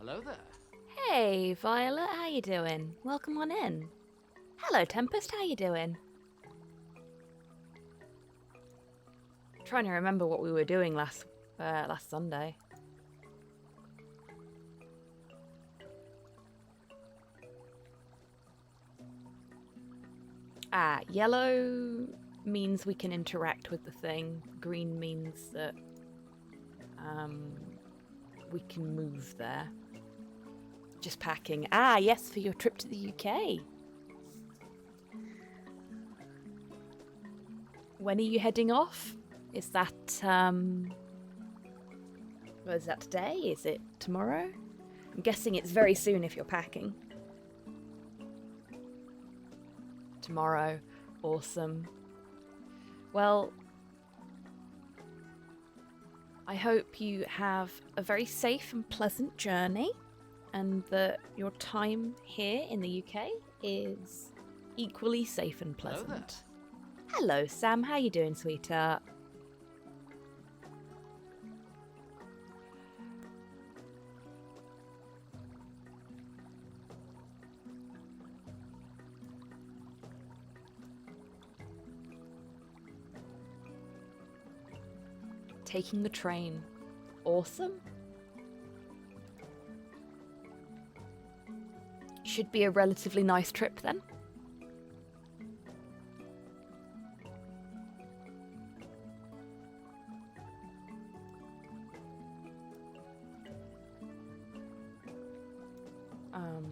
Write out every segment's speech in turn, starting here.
Hello there. Hey, Violet, how you doing? Welcome on in. Hello, Tempest, how you doing? Trying to remember what we were doing last Sunday. Yellow means we can interact with the thing. Green means that we can move there. Just packing. Yes, for your trip to the UK. When are you heading off? Is that, is that today? Is it tomorrow? I'm guessing it's very soon if you're packing. Tomorrow. Awesome. Well, I hope you have a very safe and pleasant journey, and that your time here in the UK is equally safe and pleasant. Hello, Sam. How you doing, sweetheart? Taking the train. Awesome. Should be a relatively nice trip then. Am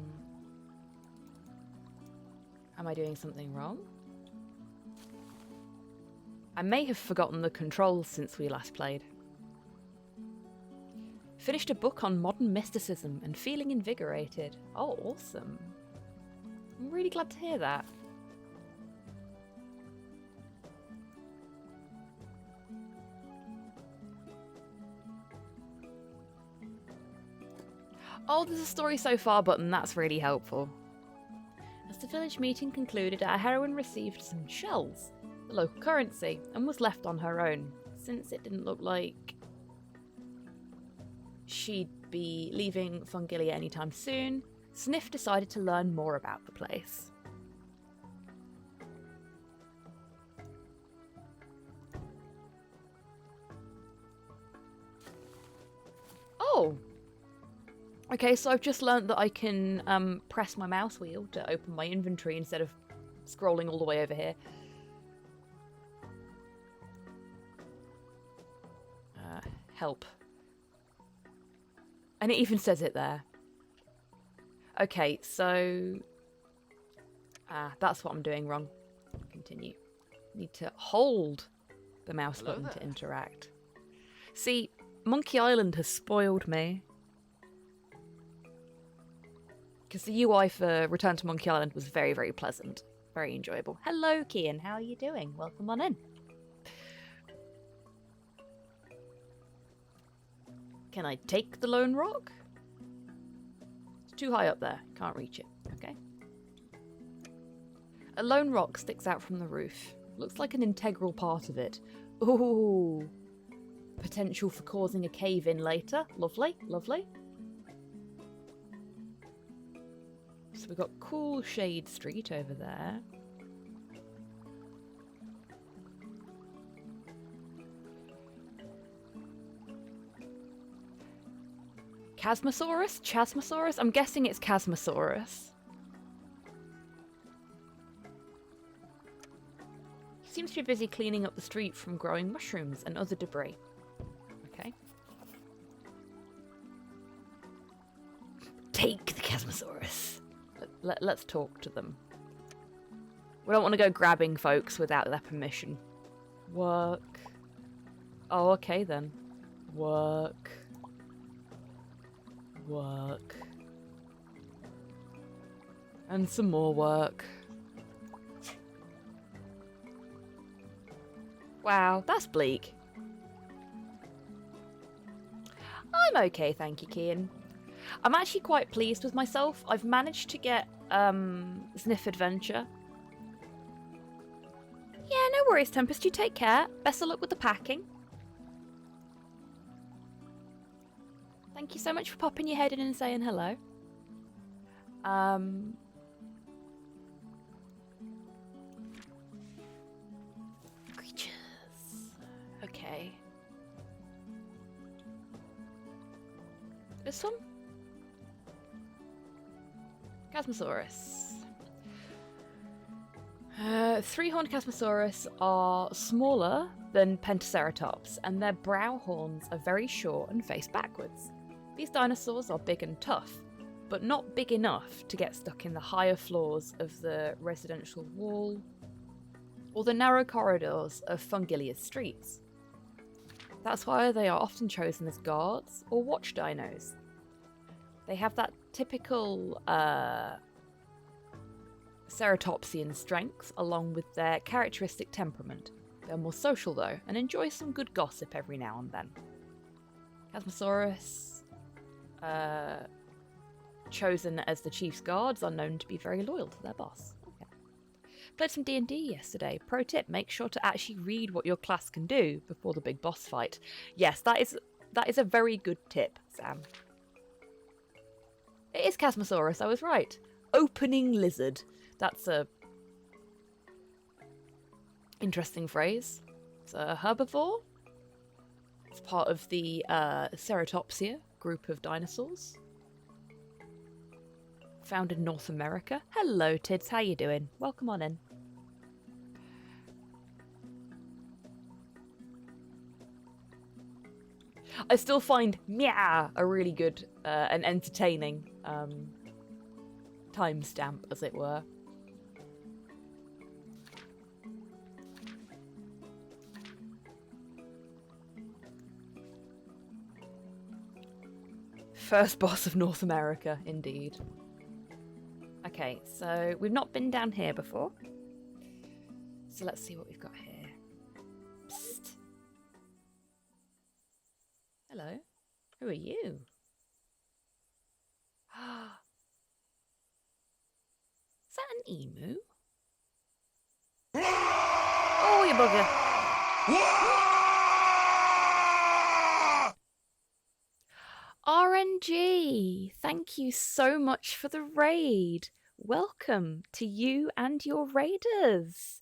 I doing something wrong? I may have forgotten the controls since we last played. Finished a book on modern mysticism and feeling invigorated. Oh, awesome. I'm really glad to hear that. Oh, there's a story so far button. That's really helpful. As the village meeting concluded, our heroine received some shells, the local currency, and was left on her own, since it didn't look like she'd be leaving Fungilia anytime soon. Zniw decided to learn more about the place. Oh! Okay, so I've just learnt that I can press my mouse wheel to open my inventory instead of scrolling all the way over here. Help. And it even says it there. Okay, so... that's what I'm doing wrong. Continue. Need to hold the mouse button to interact. See, Monkey Island has spoiled me. Because the UI for Return to Monkey Island was very, very pleasant. Very enjoyable. Hello, Kian. How are you doing? Welcome on in. Can I take the lone rock? It's too high up there. Can't reach it. Okay. A lone rock sticks out from the roof. Looks like an integral part of it. Ooh. Potential for causing a cave-in later. Lovely, lovely. So we've got Cool Shade Street over there. Chasmosaurus? Chasmosaurus? I'm guessing it's Chasmosaurus. He seems to be busy cleaning up the street from growing mushrooms and other debris. Okay. Take the Chasmosaurus. Let's talk to them. We don't want to go grabbing folks without their permission. Work. Oh, okay then. Work. Work. And some more work. Wow, that's bleak. I'm okay, thank you, Kian. I'm actually quite pleased with myself. I've managed to get Zniw Adventure. Yeah, no worries, Tempest. You take care. Best of luck with the packing. Thank you so much for popping your head in and saying hello. Creatures. Okay. There's some Chasmosaurus. Three-horned Chasmosaurus are smaller than Pentaceratops, and their brow horns are very short and face backwards. These dinosaurs are big and tough, but not big enough to get stuck in the higher floors of the residential wall or the narrow corridors of Fungilia's streets. That's why they are often chosen as guards or watch dinos. They have that typical ceratopsian strength along with their characteristic temperament. They're more social though and enjoy some good gossip every now and then. Chasmosaurus, chosen as the chief's guards, are known to be very loyal to their boss. Okay. Played some D&D yesterday. Pro tip, make sure to actually read what your class can do before the big boss fight. Yes, that is a very good tip, Sam. It is Chasmosaurus, I was right. Opening lizard. That's a interesting phrase. It's a herbivore. It's part of the Ceratopsia group of dinosaurs. Found in North America. Hello, Tids. How you doing? Welcome on in. I still find meow a really good and entertaining timestamp, as it were. First boss of North America, indeed. Okay, so we've not been down here before. So let's see what we've got here. Psst. Hello. Who are you? Is that an emu? Oh, you bugger. RNG, thank you so much for the raid. Welcome to you and your raiders.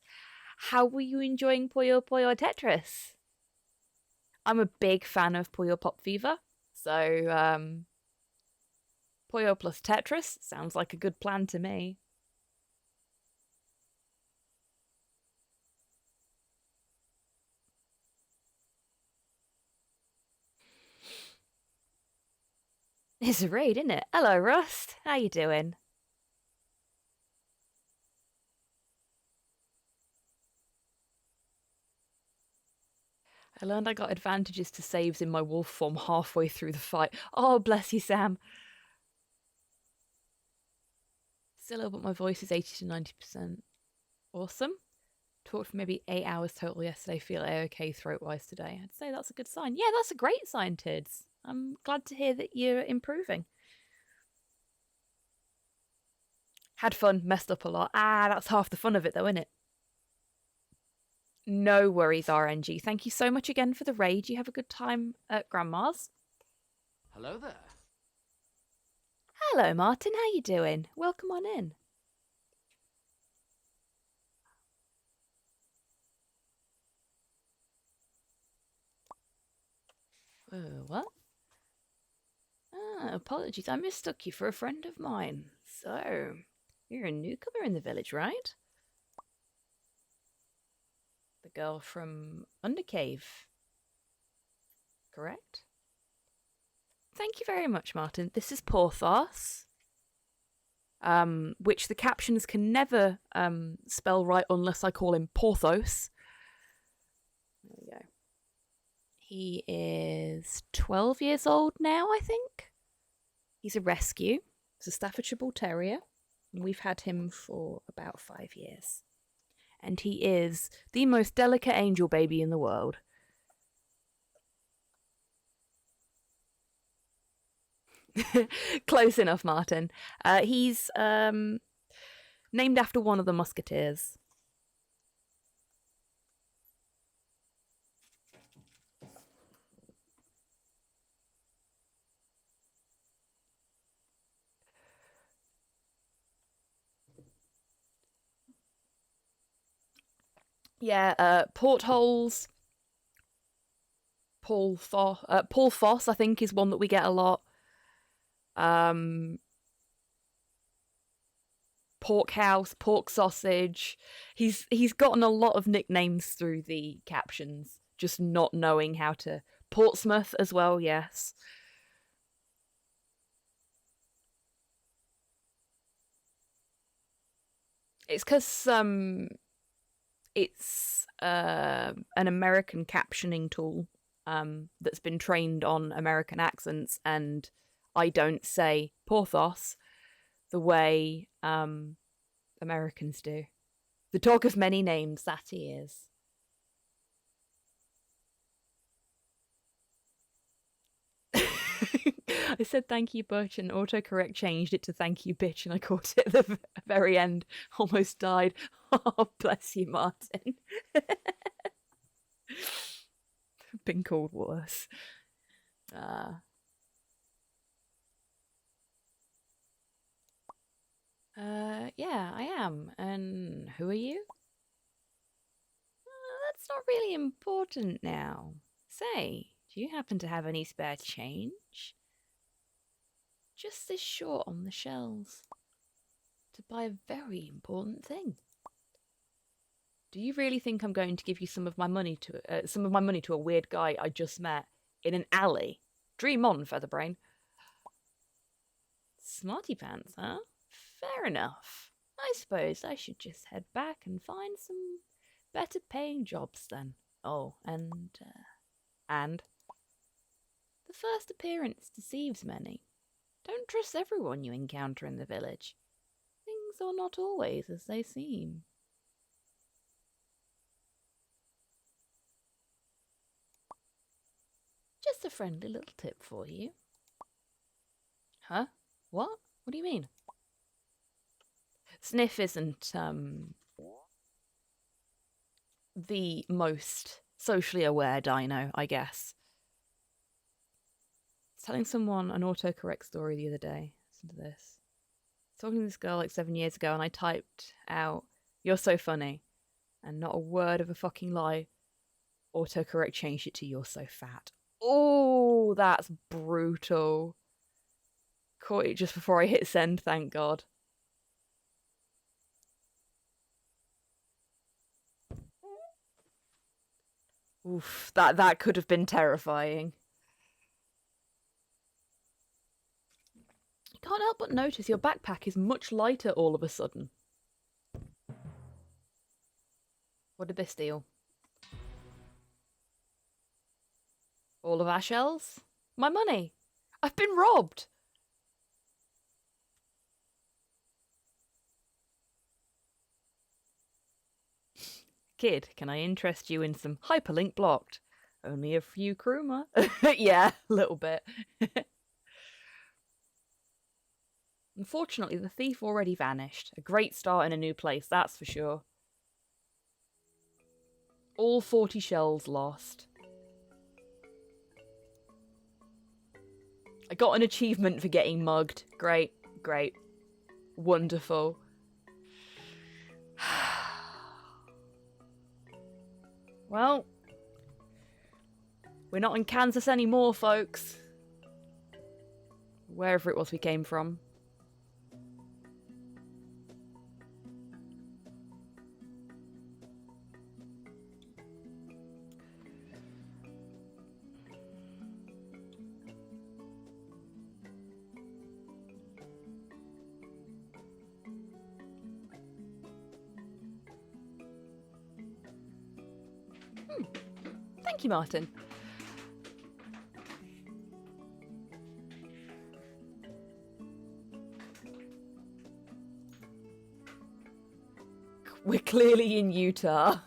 How were you enjoying Puyo Puyo Tetris? I'm a big fan of Puyo Pop Fever, so Puyo plus Tetris sounds like a good plan to me. It's a raid, isn't it? Hello, Rust. How you doing? I learned I got advantages to saves in my wolf form halfway through the fight. Oh, bless you, Sam. Still ill, but my voice is 80 to 90%. Awesome. Talked for maybe 8 hours total yesterday. Feel okay throat-wise today. I'd say that's a good sign. Yeah, that's a great sign, Tids. I'm glad to hear that you're improving. Had fun, messed up a lot. That's half the fun of it though, isn't it? No worries, RNG. Thank you so much again for the raid. You have a good time at Grandma's. Hello there. Hello, Martin. How you doing? Welcome on in. What? Apologies. I mistook you for a friend of mine. So, you're a newcomer in the village, right? The girl from Undercave. Correct? Thank you very much, Martin. This is Porthos. Which the captions can never spell right unless I call him Porthos. There we go. He is 12 years old now, I think. He's a rescue. He's a Staffordshire Bull Terrier. And we've had him for about 5 years. And he is the most delicate angel baby in the world. Close enough, Martin. He's named after one of the musketeers. Yeah, portholes. Paul Foss, I think, is one that we get a lot. Porkhouse, pork sausage. He's gotten a lot of nicknames through the captions, just not knowing how to. Portsmouth as well, yes. It's because it's an American captioning tool that's been trained on American accents, and I don't say Porthos the way Americans do. The talk of many names, that he is. I said thank you, Butch, and autocorrect changed it to thank you, bitch, and I caught it at the very end. Almost died. Oh, bless you, Martin. Been called worse. Yeah, I am. And who are you? That's not really important now. Say, do you happen to have any spare change? Just this short on the shelves. To buy a very important thing. Do you really think I'm going to give you some of my money to a weird guy I just met in an alley? Dream on, Featherbrain. Smarty pants, huh? Fair enough. I suppose I should just head back and find some better paying jobs then. Oh, and the first appearance deceives many. Don't trust everyone you encounter in the village. Things are not always as they seem. Just a friendly little tip for you. Huh? What? What do you mean? Sniff isn't the most socially aware dino, I guess. I was telling someone an autocorrect story the other day. Listen to this. Talking to this girl like 7 years ago, and I typed out, "You're so funny," and not a word of a fucking lie. Autocorrect changed it to "You're so fat." Oh, that's brutal. Caught it just before I hit send, thank God. Oof, that could have been terrifying. You can't help but notice your backpack is much lighter all of a sudden. What did they steal? All of our shells? My money! I've been robbed! Kid, can I interest you in some hyperlink blocked? Only a few kruma. Yeah, a little bit. Unfortunately, the thief already vanished. A great start in a new place, that's for sure. All 40 shells lost. I got an achievement for getting mugged. Great, great. Wonderful. Well, we're not in Kansas anymore, folks. Wherever it was we came from. Thank you, Martin. We're clearly in Utah.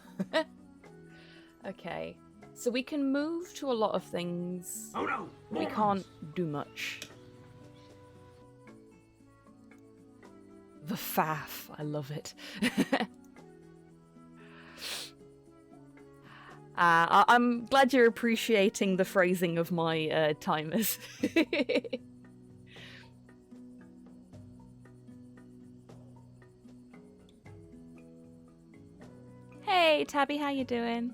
Okay, so we can move to a lot of things. Oh no! We can't do much. The faff, I love it. I'm glad you're appreciating the phrasing of my timers. Hey, Tabby, how you doing?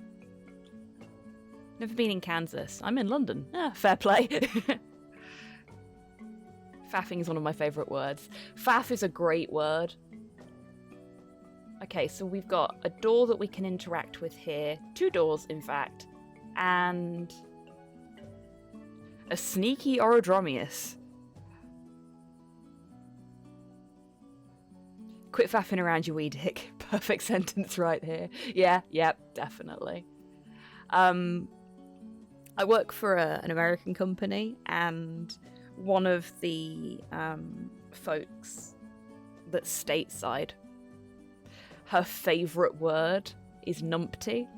Never been in Kansas. I'm in London. Ah, fair play. Faffing is one of my favourite words. Faff is a great word. Okay, so we've got a door that we can interact with here. 2 doors, in fact. And a sneaky Orodromius. Quit faffing around, you wee dick. Perfect sentence right here. Yeah, definitely. I work for an American company, and one of the folks that's stateside, her favourite word is numpty.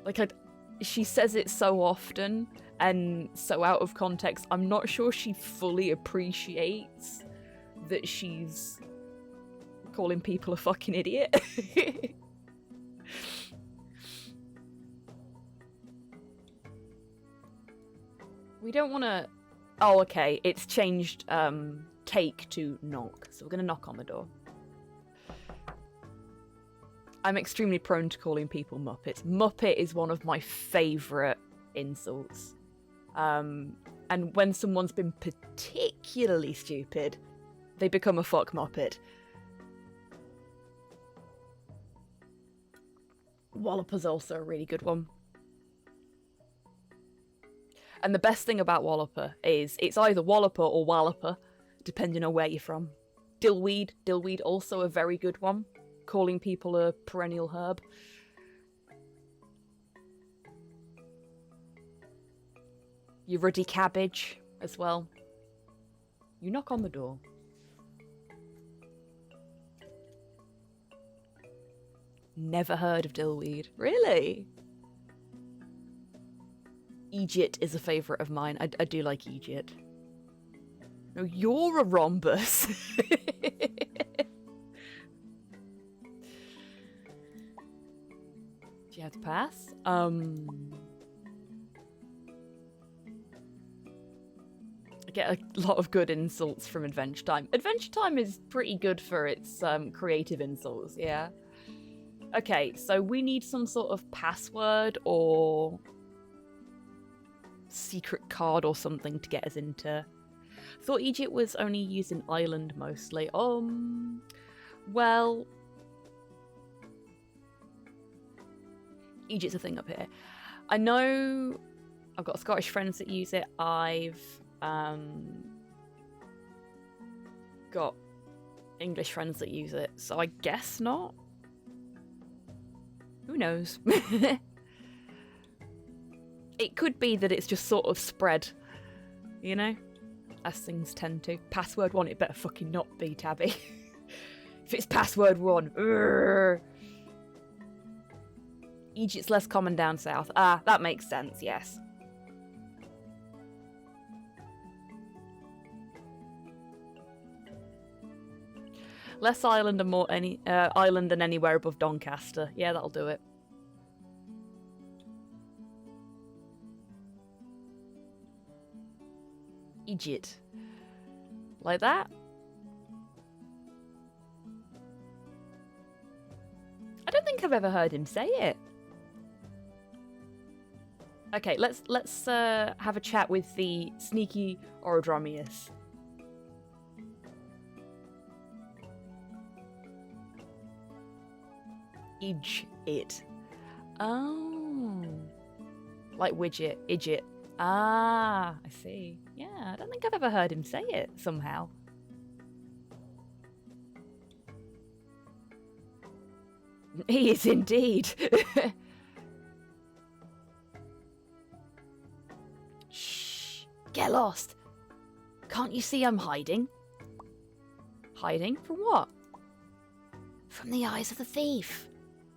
Like, she says it so often and so out of context, I'm not sure she fully appreciates that she's calling people a fucking idiot. We don't want to... Oh, okay, it's changed take to knock, so we're going to knock on the door. I'm extremely prone to calling people Muppets. Muppet is one of my favourite insults. And when someone's been particularly stupid, they become a fuck Muppet. Walloper's also a really good one. And the best thing about Walloper is it's either Walloper or Walloper, depending on where you're from. Dillweed also a very good one. Calling people a perennial herb. Your ruddy cabbage as well. You knock on the door. Never heard of dillweed. Really? Egypt is a favourite of mine. I do like Egypt. No, you're a rhombus. Do you have to pass? I get a lot of good insults from Adventure Time. Adventure Time is pretty good for its creative insults, yeah. Okay, so we need some sort of password or secret card or something to get us into. Thought Egypt was only used in Ireland mostly. Well, Egypt's a thing up here. I know I've got Scottish friends that use it. I've got English friends that use it, so I guess not. Who knows? It could be that it's just sort of spread, you know, as things tend to. Password one, it better fucking not be, Tabby. If it's password 1. Urgh. Egypt's less common down south. Ah, that makes sense, yes. Less island and more island than anywhere above Doncaster. Yeah, that'll do it. Egypt. Like that? I don't think I've ever heard him say it. Okay, let's have a chat with the sneaky Orodromius. It. Oh. Like widget, idjit. Ah, I see. Yeah, I don't think I've ever heard him say it somehow. He is indeed. Shh. Get lost. Can't you see I'm hiding? Hiding? From what? From the eyes of the thief.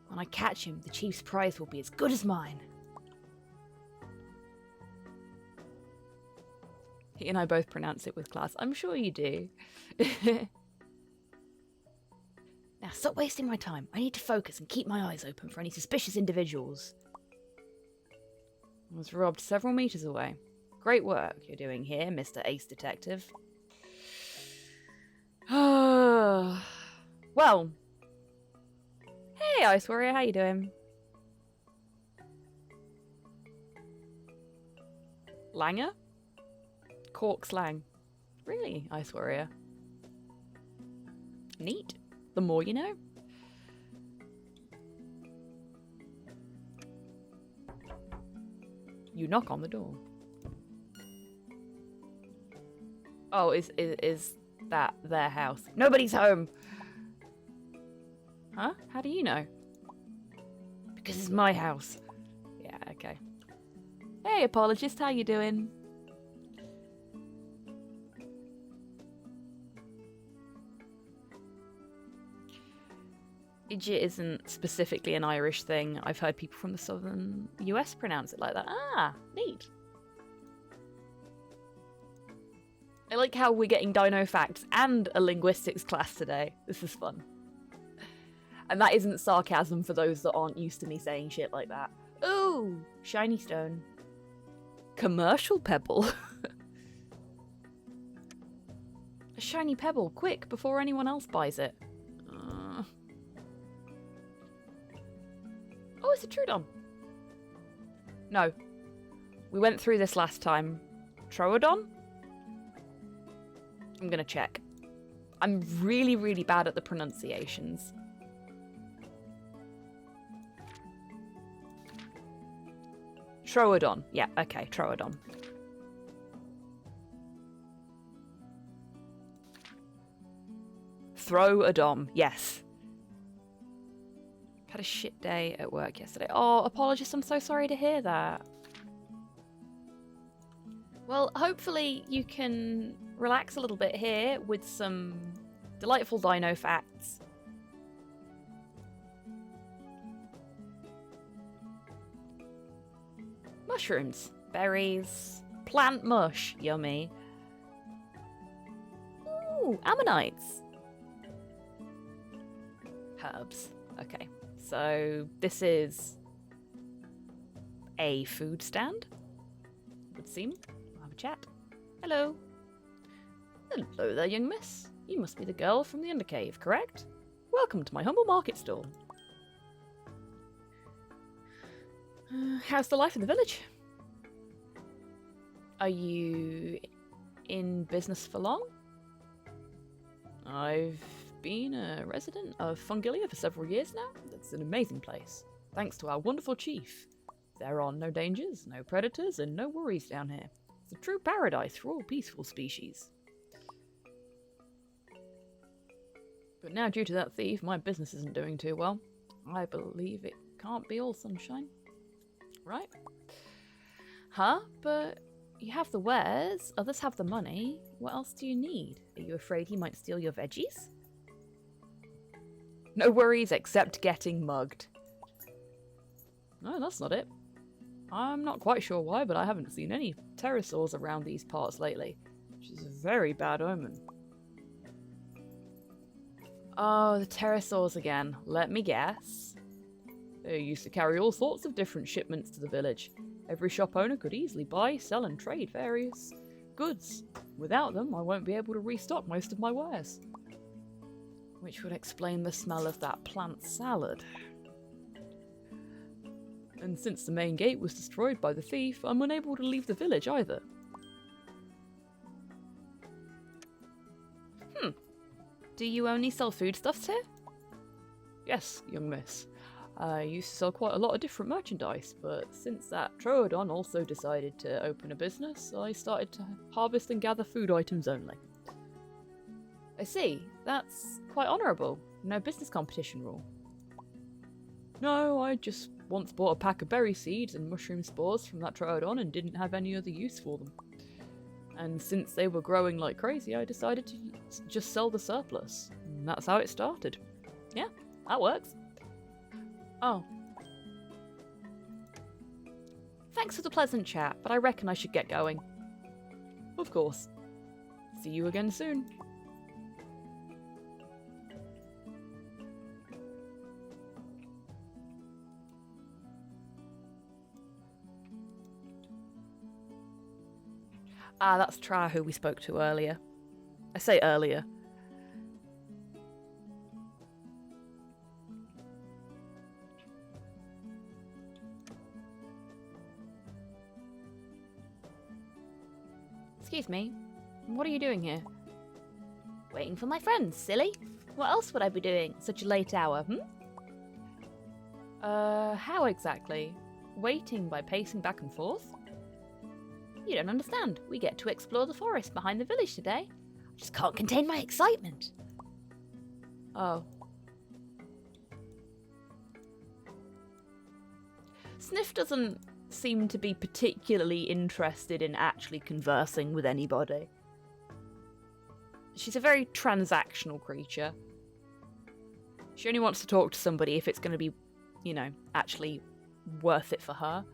When I catch him, the chief's prize will be as good as mine. He and I both pronounce it with class. I'm sure you do. Now, stop wasting my time. I need to focus and keep my eyes open for any suspicious individuals. I was robbed several meters away. Great work you're doing here, Mr. Ace Detective. Well. Hey, Ice Warrior, how you doing? Langer? Cork slang. Really, Ice Warrior? Neat. The more you know. You knock on the door. Oh, is that their house? Nobody's home! Huh? How do you know? Because it's my house. Yeah, okay. Hey, apologist, how you doing? Idjit isn't specifically an Irish thing. I've heard people from the southern US pronounce it like that. Ah, neat. I like how we're getting dino facts and a linguistics class today. This is fun. And that isn't sarcasm for those that aren't used to me saying shit like that. Ooh, shiny stone. Commercial pebble. A shiny pebble, quick, before anyone else buys it. Oh, it's a Trudon. No. We went through this last time. Troodon? I'm gonna check. I'm really, really bad at the pronunciations. Troodon. Yeah, okay, Troodon. Throw a dom. Yes. Had a shit day at work yesterday. Oh, apologist, I'm so sorry to hear that. Well, hopefully you can relax a little bit here with some delightful dino facts. Mushrooms, berries, plant mush, yummy. Ooh, ammonites. Herbs, okay. So this is a food stand, it would seem. We'll have a chat. Hello. Hello there, young miss. You must be the girl from the Undercave, correct? Welcome to my humble market stall. How's the life in the village? Are you in business for long? I've been a resident of Fungilia for several years now. It's an amazing place, thanks to our wonderful chief. There are no dangers, no predators, and no worries down here. It's a true paradise for all peaceful species. But now, due to that thief, my business isn't doing too well. I believe it can't be all sunshine. Right? Huh? But you have the wares, others have the money. What else do you need? Are you afraid he might steal your veggies? No worries except getting mugged. No, that's not it. I'm not quite sure why, but I haven't seen any pterosaurs around these parts lately, which is a very bad omen. Oh, the pterosaurs again. Let me guess. They used to carry all sorts of different shipments to the village. Every shop owner could easily buy, sell and trade various goods. Without them, I won't be able to restock most of my wares. Which would explain the smell of that plant salad. And since the main gate was destroyed by the thief, I'm unable to leave the village either. Do you only sell foodstuffs here? Yes, young miss. I used to sell quite a lot of different merchandise, but since that Troodon also decided to open a business, I started to harvest and gather food items only. I see. That's quite honourable. No business competition rule. No, I just once bought a pack of berry seeds and mushroom spores from that Troodon and didn't have any other use for them. And since they were growing like crazy, I decided to just sell the surplus. And that's how it started. Yeah, that works. Oh. Thanks for the pleasant chat, but I reckon I should get going. Of course. See you again soon. Ah, that's Tra who we spoke to earlier. I say earlier. Excuse me, what are you doing here? Waiting for my friends, silly. What else would I be doing such a late hour, How exactly? Waiting by pacing back and forth? You don't understand. We get to explore the forest behind the village today. I just can't contain my excitement. Oh. Sniff doesn't seem to be particularly interested in actually conversing with anybody. She's a very transactional creature. She only wants to talk to somebody if it's going to be, you know, actually worth it for her.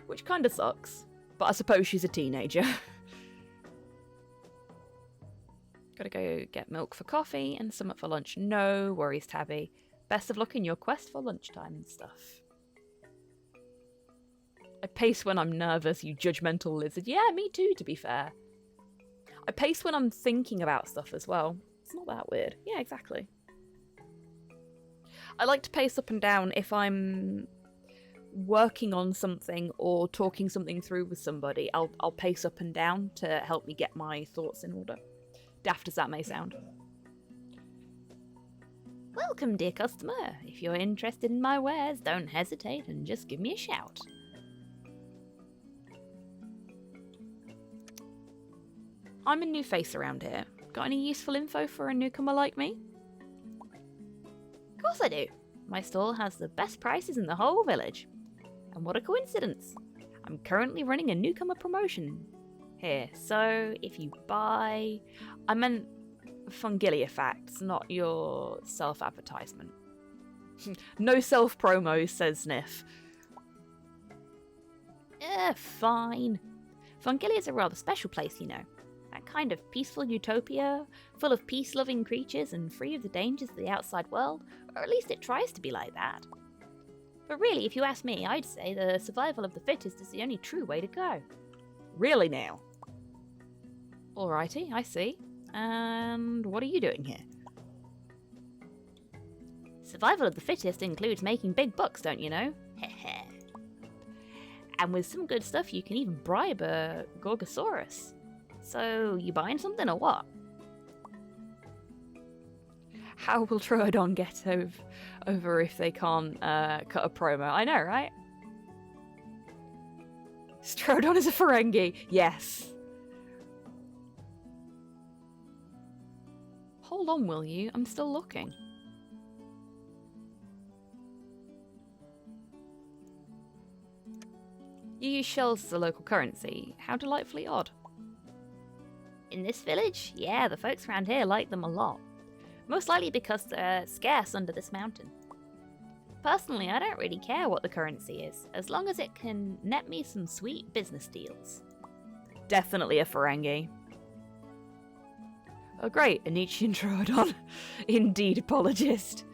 Which kind of sucks. But I suppose she's a teenager. Gotta go get milk for coffee and some for lunch. No worries, Tabby. Best of luck in your quest for lunchtime and stuff. I pace when I'm nervous, you judgmental lizard. Yeah, me too, to be fair. I pace when I'm thinking about stuff as well. It's not that weird. Yeah, exactly. I like to pace up and down if I'm working on something or talking something through with somebody. I'll pace up and down to help me get my thoughts in order. Daft as that may sound. Welcome, dear customer. If you're interested in my wares, don't hesitate and just give me a shout. I'm a new face around here. Got any useful info for a newcomer like me? Of course I do. My stall has the best prices in the whole village. And what a coincidence. I'm currently running a newcomer promotion here, so if you buy... I meant Fungilia facts, not your self-advertisement. No self-promos, says Sniff. Fine. Fungilia is a rather special place, you know. That kind of peaceful utopia, full of peace-loving creatures and free of the dangers of the outside world, or at least it tries to be like that. But really, if you ask me, I'd say the survival of the fittest is the only true way to go. Really now? Alrighty, I see. And what are you doing here? Survival of the fittest includes making big bucks, don't you know? Heh. And with some good stuff, you can even bribe a Gorgosaurus. So, you buying something or what? How will Troodon get over if they can't cut a promo? I know, right? Troodon is a Ferengi. Yes. Hold on, will you? I'm still looking. You use shells as a local currency. How delightfully odd. In this village? Yeah, the folks around here like them a lot. Most likely because they're scarce under this mountain. Personally, I don't really care what the currency is, as long as it can net me some sweet business deals. Definitely a Ferengi. Oh great, a Nietzschean Troodon. Indeed, apologist.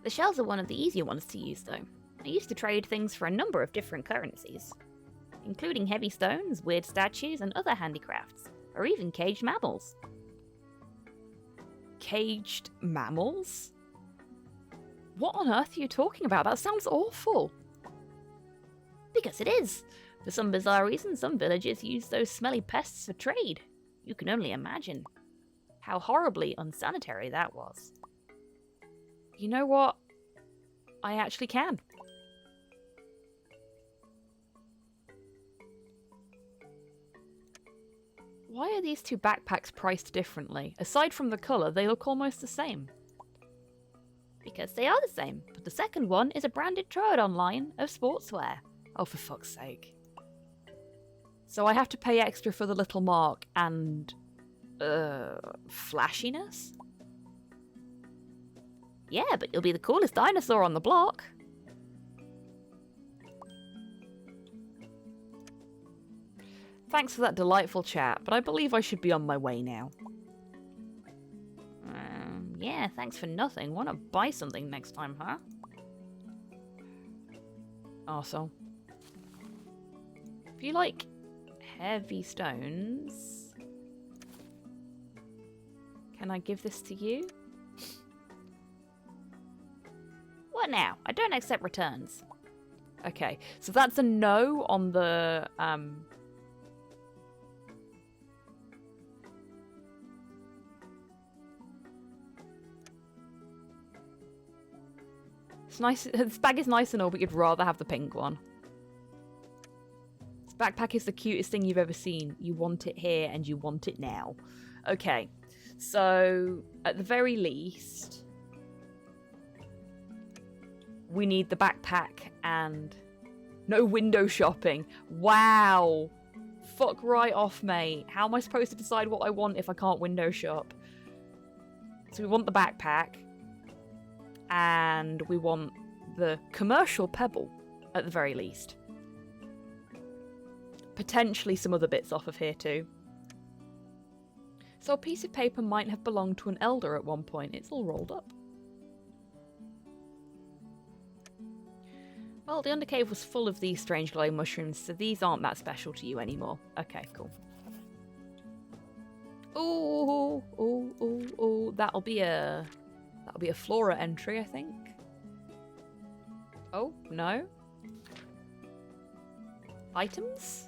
The shells are one of the easier ones to use, though. I used to trade things for a number of different currencies, including heavy stones, weird statues, and other handicrafts, or even caged mammals. Caged mammals? What on earth are you talking about? That sounds awful. Because it is. For some bizarre reason, some villagers use those smelly pests for trade. You can only imagine how horribly unsanitary that was. You know what? I actually can. Why are these two backpacks priced differently? Aside from the colour, they look almost the same. Because they are the same, but the second one is a branded Troodon line of sportswear. Oh, for fuck's sake. So I have to pay extra for the little mark and... flashiness? Yeah, but you'll be the coolest dinosaur on the block. Thanks for that delightful chat, but I believe I should be on my way now. Yeah, thanks for nothing. Want to buy something next time, huh? Also, if you like heavy stones, can I give this to you? What now? I don't accept returns. Okay, so that's a no on the It's nice. This bag is nice and all, but you'd rather have the pink one. This backpack is the cutest thing you've ever seen. You want it here and you want it now. Okay, so at the very least, we need the backpack and no window shopping. Wow. Fuck right off, mate. How am I supposed to decide what I want if I can't window shop? So we want the backpack. And we want the commercial pebble, at the very least. Potentially some other bits off of here too. So a piece of paper might have belonged to an elder at one point. It's all rolled up. Well, the Undercave was full of these strange glowing mushrooms, so these aren't that special to you anymore. Okay, cool. Ooh, ooh, ooh, ooh. That'll be a flora entry, I think. Oh, no. Items?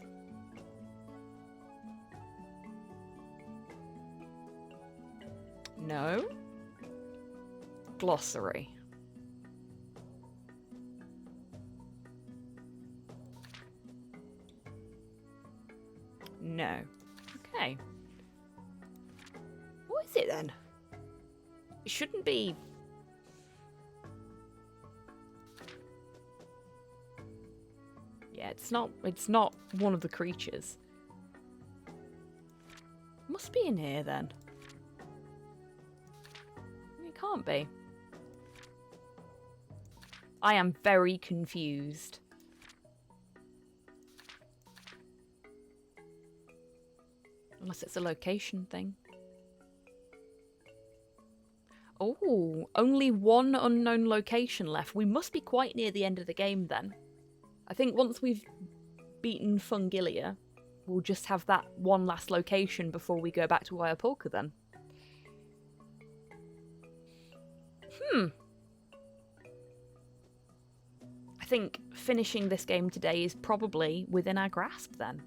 No. Glossary. No. Okay. What is it then? It shouldn't be... Yeah, it's not one of the creatures. Must be in here then. It can't be. I am very confused. Unless it's a location thing. Oh, only one unknown location left. We must be quite near the end of the game then. I think once we've beaten Fungilia, we'll just have that one last location before we go back to Iapulca then. I think finishing this game today is probably within our grasp then.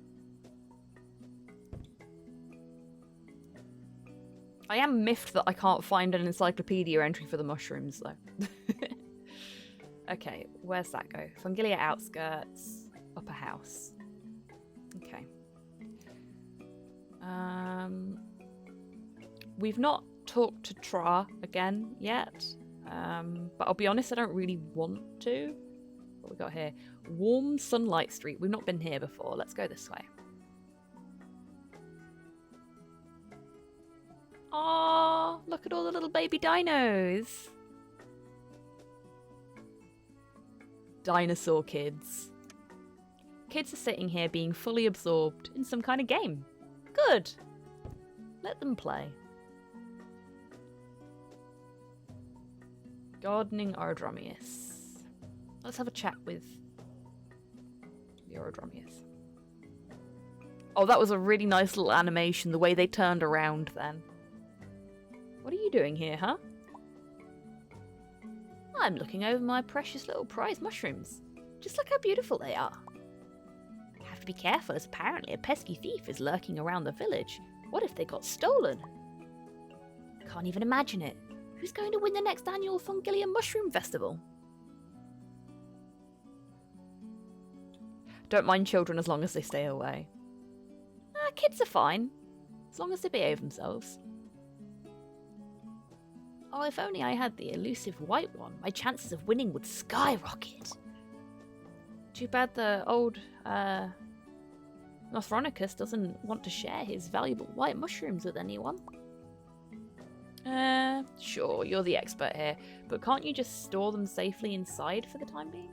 I am miffed that I can't find an encyclopedia entry for the mushrooms, though. Okay, where's that go? Fungilia outskirts, upper house. Okay. We've not talked to Tra again yet, but I'll be honest, I don't really want to. What we got here? Warm Sunlight Street. We've not been here before. Let's go this way. Aww, look at all the little baby dinos. Dinosaur kids. Kids are sitting here being fully absorbed in some kind of game. Good. Let them play. Gardening Orodromius. Let's have a chat with the Orodromius. Oh, that was a really nice little animation, the way they turned around then. What are you doing here, huh? I'm looking over my precious little prize mushrooms. Just look how beautiful they are. Have to be careful, as apparently a pesky thief is lurking around the village. What if they got stolen? Can't even imagine it. Who's going to win the next annual Fungillium Mushroom Festival? Don't mind children as long as they stay away. Kids are fine, as long as they behave themselves. Oh, if only I had the elusive white one, my chances of winning would skyrocket. Too bad the old Northronicus doesn't want to share his valuable white mushrooms with anyone. Sure, you're the expert here, but can't you just store them safely inside for the time being?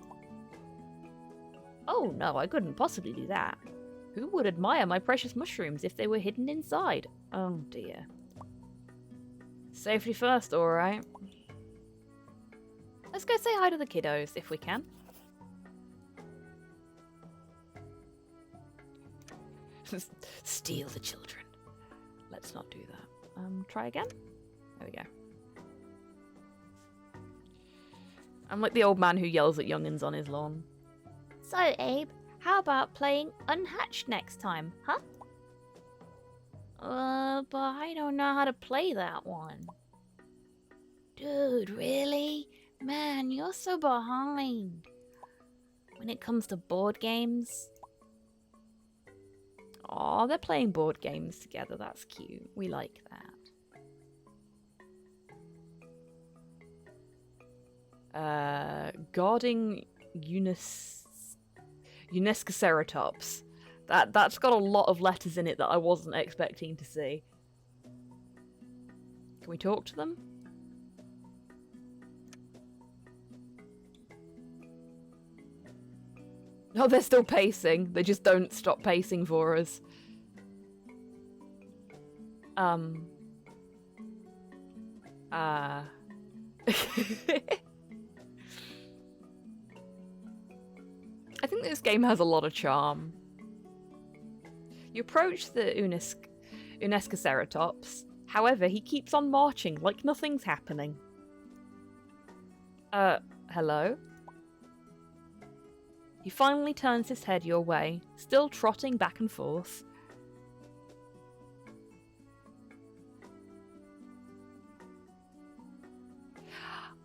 Oh no, I couldn't possibly do that. Who would admire my precious mushrooms if they were hidden inside? Oh dear. Safety first, alright. Let's go say hi to the kiddos, if we can. Steal the children. Let's not do that. Try again? There we go. I'm like the old man who yells at youngins on his lawn. So, Abe, how about playing Unhatched next time, huh? But I don't know how to play that one. Dude, really? Man, you're so behind. When it comes to board games. Aw, they're playing board games together. That's cute. We like that. Guarding Unescoceratops. That's got a lot of letters in it that I wasn't expecting to see. Can we talk to them? No, they're still pacing. They just don't stop pacing for us. I think this game has a lot of charm. You approach the Unescoceratops. However, he keeps on marching like nothing's happening. Hello? He finally turns his head your way, still trotting back and forth.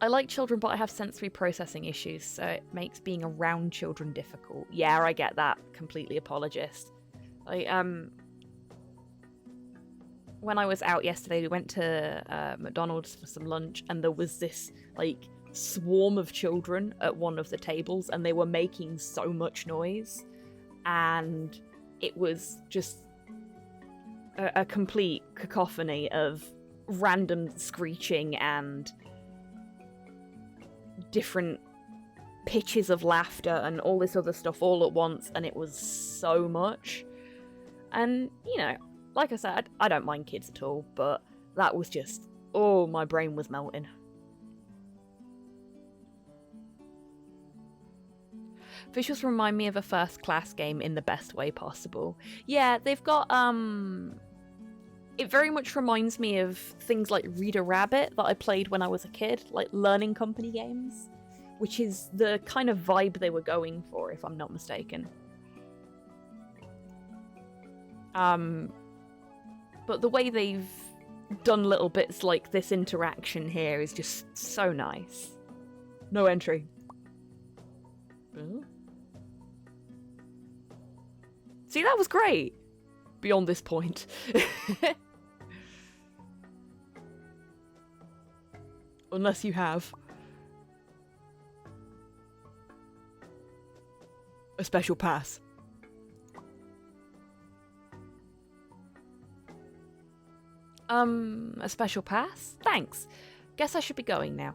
I like children, but I have sensory processing issues, so it makes being around children difficult. Yeah, I get that. Completely apologist. When I was out yesterday, we went to McDonald's for some lunch, and there was this, like, swarm of children at one of the tables, and they were making so much noise, and it was just a complete cacophony of random screeching and different pitches of laughter and all this other stuff all at once, and it was so much. And, you know, like I said, I don't mind kids at all, but that was just, oh, my brain was melting. Visuals remind me of a first-class game in the best way possible. Yeah, they've got, it very much reminds me of things like Reader Rabbit that I played when I was a kid, like learning company games, which is the kind of vibe they were going for, if I'm not mistaken. But the way they've done little bits like this interaction here is just so nice. No entry. See, that was great. Beyond this point. Unless you have. A special pass. A special pass? Thanks. Guess I should be going now.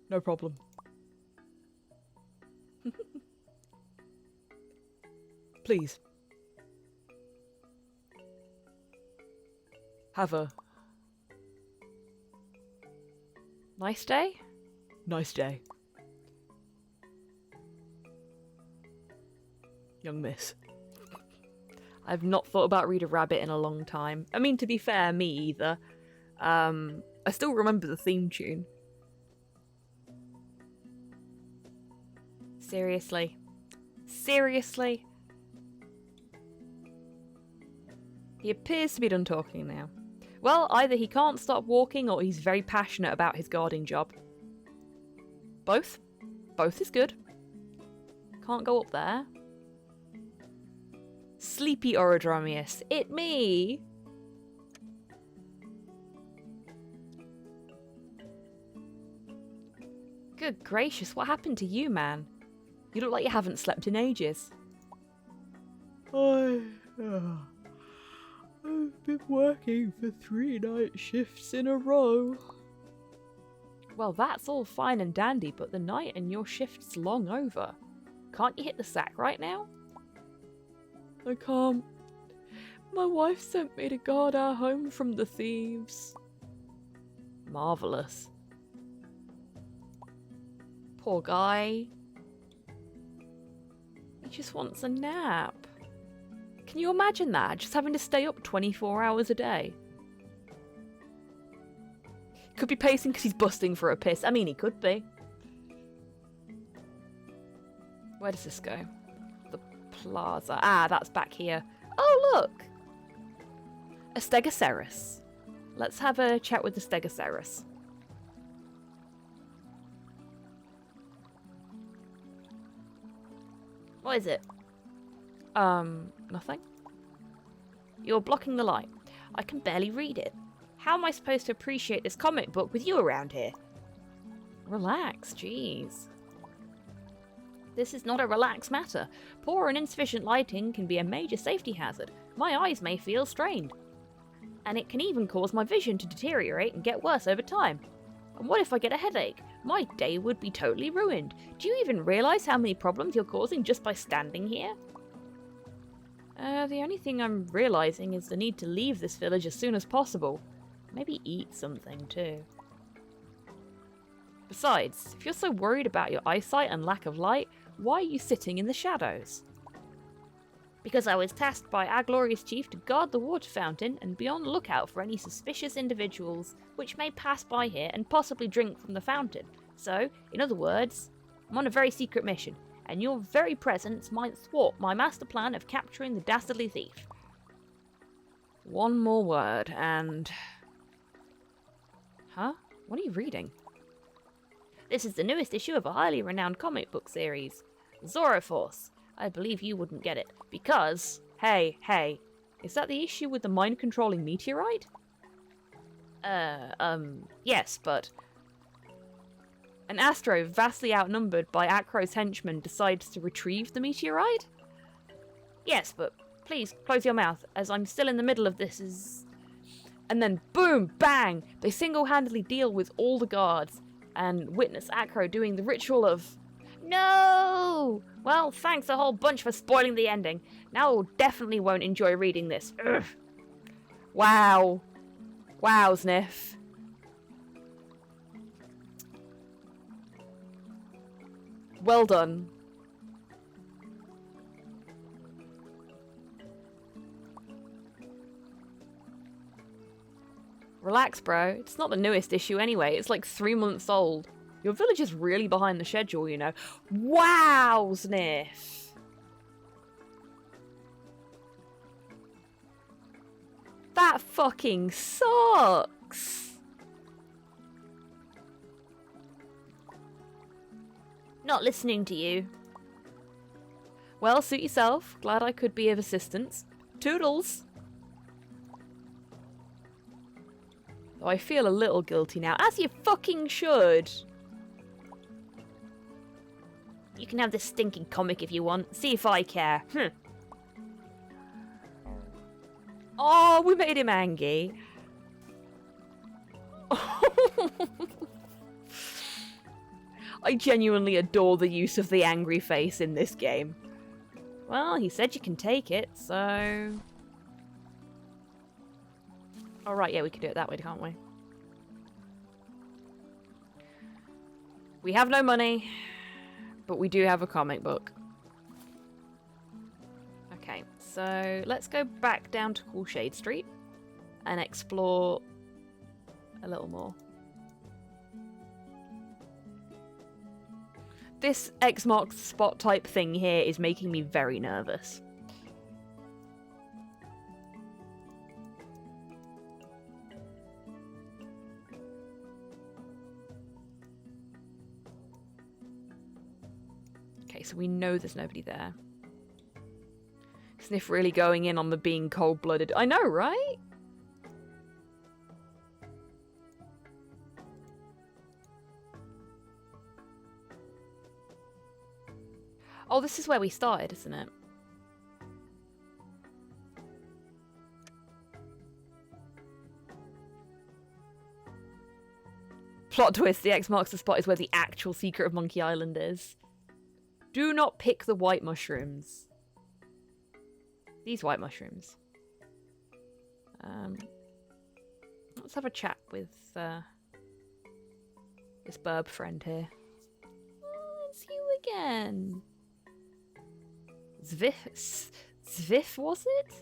No problem. Please. Have a nice day? Nice day. Young miss. I've not thought about Reader Rabbit in a long time. I mean, to be fair, me either. I still remember the theme tune. Seriously? Seriously? He appears to be done talking now. Well, either he can't stop walking or he's very passionate about his guarding job. Both? Both is good. Can't go up there. Sleepy Orodromius, it me! Good gracious, what happened to you, man? You look like you haven't slept in ages. I've been working for 3 night shifts in a row. Well, that's all fine and dandy, but the night and your shift's long over. Can't you hit the sack right now? I can't. My wife sent me to guard our home from the thieves. Marvellous. Poor guy. He just wants a nap. Can you imagine that? Just having to stay up 24 hours a day. Could be pacing because he's busting for a piss. I mean, he could be. Where does this go? The plaza. Ah, that's back here. Oh, look! A Stegosaurus. Let's have a chat with the Stegosaurus. What is it? Nothing. You're blocking the light. I can barely read it. How am I supposed to appreciate this comic book with you around here? Relax, jeez. This is not a relaxed matter. Poor and insufficient lighting can be a major safety hazard. My eyes may feel strained. And it can even cause my vision to deteriorate and get worse over time. And what if I get a headache? My day would be totally ruined. Do you even realise how many problems you're causing just by standing here? The only thing I'm realising is the need to leave this village as soon as possible. Maybe eat something too. Besides, if you're so worried about your eyesight and lack of light, why are you sitting in the shadows? Because I was tasked by our glorious chief to guard the water fountain and be on the lookout for any suspicious individuals which may pass by here and possibly drink from the fountain. So, in other words, I'm on a very secret mission, and your very presence might thwart my master plan of capturing the dastardly thief. One more word, and... Huh? What are you reading? This is the newest issue of a highly renowned comic book series, Zoroforce. I believe you wouldn't get it, because... Hey, is that the issue with the mind-controlling meteorite? Yes, but... An Astro vastly outnumbered by Acro's henchmen decides to retrieve the meteorite? Yes, but please close your mouth, as I'm still in the middle of this And then boom, bang! They single-handedly deal with all the guards, and witness Acro doing the ritual of... No! Well, thanks a whole bunch for spoiling the ending. Now I definitely won't enjoy reading this. Ugh. Wow. Wow, Zniw. Well done. Relax, bro. It's not the newest issue anyway. It's like 3 months old. Your village is really behind the schedule, you know. Wow, Zniw. That fucking sucks. Not listening to you. Well, suit yourself. Glad I could be of assistance. Toodles. Though I feel a little guilty now, as you fucking should. You can have this stinking comic if you want. See if I care. Oh, we made him angry. I genuinely adore the use of the angry face in this game. Well, he said you can take it, so... Alright, yeah, we can do it that way, can't we? We have no money, but we do have a comic book. Okay, so let's go back down to Cool Shade Street and explore a little more. This X marks the spot type thing here is making me very nervous. Okay, so we know there's nobody there. Sniff really going in on the being cold-blooded. I know, right? Oh, this is where we started, isn't it? Plot twist, the X marks the spot is where the actual secret of Monkey Island is. Do not pick the white mushrooms. These white mushrooms. Let's have a chat with this burb friend here. Oh, it's you again. Zviff, was it?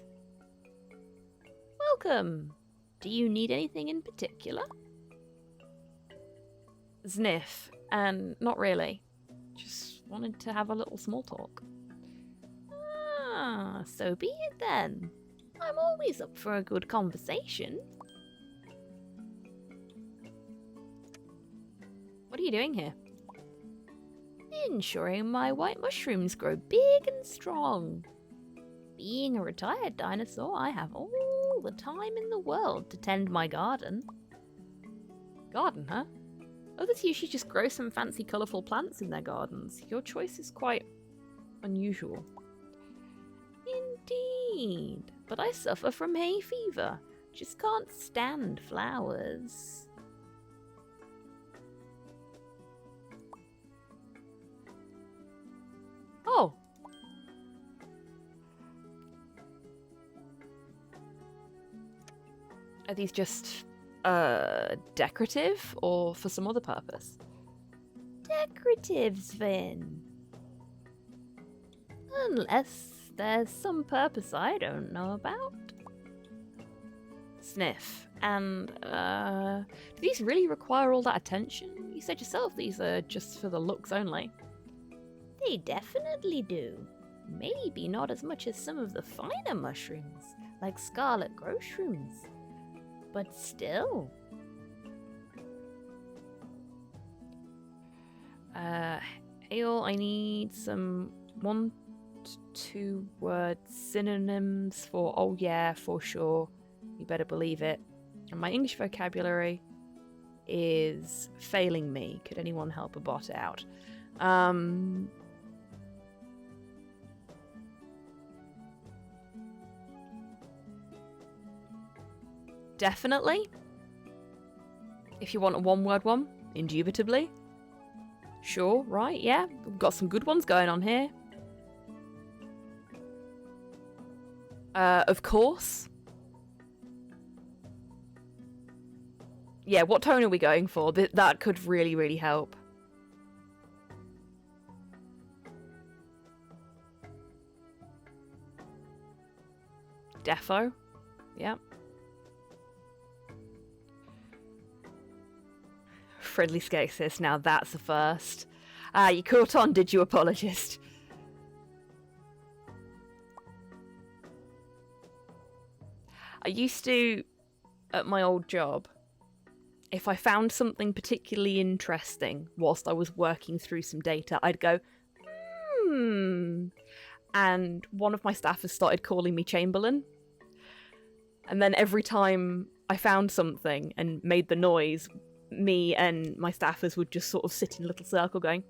Welcome. Do you need anything in particular? Zniff, and not really. Just wanted to have a little small talk. Ah, so be it then. I'm always up for a good conversation. What are you doing here? Ensuring my white mushrooms grow big and strong. Being a retired dinosaur, I have all the time in the world to tend my garden. Garden, huh? Others usually just grow some fancy colourful plants in their gardens. Your choice is quite unusual. Indeed, but I suffer from hay fever. Just can't stand flowers. Oh. Are these just decorative or for some other purpose? Decorative, Sven. Unless there's some purpose I don't know about. Sniff. And do these really require all that attention? You said yourself these are just for the looks only. They definitely do. Maybe not as much as some of the finer mushrooms, like scarlet groshrooms. But still. Ale, I need some 1 to 2 word synonyms for oh yeah, for sure. You better believe it. And my English vocabulary is failing me. Could anyone help a bot out? Definitely. If you want a 1-word one, indubitably. Sure, right, yeah. We've got some good ones going on here. Of course. Yeah, what tone are we going for? That could really, really help. Defo. Yeah. Friendly Skate says, now that's a first. Ah, you caught on, did you, apologist? I used to, at my old job, if I found something particularly interesting whilst I was working through some data, I'd go, and one of my staffers started calling me Chamberlain. And then every time I found something and made the noise, me and my staffers would just sort of sit in a little circle going,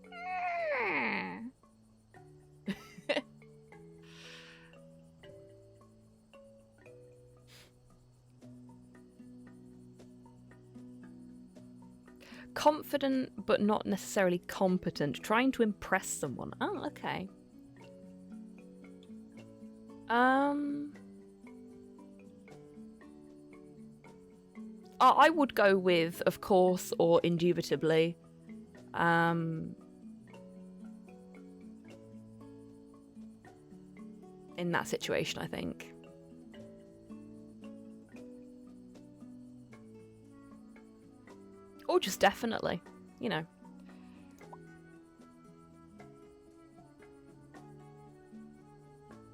Confident, but not necessarily competent. Trying to impress someone. Oh, okay. I would go with, of course, or indubitably. In that situation, I think. Or just definitely, you know.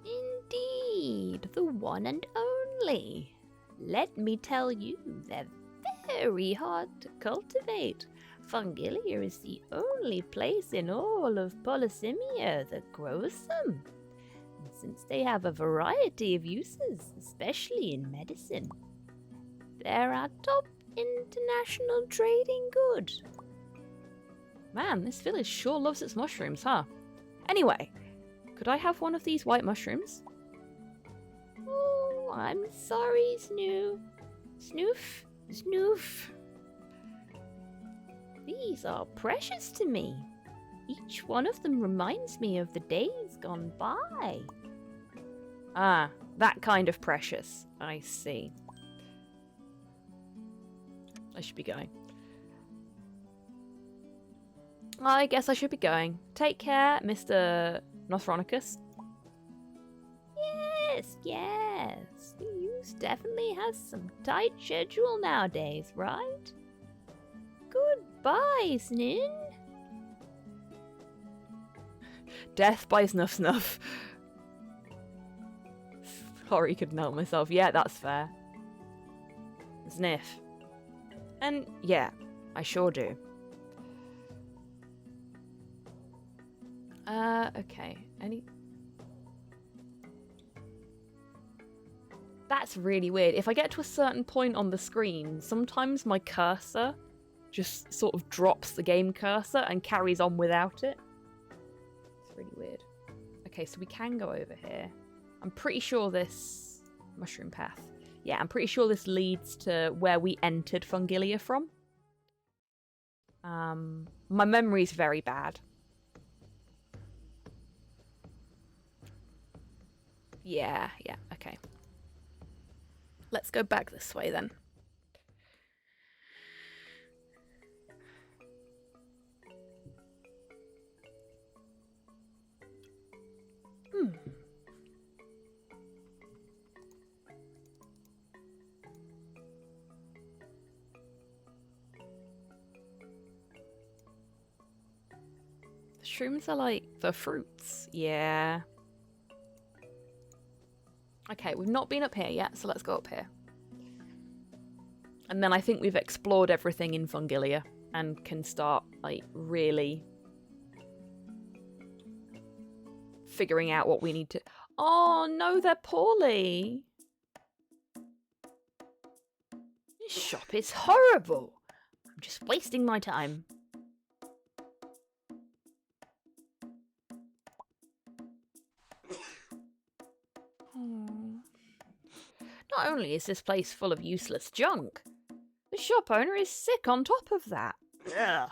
Indeed, the one and only. Let me tell you, they're very hard to cultivate. Fungilia is the only place in all of Polysimia that grows them. And since they have a variety of uses, especially in medicine, they're our top international trading good. Man, this village sure loves its mushrooms, huh? Anyway, could I have one of these white mushrooms? Oh, I'm sorry, Zniw. Snoof. These are precious to me. Each one of them reminds me of the days gone by. Ah, that kind of precious. I see. I should be going. I guess I should be going. Take care, Mr. Nothronicus. Yes. The use definitely has some tight schedule nowadays, right? Goodbye, Znin. Death by Snuff. Sorry, couldn't help myself. Yeah, that's fair. Sniff. And yeah, I sure do. Okay. That's really weird. If I get to a certain point on the screen, sometimes my cursor just sort of drops the game cursor and carries on without it. It's really weird. Okay, so we can go over here. I'm pretty sure this mushroom path. Yeah, I'm pretty sure this leads to where we entered Fungilia from. My memory's very bad. Yeah, okay. Let's go back this way then. The shrooms are like the fruits. Yeah. Okay, we've not been up here yet, so let's go up here. And then I think we've explored everything in Fungilia and can start, like, really figuring out what we need to... Oh, no, they're poorly. This shop is horrible. I'm just wasting my time. Not only is this place full of useless junk, the shop owner is sick on top of that. Ugh.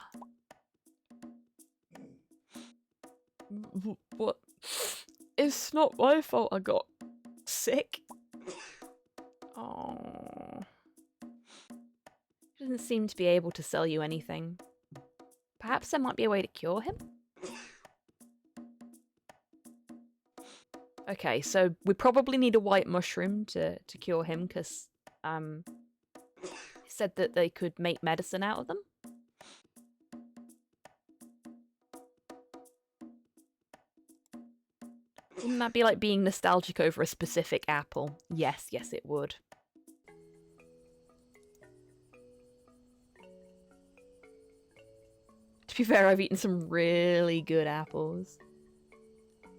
What? It's not my fault I got sick. Oh. He doesn't seem to be able to sell you anything. Perhaps there might be a way to cure him? Okay, so we probably need a white mushroom to cure him, because he said that they could make medicine out of them. Wouldn't that be like being nostalgic over a specific apple? Yes, it would. To be fair, I've eaten some really good apples.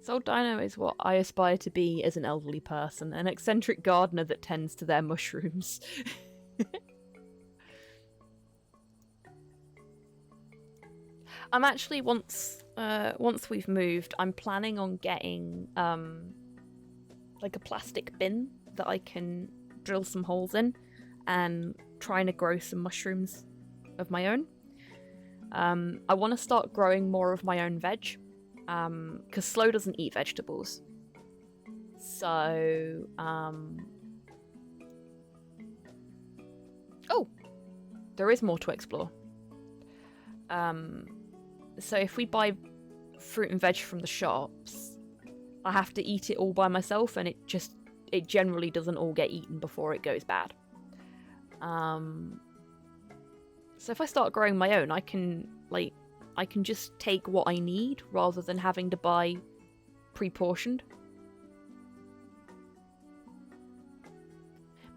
Soul Dino is what I aspire to be as an elderly person, an eccentric gardener that tends to their mushrooms. I'm actually, once we've moved, I'm planning on getting like a plastic bin that I can drill some holes in and trying to grow some mushrooms of my own. I want to start growing more of my own veg, because Slow doesn't eat vegetables. So, oh, there is more to explore. So if we buy fruit and veg from the shops, I have to eat it all by myself, and it generally doesn't all get eaten before it goes bad. So if I start growing my own, I can just take what I need rather than having to buy pre-portioned.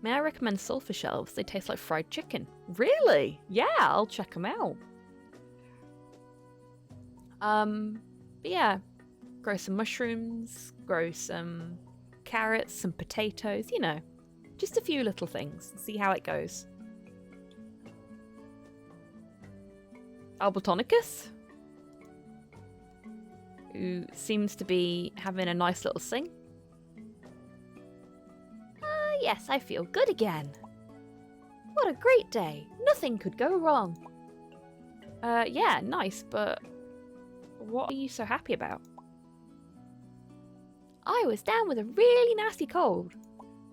May I recommend sulfur shelves? They taste like fried chicken. Really? Yeah, I'll check them out. But yeah, grow some mushrooms, grow some carrots, some potatoes, you know, just a few little things. See how it goes. Albertonicus, who seems to be having a nice little sing. Yes, I feel good again. What a great day. Nothing could go wrong. Yeah, nice, but what are you so happy about? I was down with a really nasty cold,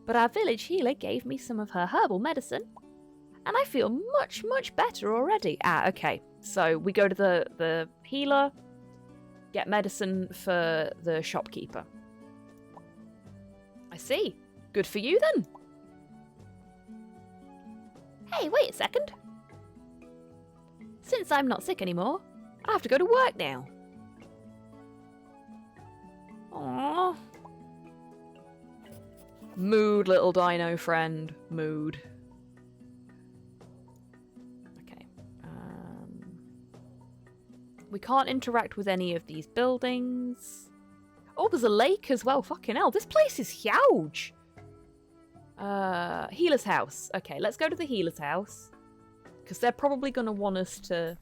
but our village healer gave me some of her herbal medicine, and I feel much, much better already. Ah, okay. So we go to the healer, get medicine for the shopkeeper. I see. Good for you then. Hey, wait a second. Since I'm not sick anymore, I have to go to work now. Aww. Mood, little dino friend. Mood. Okay. We can't interact with any of these buildings. Oh, there's a lake as well. Fucking hell, this place is huge. Healer's house. Okay, let's go to the healer's house. Because they're probably going to want us to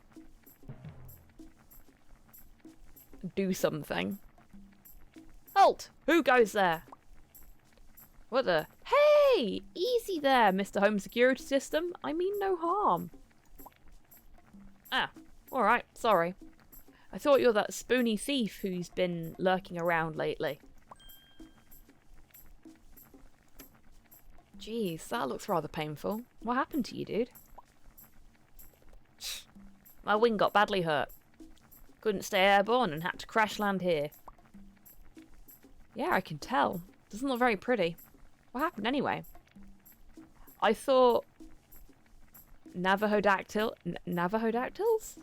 do something. Halt! Who goes there? What the? Hey! Easy there, Mr. Home Security System. I mean no harm. Ah, alright, sorry. I thought you're that spoony thief who's been lurking around lately. Jeez, that looks rather painful. What happened to you, dude? My wing got badly hurt. Couldn't stay airborne and had to crash land here. Yeah, I can tell. Doesn't look very pretty. What happened anyway? I thought Navajo Navahodactyls?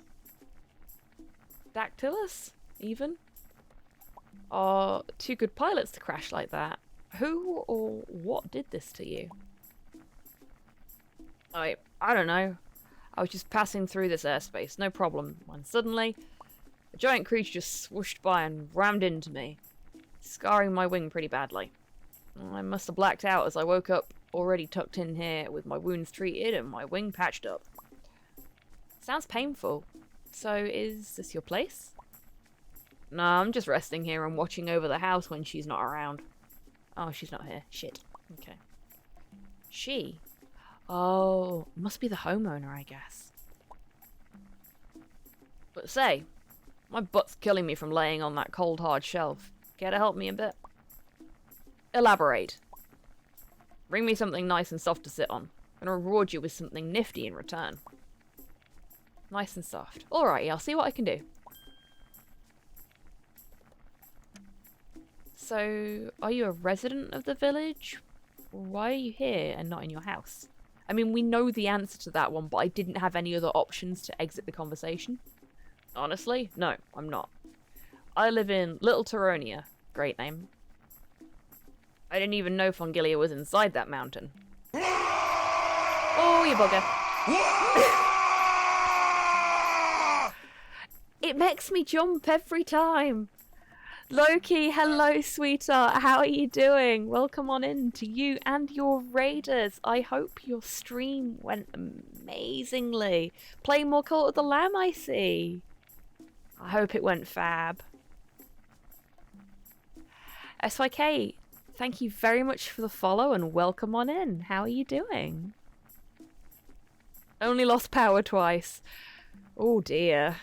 Dactylus, even? Are too good pilots to crash like that. Who or what did this to you? I don't know. I was just passing through this airspace, no problem, when suddenly a giant creature just swooshed by and rammed into me, scarring my wing pretty badly. I must have blacked out as I woke up already tucked in here with my wounds treated and my wing patched up. Sounds painful. So is this your place? No, I'm just resting here and watching over the house when she's not around. Oh, she's not here. Shit. Okay. She? Oh, must be the homeowner, I guess. But say, my butt's killing me from laying on that cold, hard shelf. Care to help me a bit? Elaborate. Bring me something nice and soft to sit on. I'm gonna reward you with something nifty in return. Nice and soft. Alrighty, I'll see what I can do. So, are you a resident of the village? Why are you here and not in your house? I mean, we know the answer to that one, but I didn't have any other options to exit the conversation. Honestly, no, I'm not. I live in Little Tyronia. Great name. I didn't even know Fungilia was inside that mountain. Oh, you bugger. It makes me jump every time. Loki, hello, sweetheart. How are you doing? Welcome on in to you and your raiders. I hope your stream went amazingly. Playing more Cult of the Lamb, I see. I hope it went fab. SYK, thank you very much for the follow and welcome on in. How are you doing? Only lost power twice. Oh dear.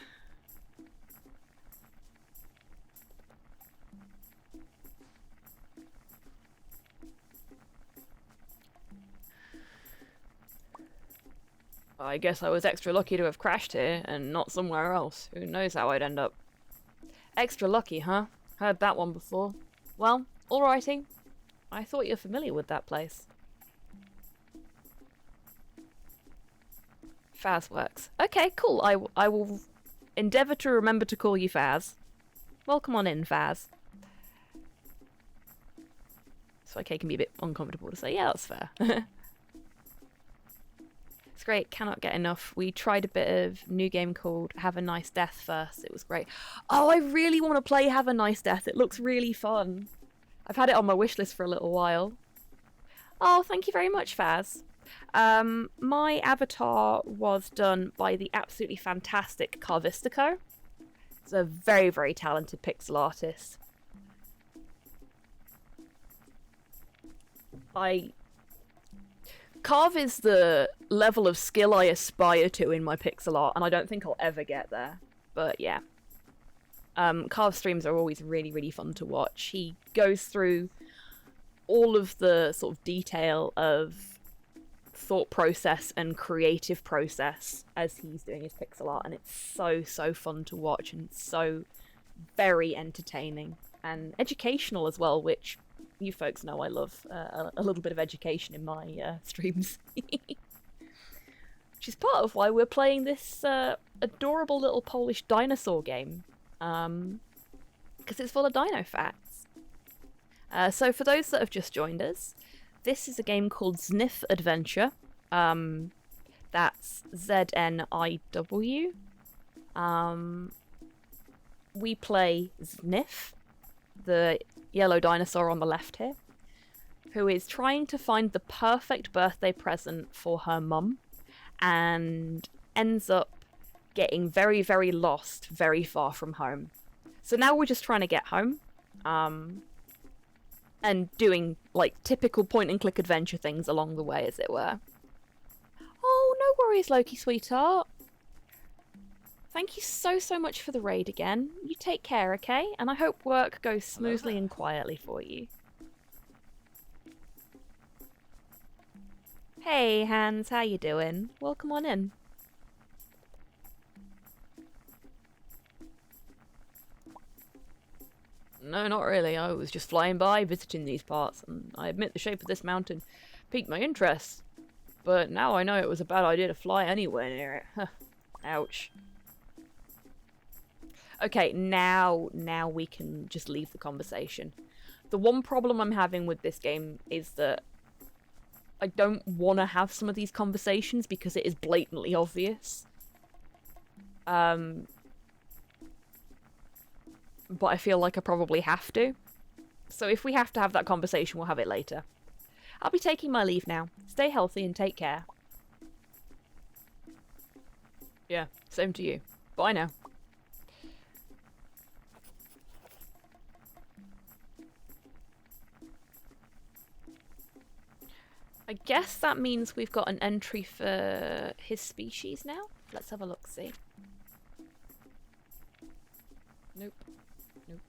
I guess I was extra lucky to have crashed here and not somewhere else. Who knows how I'd end up. Extra lucky, huh? Heard that one before. Well, alrighty. I thought you were familiar with that place. Faz works. Okay, cool. I will endeavour to remember to call you Faz. Welcome on in, Faz. So okay, can be a bit uncomfortable to say, yeah, that's fair. It's great, cannot get enough. We tried a bit of new game called Have a Nice Death first. It was great. Oh, I really want to play Have a Nice Death. It looks really fun. I've had it on my wishlist for a little while. Oh, thank you very much, Faz. My avatar was done by the absolutely fantastic Carvistico. He's a very, very talented pixel artist. Carve is the level of skill I aspire to in my pixel art, and I don't think I'll ever get there. But yeah. Carve streams are always really, really fun to watch. He goes through all of the sort of detail of thought process and creative process as he's doing his pixel art, and it's so, so fun to watch and so very entertaining and educational as well, which you folks know I love a little bit of education in my streams. Which is part of why we're playing this adorable little Polish dinosaur game. Because it's full of dino facts. So for those that have just joined us, this is a game called Zniw Adventure. That's ZNIW. We play Zniw, the yellow dinosaur on the left here, who is trying to find the perfect birthday present for her mum and ends up getting very, very lost very far from home. So now we're just trying to get home and doing like typical point and click adventure things along the way, as it were. Oh, no worries, Loki sweetheart. Thank you so, so much for the raid again. You take care, okay? And I hope work goes smoothly and quietly for you. Hey, Hans, how you doing? Welcome on in. No, not really. I was just flying by, visiting these parts, and I admit the shape of this mountain piqued my interest. But now I know it was a bad idea to fly anywhere near it. Ouch. Okay, now we can just leave the conversation. The one problem I'm having with this game is that I don't want to have some of these conversations because it is blatantly obvious. But I feel like I probably have to. So if we have to have that conversation, we'll have it later. I'll be taking my leave now. Stay healthy and take care. Yeah, same to you. Bye now. I guess that means we've got an entry for his species now. Let's have a look-see. Nope. Nope.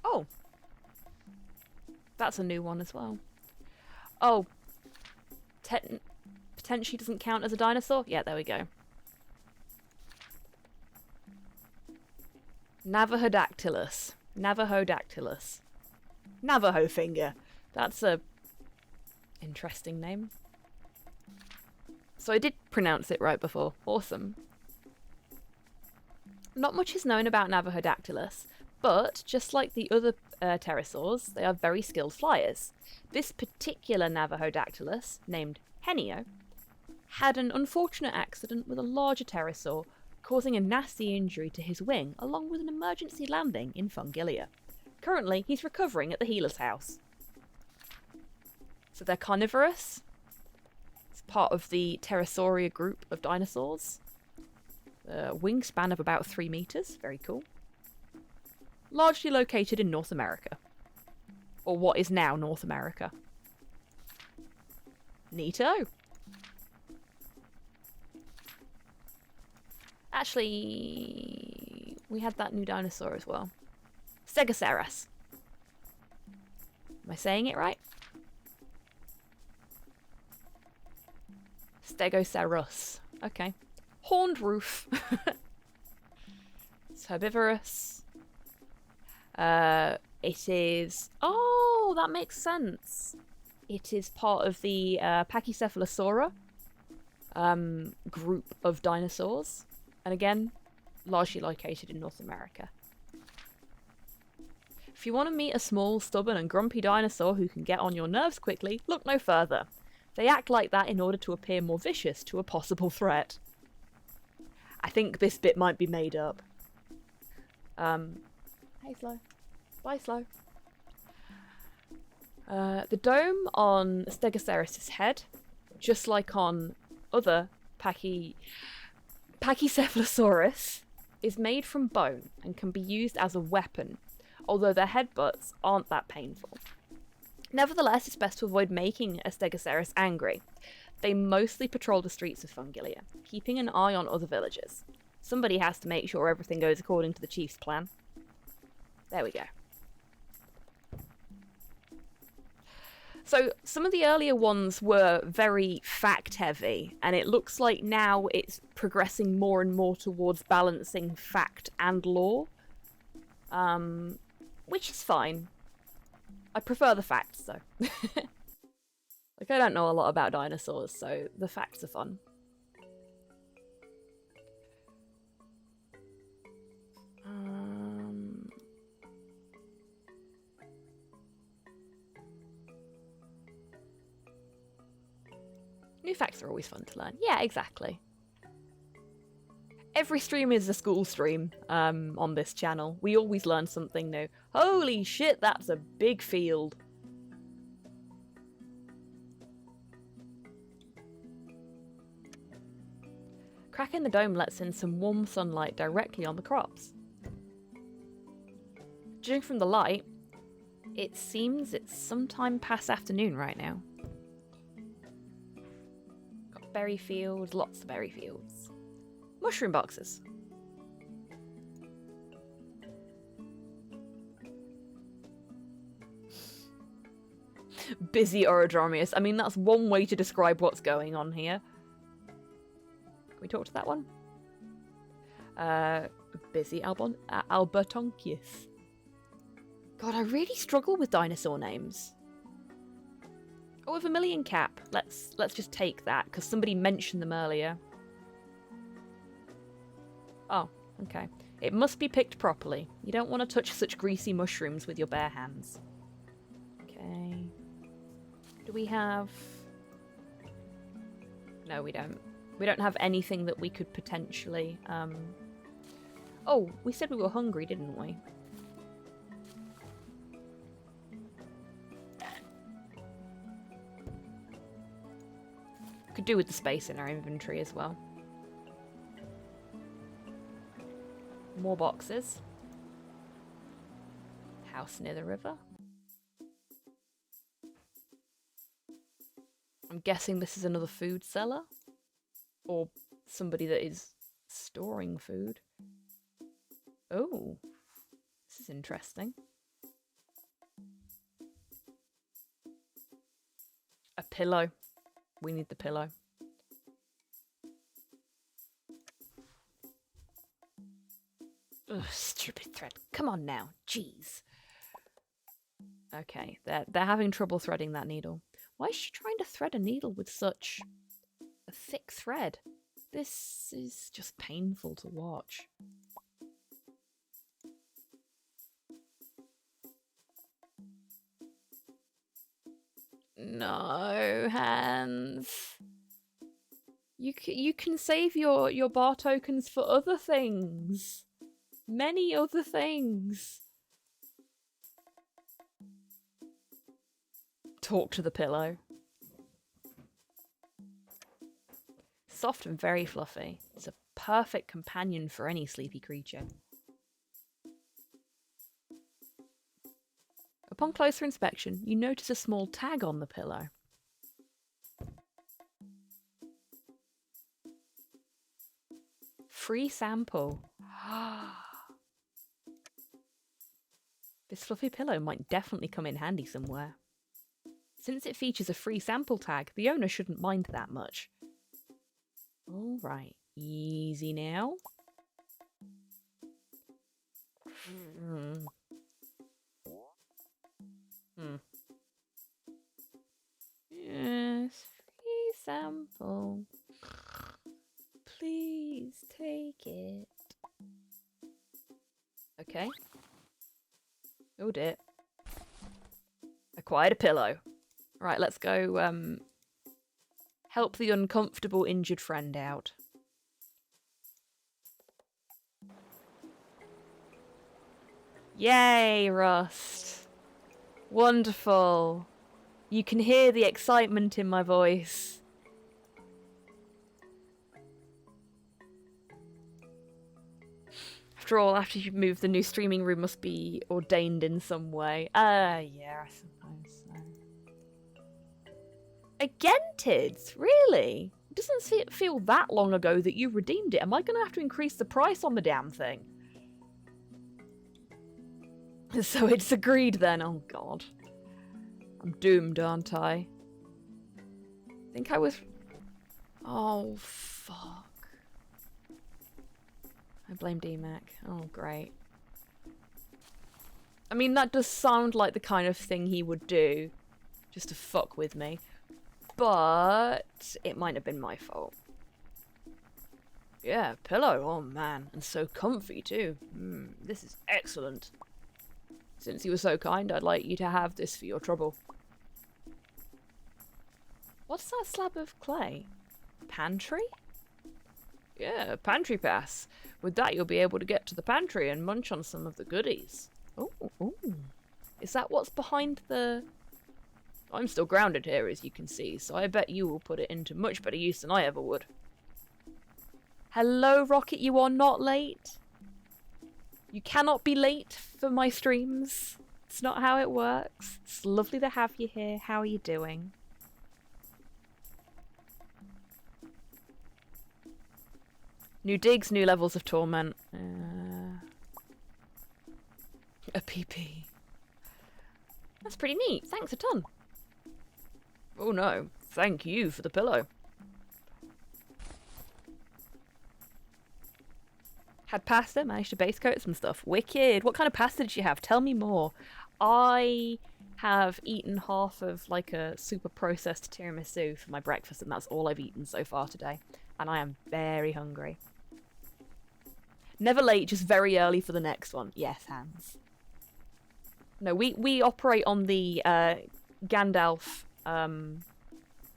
Oh! That's a new one as well. Oh. Potentially doesn't count as a dinosaur? Yeah, there we go. Navahodactylus. Navahodactylus. Navajo finger. That's a interesting name. So I did pronounce it right before. Awesome. Not much is known about Navahodactylus, but just like the other pterosaurs, they are very skilled flyers. This particular Navahodactylus, named Henio, had an unfortunate accident with a larger pterosaur, causing a nasty injury to his wing, along with an emergency landing in Fungilia. Currently, he's recovering at the healer's house. So they're carnivorous. It's part of the Pterosauria group of dinosaurs. Wingspan of about 3 meters. Very cool. Largely located in North America. Or what is now North America. Neato. Actually, we had that new dinosaur as well. Stegosaurus. Am I saying it right? Stegosaurus. Okay. Horned roof. It's herbivorous. It is... Oh, that makes sense. It is part of the Pachycephalosaura group of dinosaurs. And again, largely located in North America. If you want to meet a small, stubborn and grumpy dinosaur who can get on your nerves quickly, look no further. They act like that in order to appear more vicious to a possible threat. I think this bit might be made up. Hey, Slow. Bye, Slow. The dome on Stegosaurus' head, just like on other Pachycephalosaurus, is made from bone and can be used as a weapon, although their headbutts aren't that painful. Nevertheless, it's best to avoid making a Stegosaurus angry. They mostly patrol the streets of Fungilia, keeping an eye on other villagers. Somebody has to make sure everything goes according to the chief's plan. There we go. So, some of the earlier ones were very fact-heavy, and it looks like now it's progressing more and more towards balancing fact and lore. Which is fine. I prefer the facts, though. Like, I don't know a lot about dinosaurs, so the facts are fun. New facts are always fun to learn. Yeah, exactly. Every stream is a school stream on this channel. We always learn something new. Holy shit, that's a big field. Cracking the dome lets in some warm sunlight directly on the crops. Judging from the light, it seems it's sometime past afternoon right now. Got berry fields, lots of berry fields. Mushroom boxes. Busy Orodromius. I mean, that's one way to describe what's going on here. Can we talk to that one? Busy Albertonkius. God, I really struggle with dinosaur names. Oh, a vermilion cap. Let's just take that, because somebody mentioned them earlier. Oh, okay. It must be picked properly. You don't want to touch such greasy mushrooms with your bare hands. Okay. Do we have... No, we don't. We don't have anything that we could potentially... Oh, we said we were hungry, didn't we? Could do with the space in our inventory as well. More boxes. House near the river. I'm guessing this is another food seller. Or somebody that is storing food. Oh, this is interesting. A pillow. We need the pillow. Ugh, stupid thread. Come on now. Jeez. Okay, they're having trouble threading that needle. Why is she trying to thread a needle with such a thick thread? This is just painful to watch. No, hands. You can save your bar tokens for other things. Many other things. Talk to the pillow. Soft and very fluffy. It's a perfect companion for any sleepy creature. Upon closer inspection, you notice a small tag on the pillow. free sample. This fluffy pillow might definitely come in handy somewhere. Since it features a free sample tag, the owner shouldn't mind that much. All right, easy now. Yes, free sample. Please take it. Okay. Oh dear. Acquired a pillow. Right, let's go help the uncomfortable injured friend out. Yay, Rust. Wonderful. You can hear the excitement in my voice. After all, after you move, the new streaming room must be ordained in some way. Yeah, I suppose so. Again, Tids? Really? It doesn't feel that long ago that you redeemed it. Am I going to have to increase the price on the damn thing? So it's agreed then. Oh, God. I'm doomed, aren't I? I think I was... Oh, fuck. I blame DMAC. Oh, great. I mean, that does sound like the kind of thing he would do, just to fuck with me. But it might have been my fault. Yeah, pillow. Oh, man. And so comfy, too. This is excellent. Since you were so kind, I'd like you to have this for your trouble. What's that slab of clay? Pantry? Yeah, pantry pass. With that, you'll be able to get to the pantry and munch on some of the goodies. Oh, is that what's behind the... I'm still grounded here, as you can see, so I bet you will put it into much better use than I ever would. Hello, Rocket, you are not late. You cannot be late for my streams. It's not how it works. It's lovely to have you here. How are you doing? New digs, new levels of torment. A PP. That's pretty neat. Thanks a ton. Oh no. Thank you for the pillow. Had pasta, managed to base coat some stuff. Wicked. What kind of pasta did you have? Tell me more. I have eaten half of like a super processed tiramisu for my breakfast, and that's all I've eaten so far today. And I am very hungry. Never late, just very early for the next one. Yes, Hans. No, we operate on the Gandalf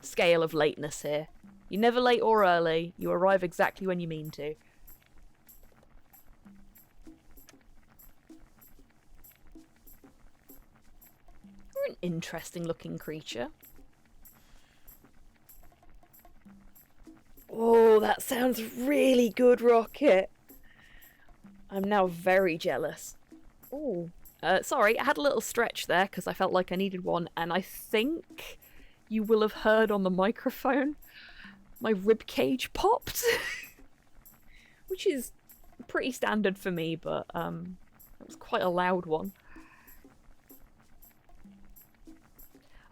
scale of lateness here. You're never late or early. You arrive exactly when you mean to. You're an interesting looking creature. Oh, that sounds really good, Rocket. I'm now very jealous. Oh, sorry, I had a little stretch there because I felt like I needed one, and I think you will have heard on the microphone my rib cage popped, which is pretty standard for me, but it was quite a loud one.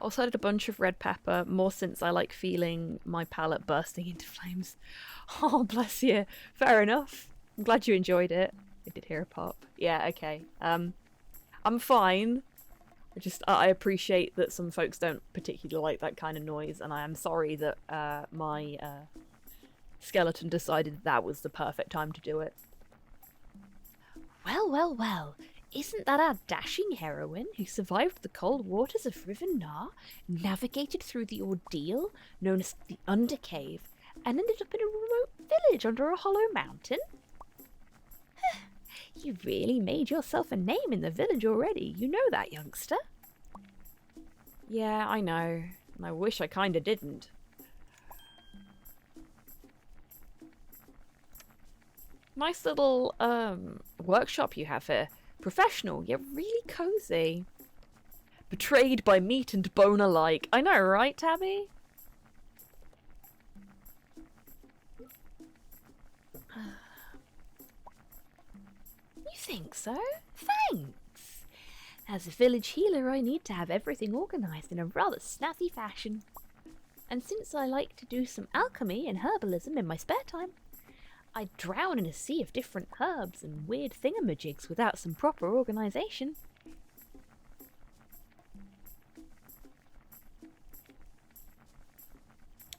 Also added a bunch of red pepper, more since I like feeling my palate bursting into flames. Oh, bless you. Fair enough. I'm glad you enjoyed it. I did hear a pop. Yeah, okay. I'm fine. I appreciate that some folks don't particularly like that kind of noise, and I am sorry that my skeleton decided that was the perfect time to do it. Well, well, well. Isn't that our dashing heroine who survived the cold waters of River Nar, navigated through the ordeal known as the Undercave, and ended up in a remote village under a hollow mountain? You really made yourself a name in the village already. You know that, youngster? Yeah, I know. And I wish I kinda didn't. Nice little, workshop you have here. Professional, yet really cozy. Betrayed by meat and bone alike. I know, right, Tabby? think so? Thanks. As a village healer, I need to have everything organised in a rather snazzy fashion. And since I like to do some alchemy and herbalism in my spare time, I drown in a sea of different herbs and weird thingamajigs without some proper organisation.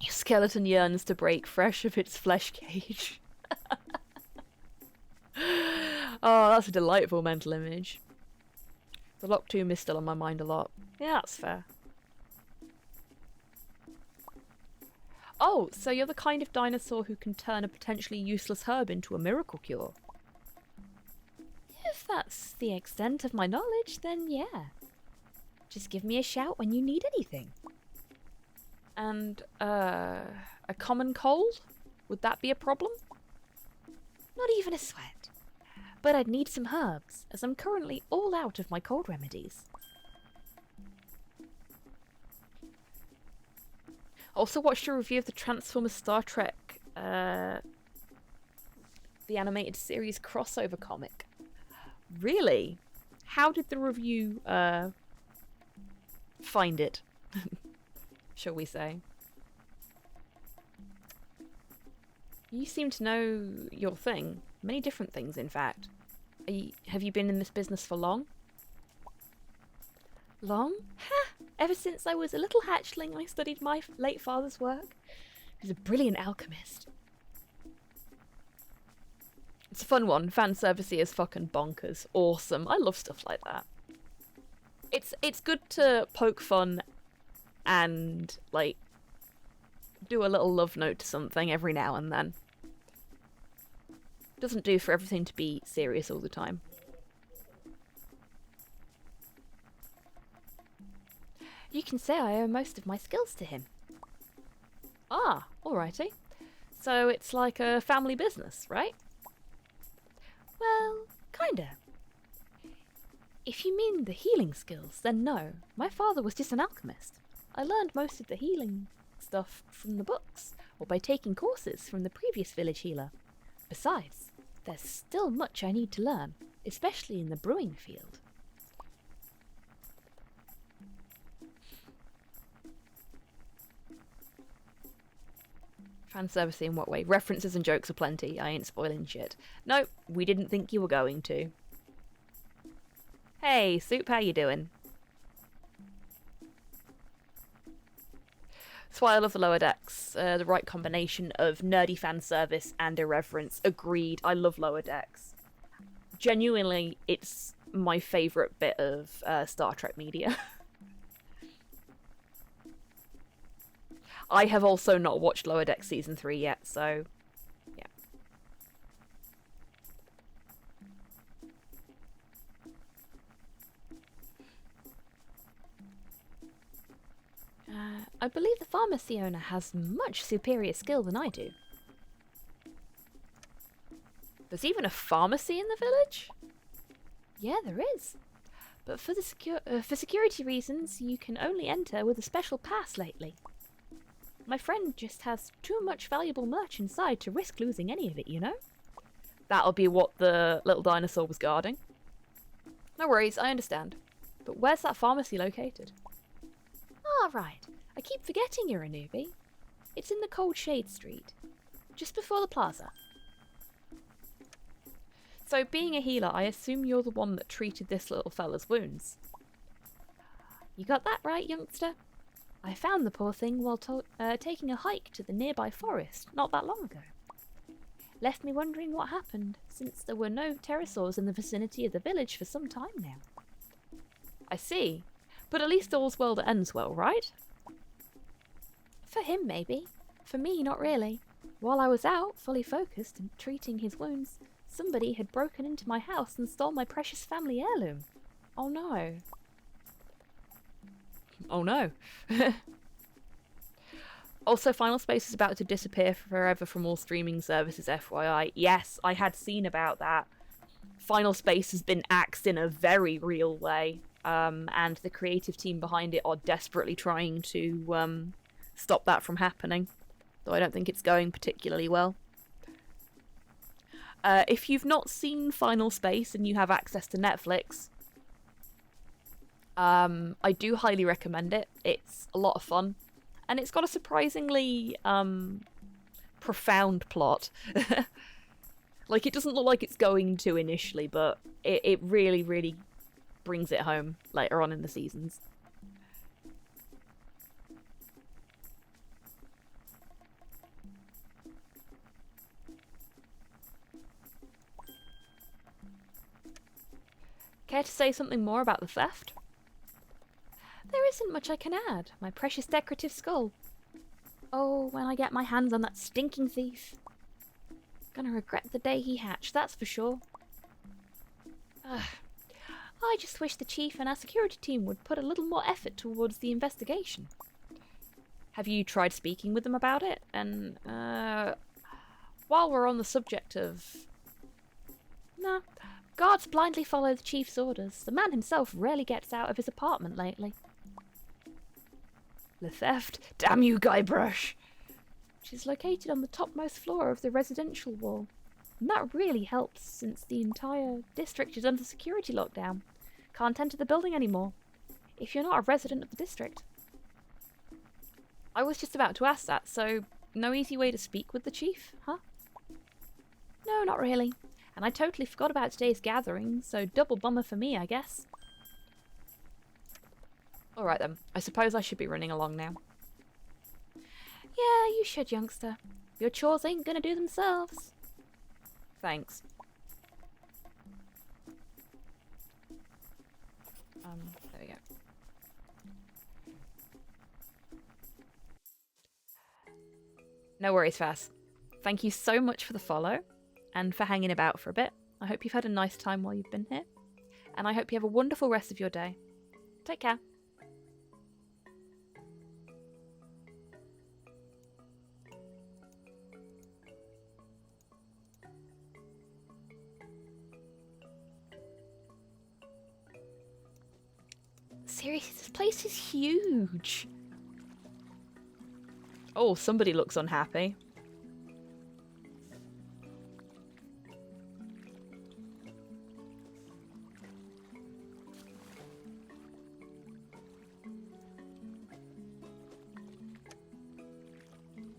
Your skeleton yearns to break fresh of its flesh cage. Oh, that's a delightful mental image. The Lock Tomb is still on my mind a lot. Yeah, that's fair. Oh, so you're the kind of dinosaur who can turn a potentially useless herb into a miracle cure. If that's the extent of my knowledge, then yeah. Just give me a shout when you need anything. And, a common cold? Would that be a problem? Not even a sweat. But I'd need some herbs, as I'm currently all out of my cold remedies. Also watched a review of the Transformers Star Trek, the animated series crossover comic. Really? How did the review, find it? Shall we say? You seem to know your thing. Many different things, in fact. Have you been in this business for long? Long? Ha! Ever since I was a little hatchling, I studied my late father's work. He was a brilliant alchemist. It's a fun one. Fan servicey as fucking bonkers. Awesome. I love stuff like that. It's good to poke fun and, like, do a little love note to something every now and then. Doesn't do for everything to be serious all the time. You can say I owe most of my skills to him. Ah, alrighty. So it's like a family business, right? Well, kinda. If you mean the healing skills, then no. My father was just an alchemist. I learned most of the healing stuff from the books, or by taking courses from the previous village healer. Besides, there's still much I need to learn, especially in the brewing field. Fan servicey in what way? References and jokes aplenty. I ain't spoiling shit. No, we didn't think you were going to. Hey, Soup, how you doing? That's why I love the lower decks. The right combination of nerdy fan service and irreverence. Agreed. I love lower decks. Genuinely, it's my favourite bit of Star Trek media. I have also not watched Lower Decks Season 3 yet, so yeah. I believe the pharmacy owner has much superior skill than I do. There's even a pharmacy in the village? Yeah, there is. But for security reasons, you can only enter with a special pass lately. My friend just has too much valuable merch inside to risk losing any of it, you know? That'll be what the little dinosaur was guarding. No worries, I understand. But where's that pharmacy located? Ah, right. I keep forgetting you're a newbie. It's in the Cold Shade Street, just before the plaza. So, being a healer, I assume you're the one that treated this little fella's wounds. You got that right, youngster. I found the poor thing while taking a hike to the nearby forest not that long ago. Left me wondering what happened, since there were no pterosaurs in the vicinity of the village for some time now. I see. But at least all's well that ends well, right? For him, maybe. For me, not really. While I was out, fully focused and treating his wounds, somebody had broken into my house and stole my precious family heirloom. Oh no. Oh no. Also, Final Space is about to disappear forever from all streaming services, FYI. Yes, I had seen about that. Final Space has been axed in a very real way, and the creative team behind it are desperately trying to stop that from happening, though I don't think it's going particularly well. If you've not seen Final Space and you have access to Netflix, I do highly recommend it. It's a lot of fun, and it's got a surprisingly profound plot. Like, it doesn't look like it's going to initially, but it really, really brings it home later on in the seasons. Care to say something more about the theft? There isn't much I can add, my precious decorative skull. Oh, when I get my hands on that stinking thief. Gonna regret the day he hatched, that's for sure. I just wish the chief and our security team would put a little more effort towards the investigation. Have you tried speaking with them about it? And, while we're on the subject of... No, guards blindly follow the chief's orders. The man himself rarely gets out of his apartment lately. The theft? Damn you, Guybrush! Which is located on the topmost floor of the residential wall. And that really helps, since the entire district is under security lockdown. Can't enter the building anymore, if you're not a resident of the district. I was just about to ask that, so no easy way to speak with the chief, huh? No, not really. And I totally forgot about today's gathering, so double bummer for me, I guess. Alright then, I suppose I should be running along now. Yeah, you should, youngster. Your chores ain't gonna do themselves. Thanks. There we go. No worries, Fass. Thank you so much for the follow, and for hanging about for a bit. I hope you've had a nice time while you've been here, and I hope you have a wonderful rest of your day. Take care. Seriously, this place is huge. Oh, somebody looks unhappy.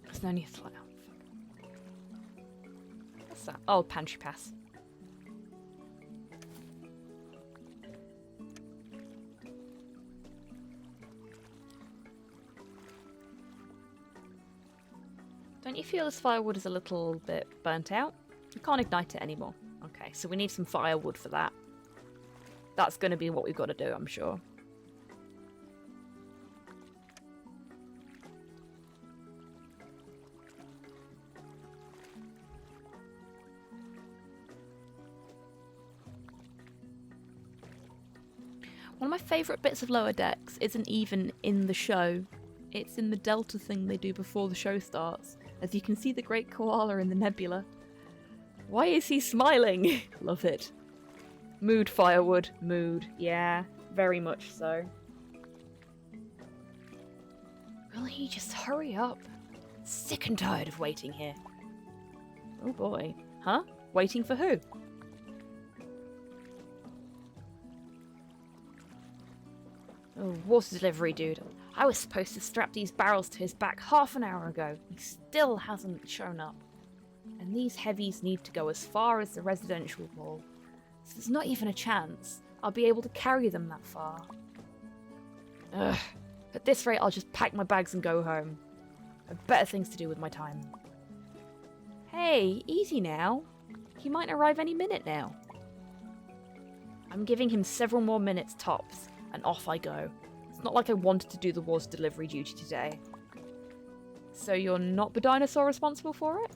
There's no need to fly out. What's that? Oh, pantry pass. Don't you feel this firewood is a little bit burnt out? You can't ignite it anymore. Okay, so we need some firewood for that. That's going to be what we've got to do, I'm sure. One of my favourite bits of Lower Decks isn't even in the show. It's in the Delta thing they do before the show starts, as you can see the great koala in the nebula. Why is he smiling? Love it. Mood, firewood. Mood. Yeah, very much so. Will he just hurry up? Sick and tired of waiting here. Oh boy. Huh? Waiting for who? Oh, water delivery dude. I was supposed to strap these barrels to his back half an hour ago. He still hasn't shown up. And these heavies need to go as far as the residential wall. So there's not even a chance I'll be able to carry them that far. Ugh. At this rate, I'll just pack my bags and go home. I've better things to do with my time. Hey, easy now. He might arrive any minute now. I'm giving him several more minutes tops, and off I go. It's not like I wanted to do the water delivery duty today. So you're not the dinosaur responsible for it?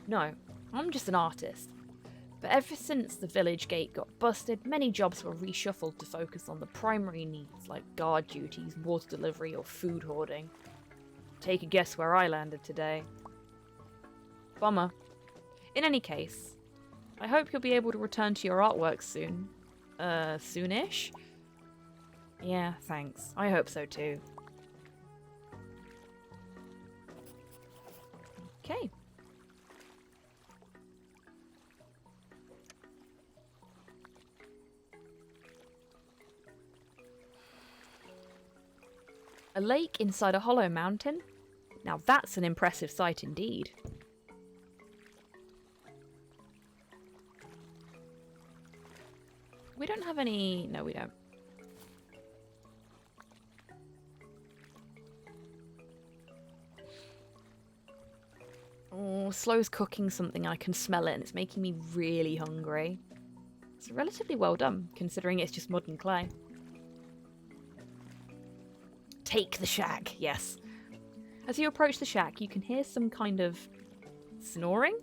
No, I'm just an artist. But ever since the village gate got busted, many jobs were reshuffled to focus on the primary needs like guard duties, water delivery, or food hoarding. Take a guess where I landed today. Bummer. In any case, I hope you'll be able to return to your artwork soon. Soonish? Yeah, thanks. I hope so too. Okay. A lake inside a hollow mountain? Now that's an impressive sight indeed. We don't have any... No, we don't. Oh, Slow's cooking something. I can smell it and it's making me really hungry. It's relatively well done, considering it's just mud and clay. Take the shack, yes. As you approach the shack, you can hear some kind of snoring.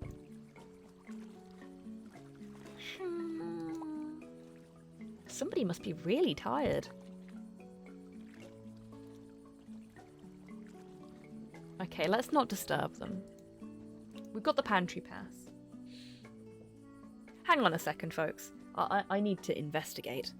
Somebody must be really tired. Okay, let's not disturb them. We've got the pantry pass. Hang on a second, folks. I need to investigate.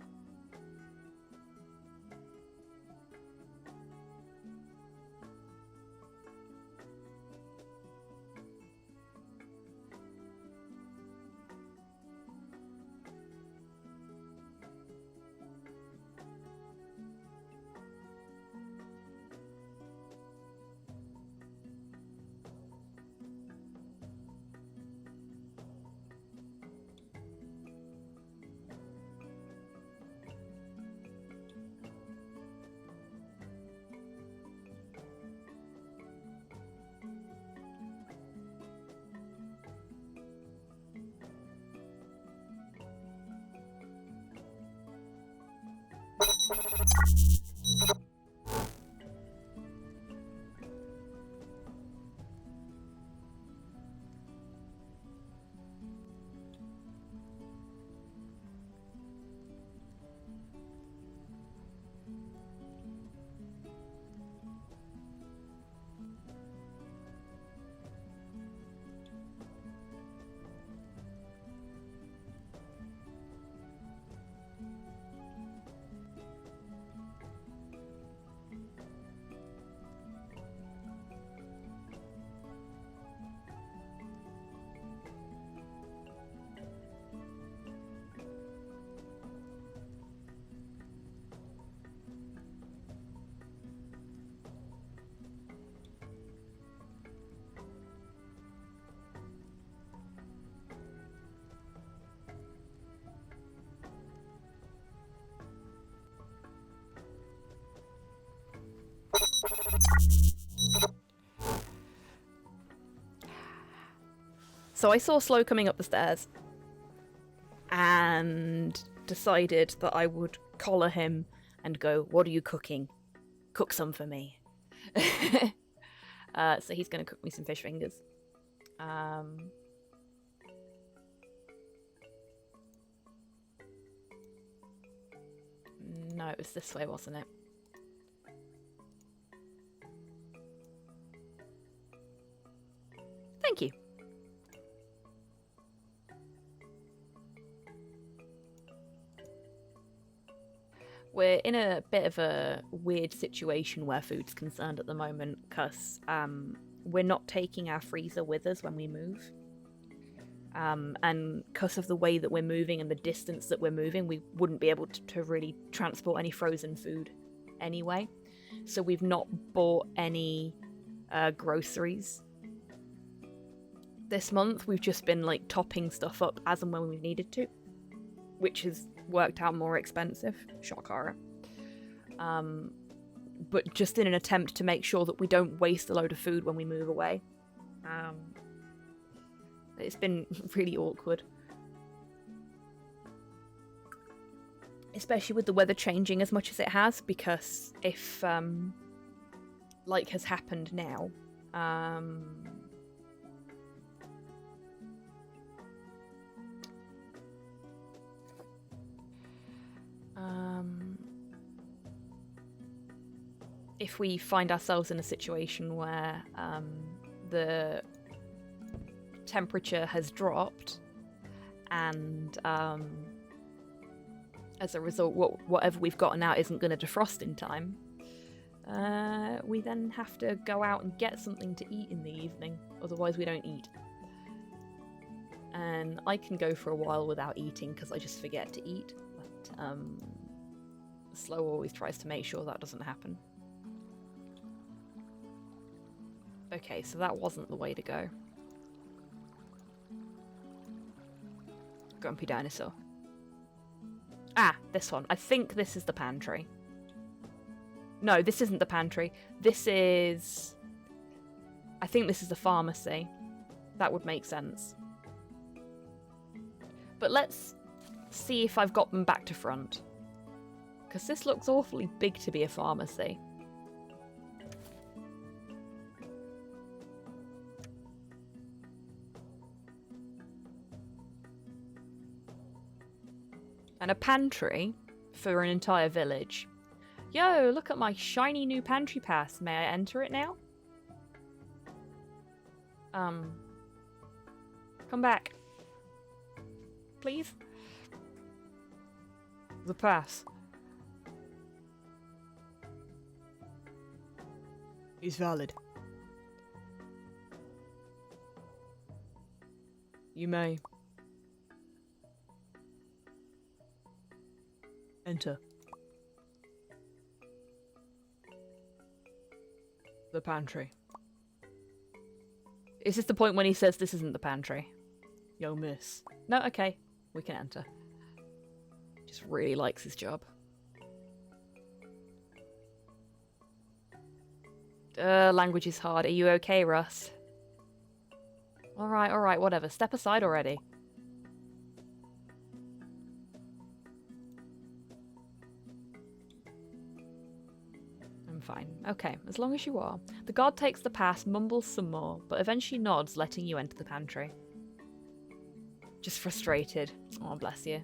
So I saw Slow coming up the stairs and decided that I would collar him and go, "What are you cooking? Cook some for me." So he's going to cook me some fish fingers. No, it was this way, wasn't it? Thank you. We're in a bit of a weird situation where food's concerned at the moment because we're not taking our freezer with us when we move. And because of the way that we're moving and the distance that we're moving, we wouldn't be able to really transport any frozen food anyway. So we've not bought any groceries. This month we've just been like topping stuff up as and when we've needed to, which has worked out more expensive. Shock horror. But just in an attempt to make sure that we don't waste a load of food when we move away. It's been really awkward. Especially with the weather changing as much as it has, because if, like has happened now, if we find ourselves in a situation where the temperature has dropped and as a result whatever we've gotten out isn't going to defrost in time, we then have to go out and get something to eat in the evening, otherwise we don't eat. And I can go for a while without eating because I just forget to eat, but Slow always tries to make sure that doesn't happen. Okay, so that wasn't the way to go. Grumpy dinosaur. Ah, this one. I think this is the pantry. No, this isn't the pantry. This is... I think this is the pharmacy. That would make sense. But let's see if I've got them back to front. Because this looks awfully big to be a pharmacy. And a pantry for an entire village. Yo, look at my shiny new pantry pass. May I enter it now? Come back. Please? The pass. Is valid. You may. Enter. The pantry. Is this the point when he says this isn't the pantry? Young miss. No, okay. We can enter. Just really likes his job. Language is hard. Are you okay, Russ? Alright, whatever. Step aside already. I'm fine. Okay, as long as you are. The guard takes the pass, mumbles some more, but eventually nods, letting you enter the pantry. Just frustrated. Oh, bless you.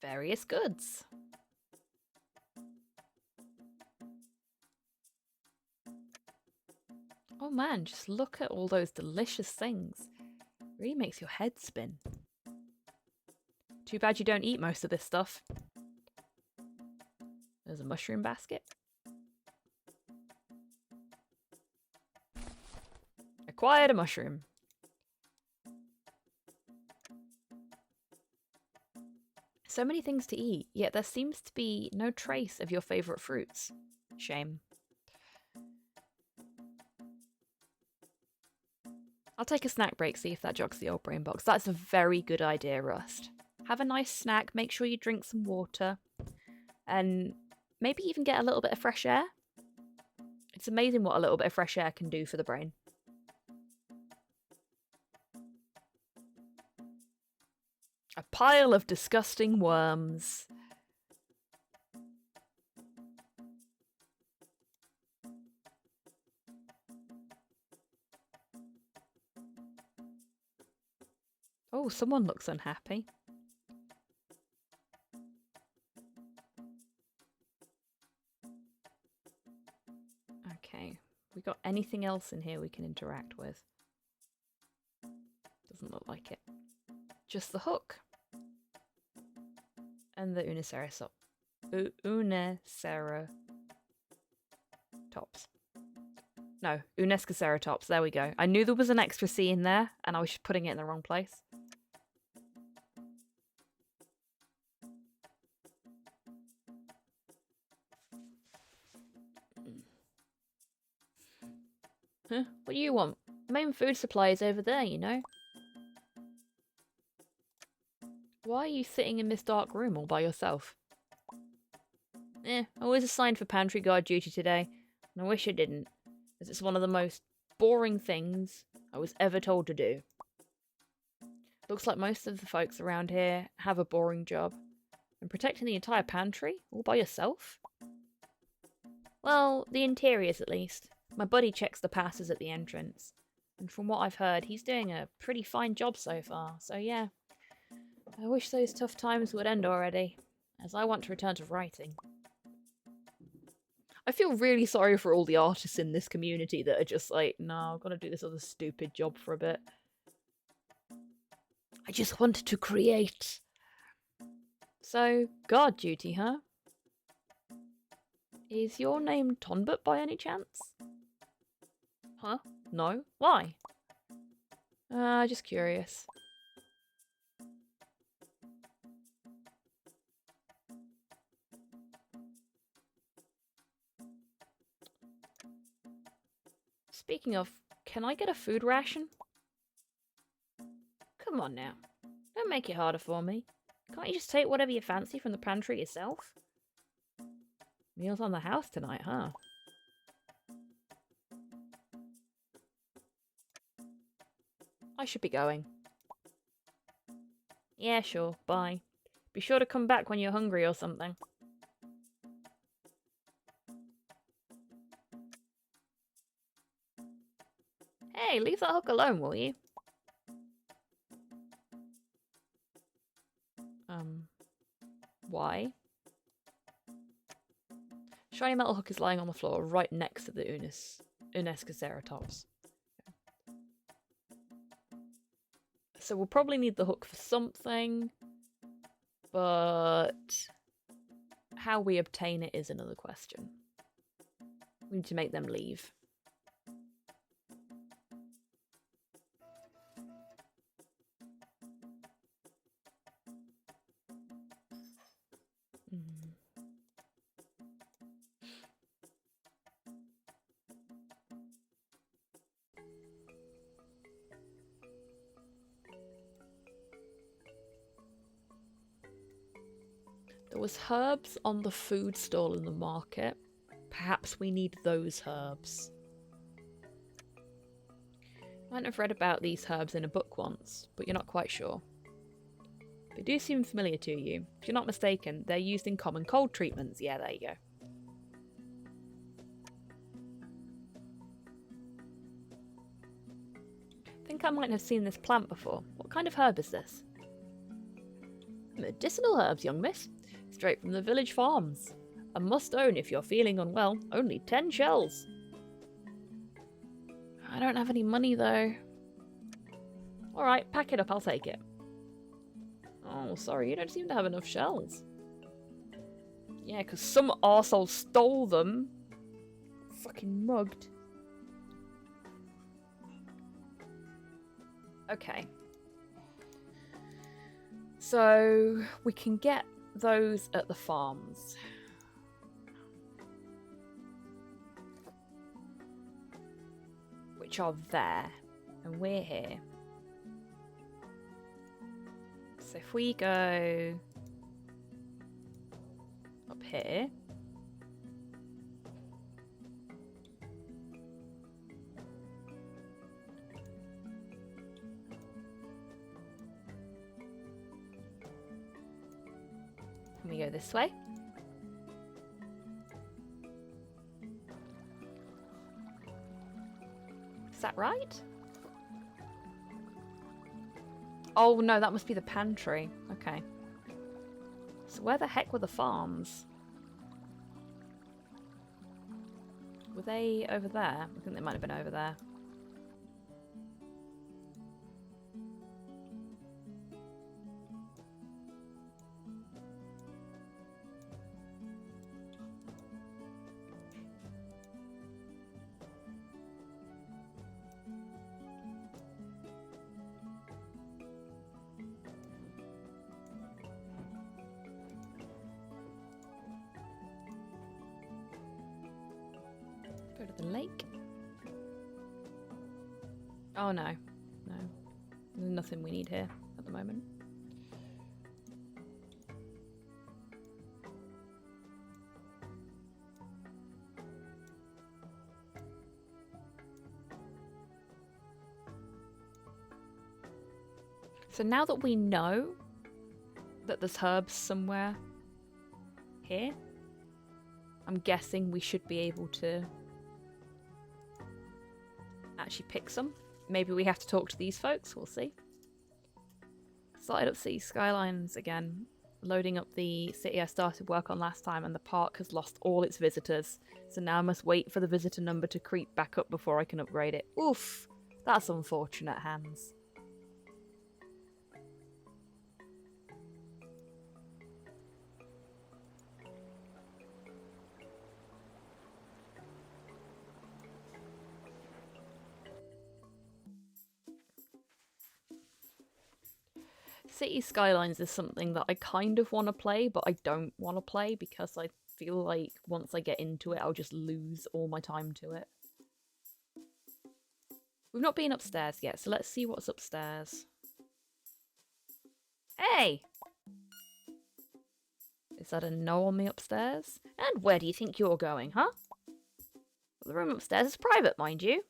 Various goods. Oh man, just look at all those delicious things. Really makes your head spin. Too bad you don't eat most of this stuff. There's a mushroom basket. Acquired a mushroom. So many things to eat, yet there seems to be no trace of your favourite fruits. Shame. I'll take a snack break, see if that jogs the old brain box. That's a very good idea, Rust. Have a nice snack, make sure you drink some water, and maybe even get a little bit of fresh air. It's amazing what a little bit of fresh air can do for the brain. A pile of disgusting worms. Oh, someone looks unhappy. Okay, we got anything else in here we can interact with? Doesn't look like it. Just the hook. And the Uniceratops. No, Unescoceratops. There we go. I knew there was an extra C in there, and I was putting it in the wrong place. Huh? What do you want? Main food supply is over there, you know. Why are you sitting in this dark room all by yourself? I was assigned for pantry guard duty today, and I wish I didn't, as it's one of the most boring things I was ever told to do. Looks like most of the folks around here have a boring job. And protecting the entire pantry all by yourself? Well, the interiors at least. My buddy checks the passes at the entrance. And from what I've heard, he's doing a pretty fine job so far, so yeah. I wish those tough times would end already, as I want to return to writing. I feel really sorry for all the artists in this community that are just like, no, I've got to do this other stupid job for a bit. I just wanted to create. So, guard duty, huh? Is your name Tonbert by any chance? Huh? No? Why? Just curious. Speaking of, can I get a food ration? Come on now. Don't make it harder for me. Can't you just take whatever you fancy from the pantry yourself? Meals on the house tonight, huh? I should be going. Yeah, sure. Bye. Be sure to come back when you're hungry or something. Hey, leave that hook alone, will you? Why? Shiny metal hook is lying on the floor right next to the Unescoceratops. So we'll probably need the hook for something, but how we obtain it is another question. We need to make them leave. There was herbs on the food stall in the market. Perhaps we need those herbs. Might have read about these herbs in a book once, but you're not quite sure. They do seem familiar to you. If you're not mistaken, they're used in common cold treatments. Yeah, there you go. I think I might have seen this plant before. What kind of herb is this? Medicinal herbs, young miss. Straight from the village farms. A must own if you're feeling unwell. Only 10 shells. I don't have any money though. Alright, pack it up, I'll take it. Oh, sorry, you don't seem to have enough shells. Yeah, because some arsehole stole them. Fucking mugged. Okay. So, we can get those at the farms. Which are there. And we're here. So if we go up here. And we go this way. Is that right? Oh no, that must be the pantry. Okay. So where the heck were the farms? Were they over there? I think they might have been over there. Go to the lake. Oh no. No. There's nothing we need here at the moment. So now that we know that there's herbs somewhere here, I'm guessing we should be able to actually pick some. Maybe we have to talk to these folks, we'll see. Started up City Skylines again. Loading up the city I started work on last time, and the park has lost all its visitors. So now I must wait for the visitor number to creep back up before I can upgrade it. Oof! That's unfortunate, Hans. City Skylines is something that I kind of want to play, but I don't want to play because I feel like once I get into it, I'll just lose all my time to it. We've not been upstairs yet, so let's see what's upstairs. Hey! Is that a no on the upstairs? And where do you think you're going, huh? The room upstairs is private, mind you.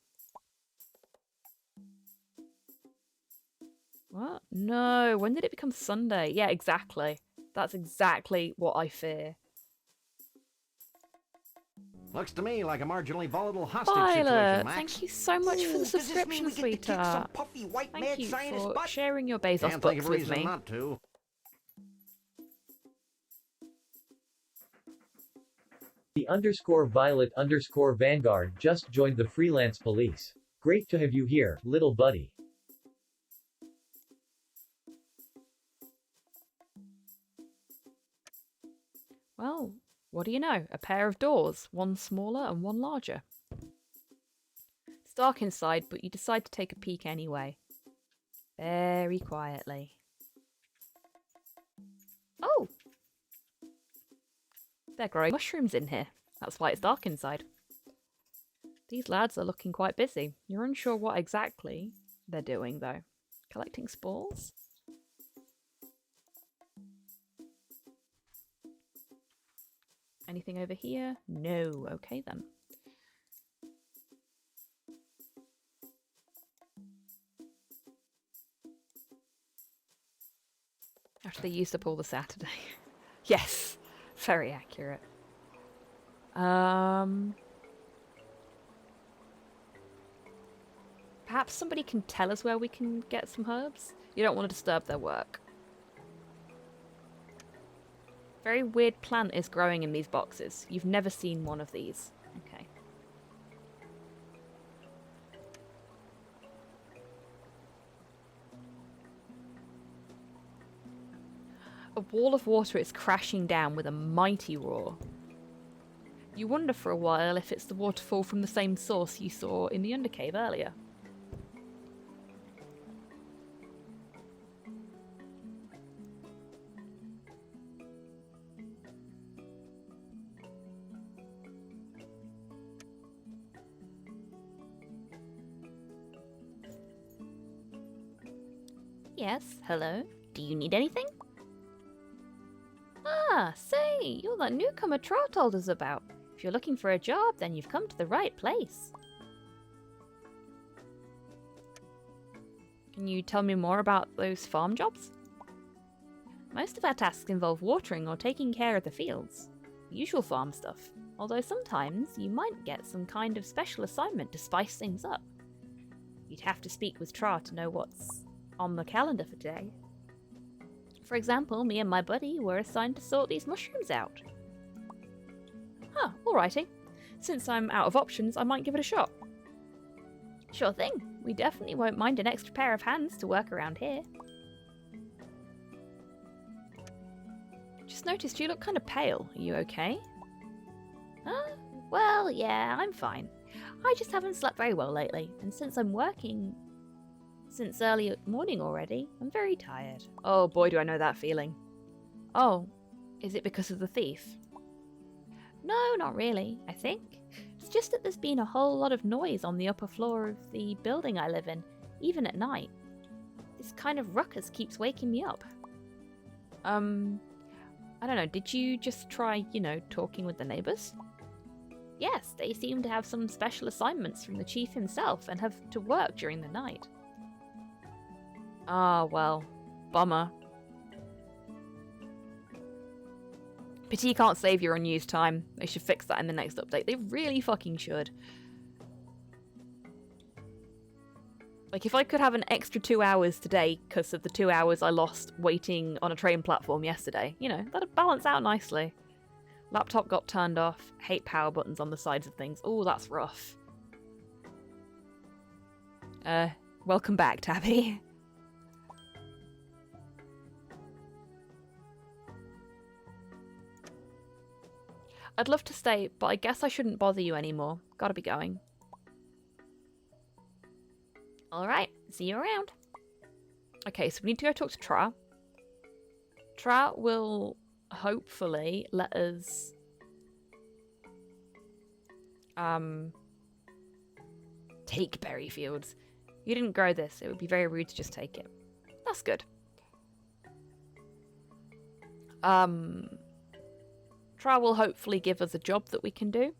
What? No, when did it become Sunday? Yeah, exactly. That's exactly what I fear. Looks to me like a marginally volatile hostage Violet, situation, Max. thank you so much for the subscription, sweetheart. Puffy white Thank you scientist for butt? sharing your Bezos Can't think books of a with reason me. not to. The _Violet_Vanguard just joined the freelance police. Great to have you here, little buddy. Well, what do you know? A pair of doors, one smaller and one larger. It's dark inside, but you decide to take a peek anyway. Very quietly. Oh! They're growing mushrooms in here. That's why it's dark inside. These lads are looking quite busy. You're unsure what exactly they're doing, though. Collecting spores? Anything over here? No. Okay, then. After they used up all the Saturday. Yes! Very accurate. Perhaps somebody can tell us where we can get some herbs? You don't want to disturb their work. Very weird plant is growing in these boxes. You've never seen one of these. Okay. A wall of water is crashing down with a mighty roar. You wonder for a while if it's the waterfall from the same source you saw in the Undercave earlier. Yes, hello. Do you need anything? Ah, say, you're that newcomer Troll told us about. If you're looking for a job, then you've come to the right place. Can you tell me more about those farm jobs? Most of our tasks involve watering or taking care of the fields. Usual farm stuff. Although sometimes you might get some kind of special assignment to spice things up. You'd have to speak with Tra to know what's on the calendar for today. For example, me and my buddy were assigned to sort these mushrooms out. Huh, alrighty. Since I'm out of options, I might give it a shot. Sure thing. We definitely won't mind an extra pair of hands to work around here. Just noticed you look kind of pale. Are you okay? Well, yeah, I'm fine. I just haven't slept very well lately, and since I'm working since early morning already, I'm very tired. Oh boy, do I know that feeling. Oh, is it because of the thief? No, not really, I think. It's just that there's been a whole lot of noise on the upper floor of the building I live in, even at night. This kind of ruckus keeps waking me up. I don't know, did you just try, talking with the neighbours? Yes, they seem to have some special assignments from the chief himself and have to work during the night. Ah, well, bummer. Pity you can't save your unused time. They should fix that in the next update. They really fucking should. Like, if I could have an extra 2 hours today because of the 2 hours I lost waiting on a train platform yesterday, that'd balance out nicely. Laptop got turned off. Hate power buttons on the sides of things. Oh, that's rough. Welcome back, Tabby. I'd love to stay, but I guess I shouldn't bother you anymore. Gotta be going. Alright, see you around. Okay, so we need to go talk to Tra. Tra will hopefully let us take berry fields. You didn't grow this. It would be very rude to just take it. That's good. Trial will hopefully give us a job that we can do.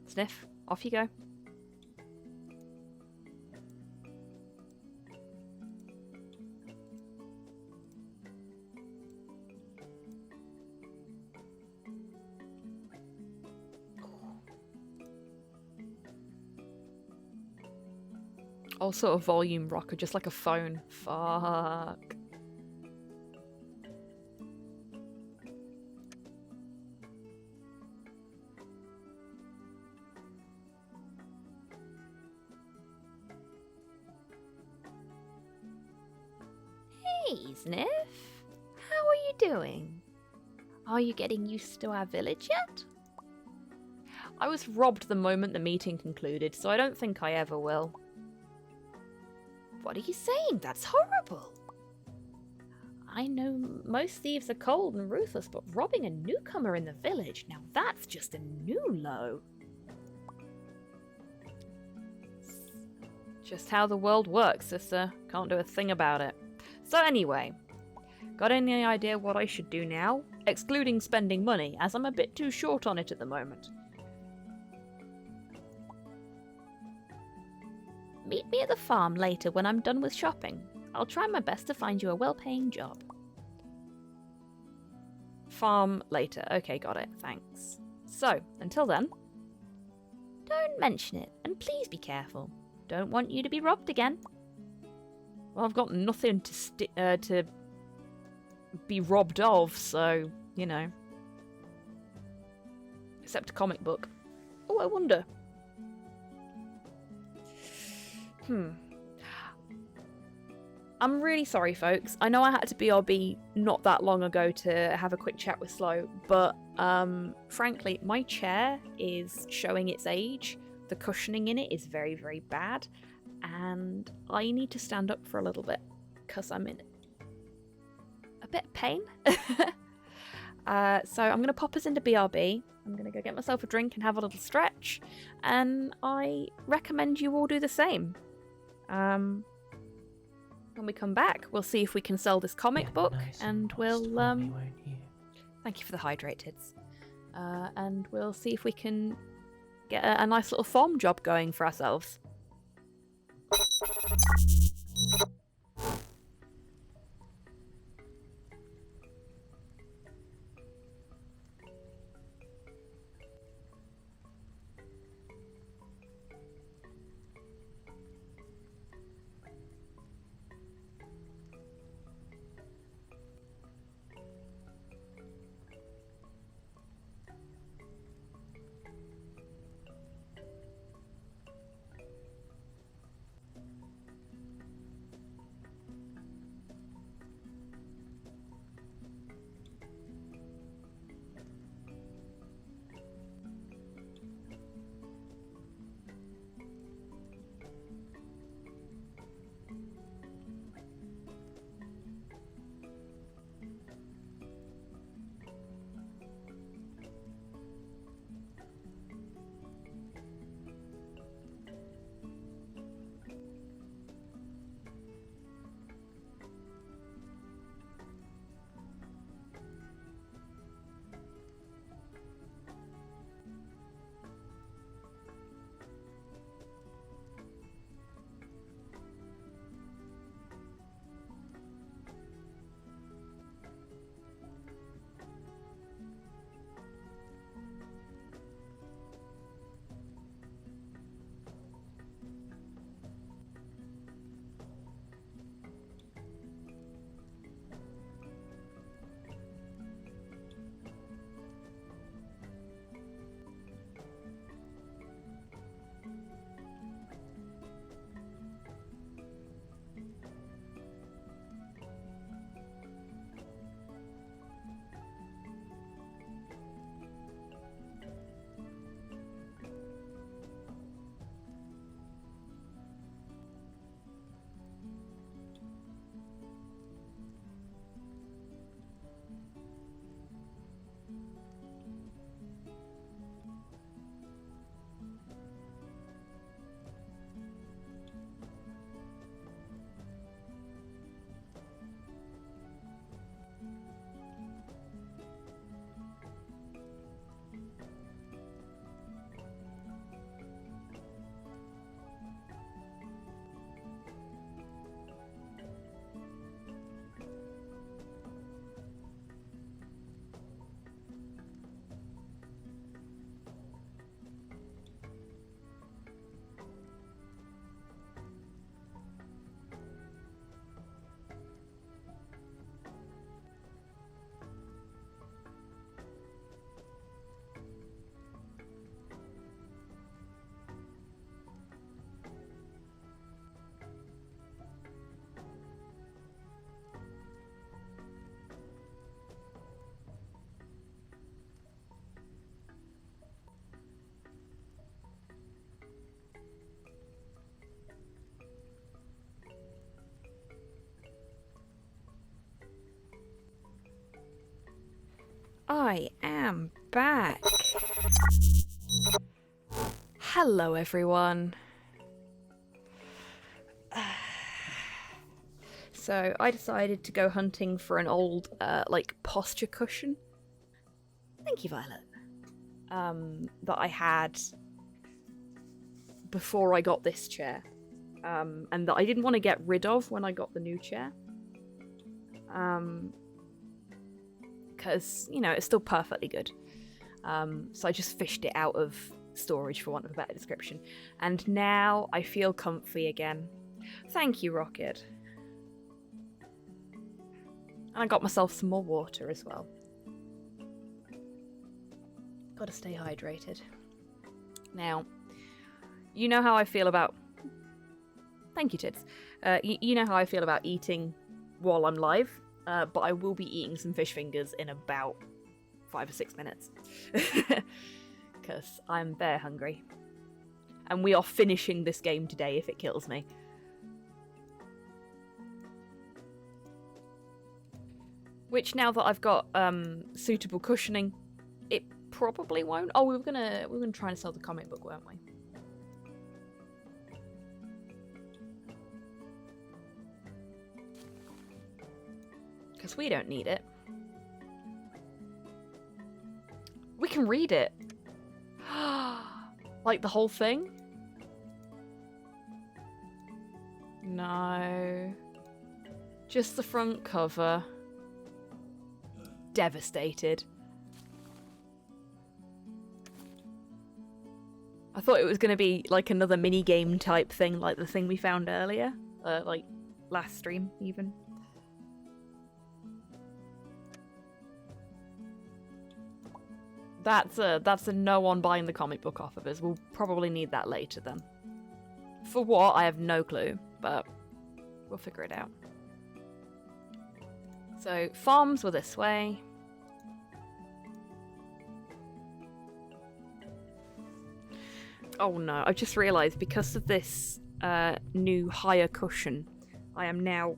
Sniff, off you go. All sort of volume rocker, just like a phone. Fuck. Hey, Sniff. How are you doing? Are you getting used to our village yet? I was robbed the moment the meeting concluded, so I don't think I ever will. What are you saying? That's horrible. I know most thieves are cold and ruthless, but robbing a newcomer in the village, now that's just a new low. Just how the world works, sister. Can't do a thing about it. So anyway, got any idea what I should do now? Excluding spending money, as I'm a bit too short on it at the moment. Meet me at the farm later when I'm done with shopping. I'll try my best to find you a well-paying job. Farm later. Okay, got it. Thanks. So, until then... Don't mention it, and please be careful. Don't want you to be robbed again. Well, I've got nothing to be robbed of, so, you know. Except a comic book. Oh, I wonder. I'm really sorry, folks. I know I had to BRB not that long ago to have a quick chat with Slow, but frankly, my chair is showing its age. The cushioning in it is very, very bad, and I need to stand up for a little bit because I'm in a bit of pain. So I'm going to pop us into BRB. I'm going to go get myself a drink and have a little stretch, and I recommend you all do the same. When we come back, we'll see if we can sell this comic book, and we'll thank you for the hydrateds. And we'll see if we can get a nice little farm job going for ourselves. am back. Hello, everyone. So I decided to go hunting for an old, like, posture cushion. Thank you, Violet. That I had before I got this chair. And that I didn't want to get rid of when I got the new chair. Because, you know, it's still perfectly good. So I just fished it out of storage, for want of a better description. And now I feel comfy again. Thank you, Rocket. And I got myself some more water as well. Gotta stay hydrated. Now, you know how I feel about... Thank you, Tids. You know how I feel about eating while I'm live, but I will be eating some fish fingers in about 5 or 6 minutes. Because I'm very hungry. And we are finishing this game today if it kills me. Which, now that I've got suitable cushioning, it probably won't. Oh, we were gonna try and sell the comic book, weren't we? Because we don't need it. We can read it. Like the whole thing? No. Just the front cover. Devastated. I thought it was going to be like another mini game type thing, like the thing we found earlier, like last stream even. That's a no on buying the comic book off of us. We'll probably need that later then. For what? I have no clue, but we'll figure it out. So farms were this way. Oh no, I just realised because of this new higher cushion, I am now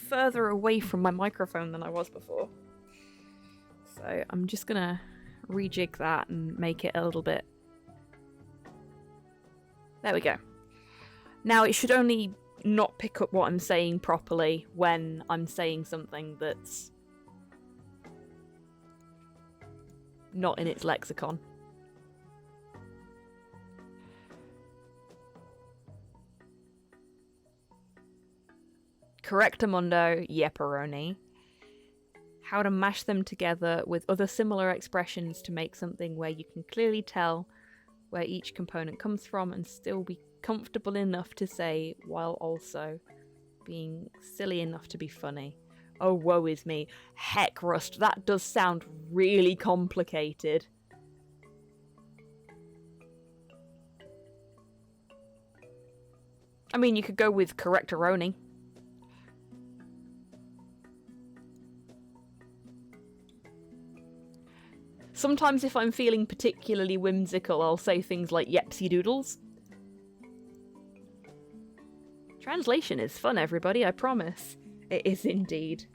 further away from my microphone than I was before. So I'm just gonna rejig that and make it a little bit... There we go. Now it should only not pick up what I'm saying properly when I'm saying something that's not in its lexicon. Correctamundo, yepperoni. How to mash them together with other similar expressions to make something where you can clearly tell where each component comes from and still be comfortable enough to say while also being silly enough to be funny. Oh, woe is me. Heck, Rust, that does sound really complicated. I mean, you could go with correctoroni. Sometimes if I'm feeling particularly whimsical, I'll say things like yepsy doodles. Translation is fun, everybody, I promise. It is indeed.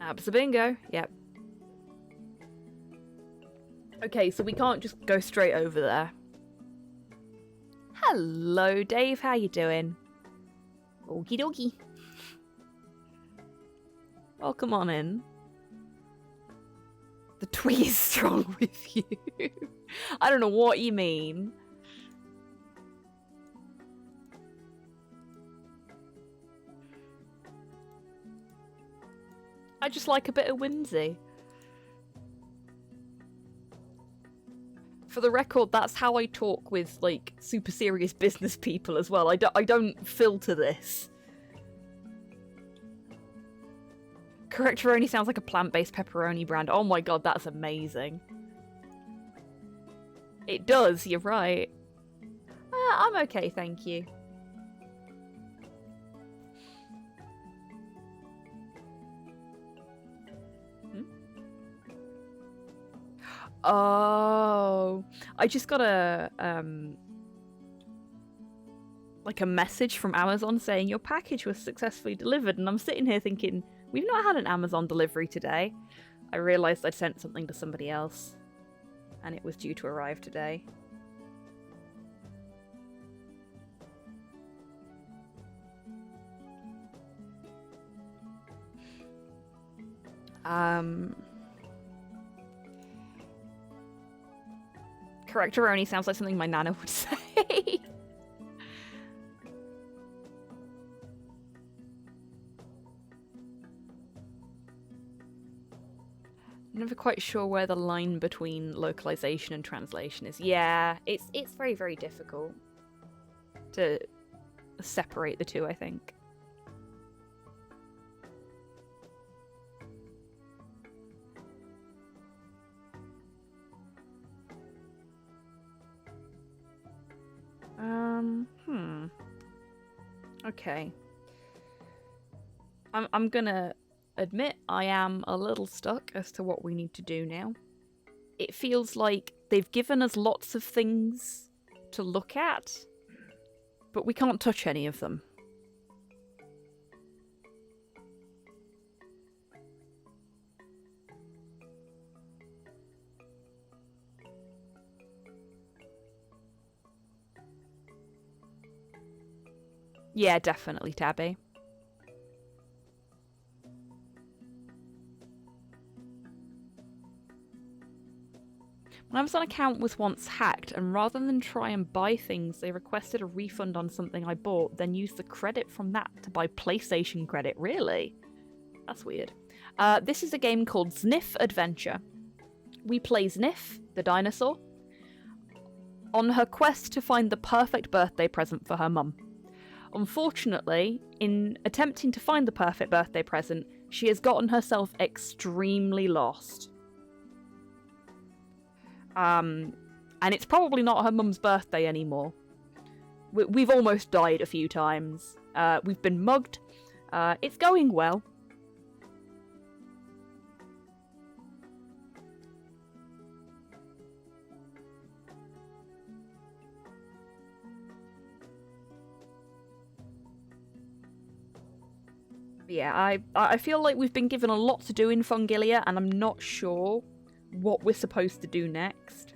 Absa-bingo, yep. Okay, so we can't just go straight over there. Hello, Dave, how you doing? Okie dokie. Welcome on in. The twee is strong with you. I don't know what you mean. I just like a bit of whimsy. For the record, that's how I talk with, like, super serious business people as well. I don't filter this. Correctoroni sounds like a plant-based pepperoni brand. Oh my god, that's amazing. It does, you're right. I'm okay, thank you. Oh, I just gotta like a message from Amazon saying your package was successfully delivered, and I'm sitting here thinking, we've not had an Amazon delivery today. I realised I'd sent something to somebody else, and it was due to arrive today. Correctoroni sounds like something my nana would say. Never quite sure where the line between localization and translation is. Yeah, it's very, very difficult to separate the two, I think. Okay. I'm gonna admit I am a little stuck as to what we need to do now. It feels like they've given us lots of things to look at, but we can't touch any of them. Yeah, definitely, Tabby. My Amazon account was once hacked, and rather than try and buy things, they requested a refund on something I bought, then used the credit from that to buy PlayStation credit. Really? That's weird. This is a game called Zniw Adventure. We play Zniw, the dinosaur, on her quest to find the perfect birthday present for her mum. Unfortunately, in attempting to find the perfect birthday present, she has gotten herself extremely lost. And it's probably not her mum's birthday anymore. We've almost died a few times. We've been mugged. It's going well. Yeah, I feel like we've been given a lot to do in Fungilia, and I'm not sure what we're supposed to do next.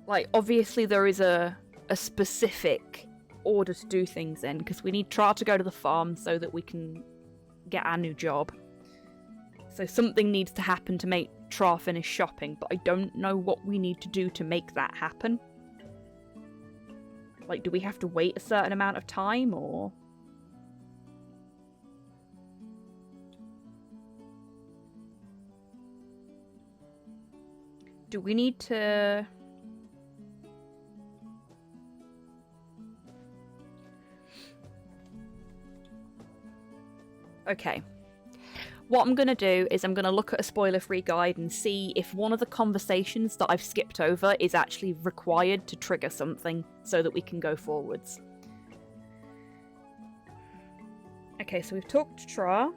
Like, obviously there is a specific order to do things in, because we need Tra to go to the farm so that we can get our new job. So something needs to happen to make Tra finish shopping, but I don't know what we need to do to make that happen. Like, do we have to wait a certain amount of time, or... do we need to... Okay. What I'm going to do is I'm going to look at a spoiler-free guide and see if one of the conversations that I've skipped over is actually required to trigger something so that we can go forwards. Okay, so we've talked to Tra.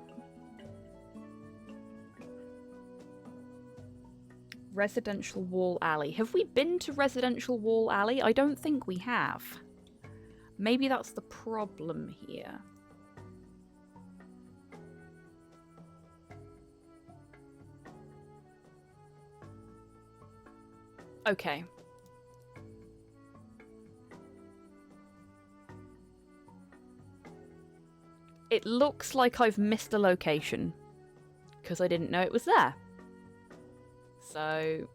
Residential Wall Alley. Have we been to Residential Wall Alley? I don't think we have. Maybe that's the problem here. Okay. It looks like I've missed a location, because I didn't know it was there. So...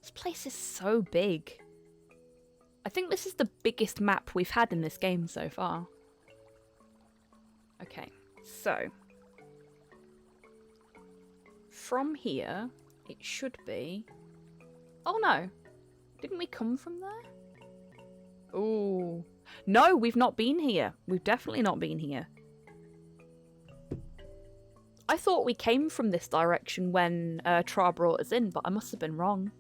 this place is so big. I think this is the biggest map we've had in this game so far. Okay, so... from here, it should be... oh no! Didn't we come from there? Ooh. No, we've not been here. We've definitely not been here. I thought we came from this direction when Tra brought us in, but I must have been wrong.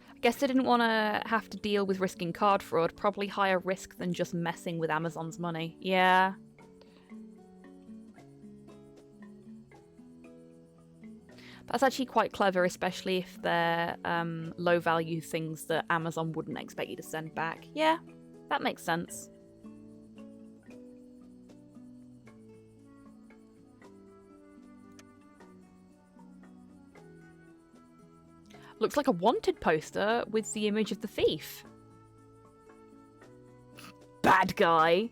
I guess they didn't want to have to deal with risking card fraud. Probably higher risk than just messing with Amazon's money. Yeah. That's actually quite clever, especially if they're low-value things that Amazon wouldn't expect you to send back. Yeah, that makes sense. Looks like a wanted poster with the image of the thief. Bad guy.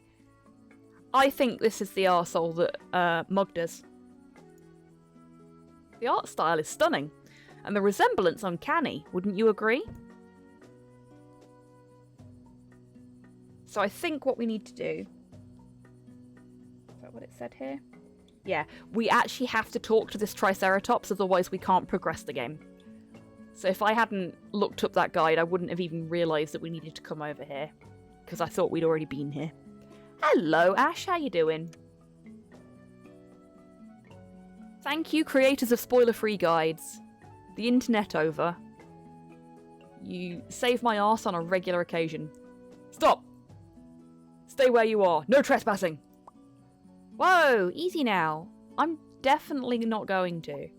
I think this is the arsehole that mugged us. The art style is stunning, and the resemblance uncanny, wouldn't you agree? So I think what we need to do... Is that what it said here? Yeah, we actually have to talk to this Triceratops, otherwise we can't progress the game. So if I hadn't looked up that guide, I wouldn't have even realised that we needed to come over here, because I thought we'd already been here. Hello, Ash, how you doing? Thank you, creators of spoiler-free guides. The internet over. You save my arse on a regular occasion. Stop! Stay where you are. No trespassing! Whoa, easy now. I'm definitely not going to.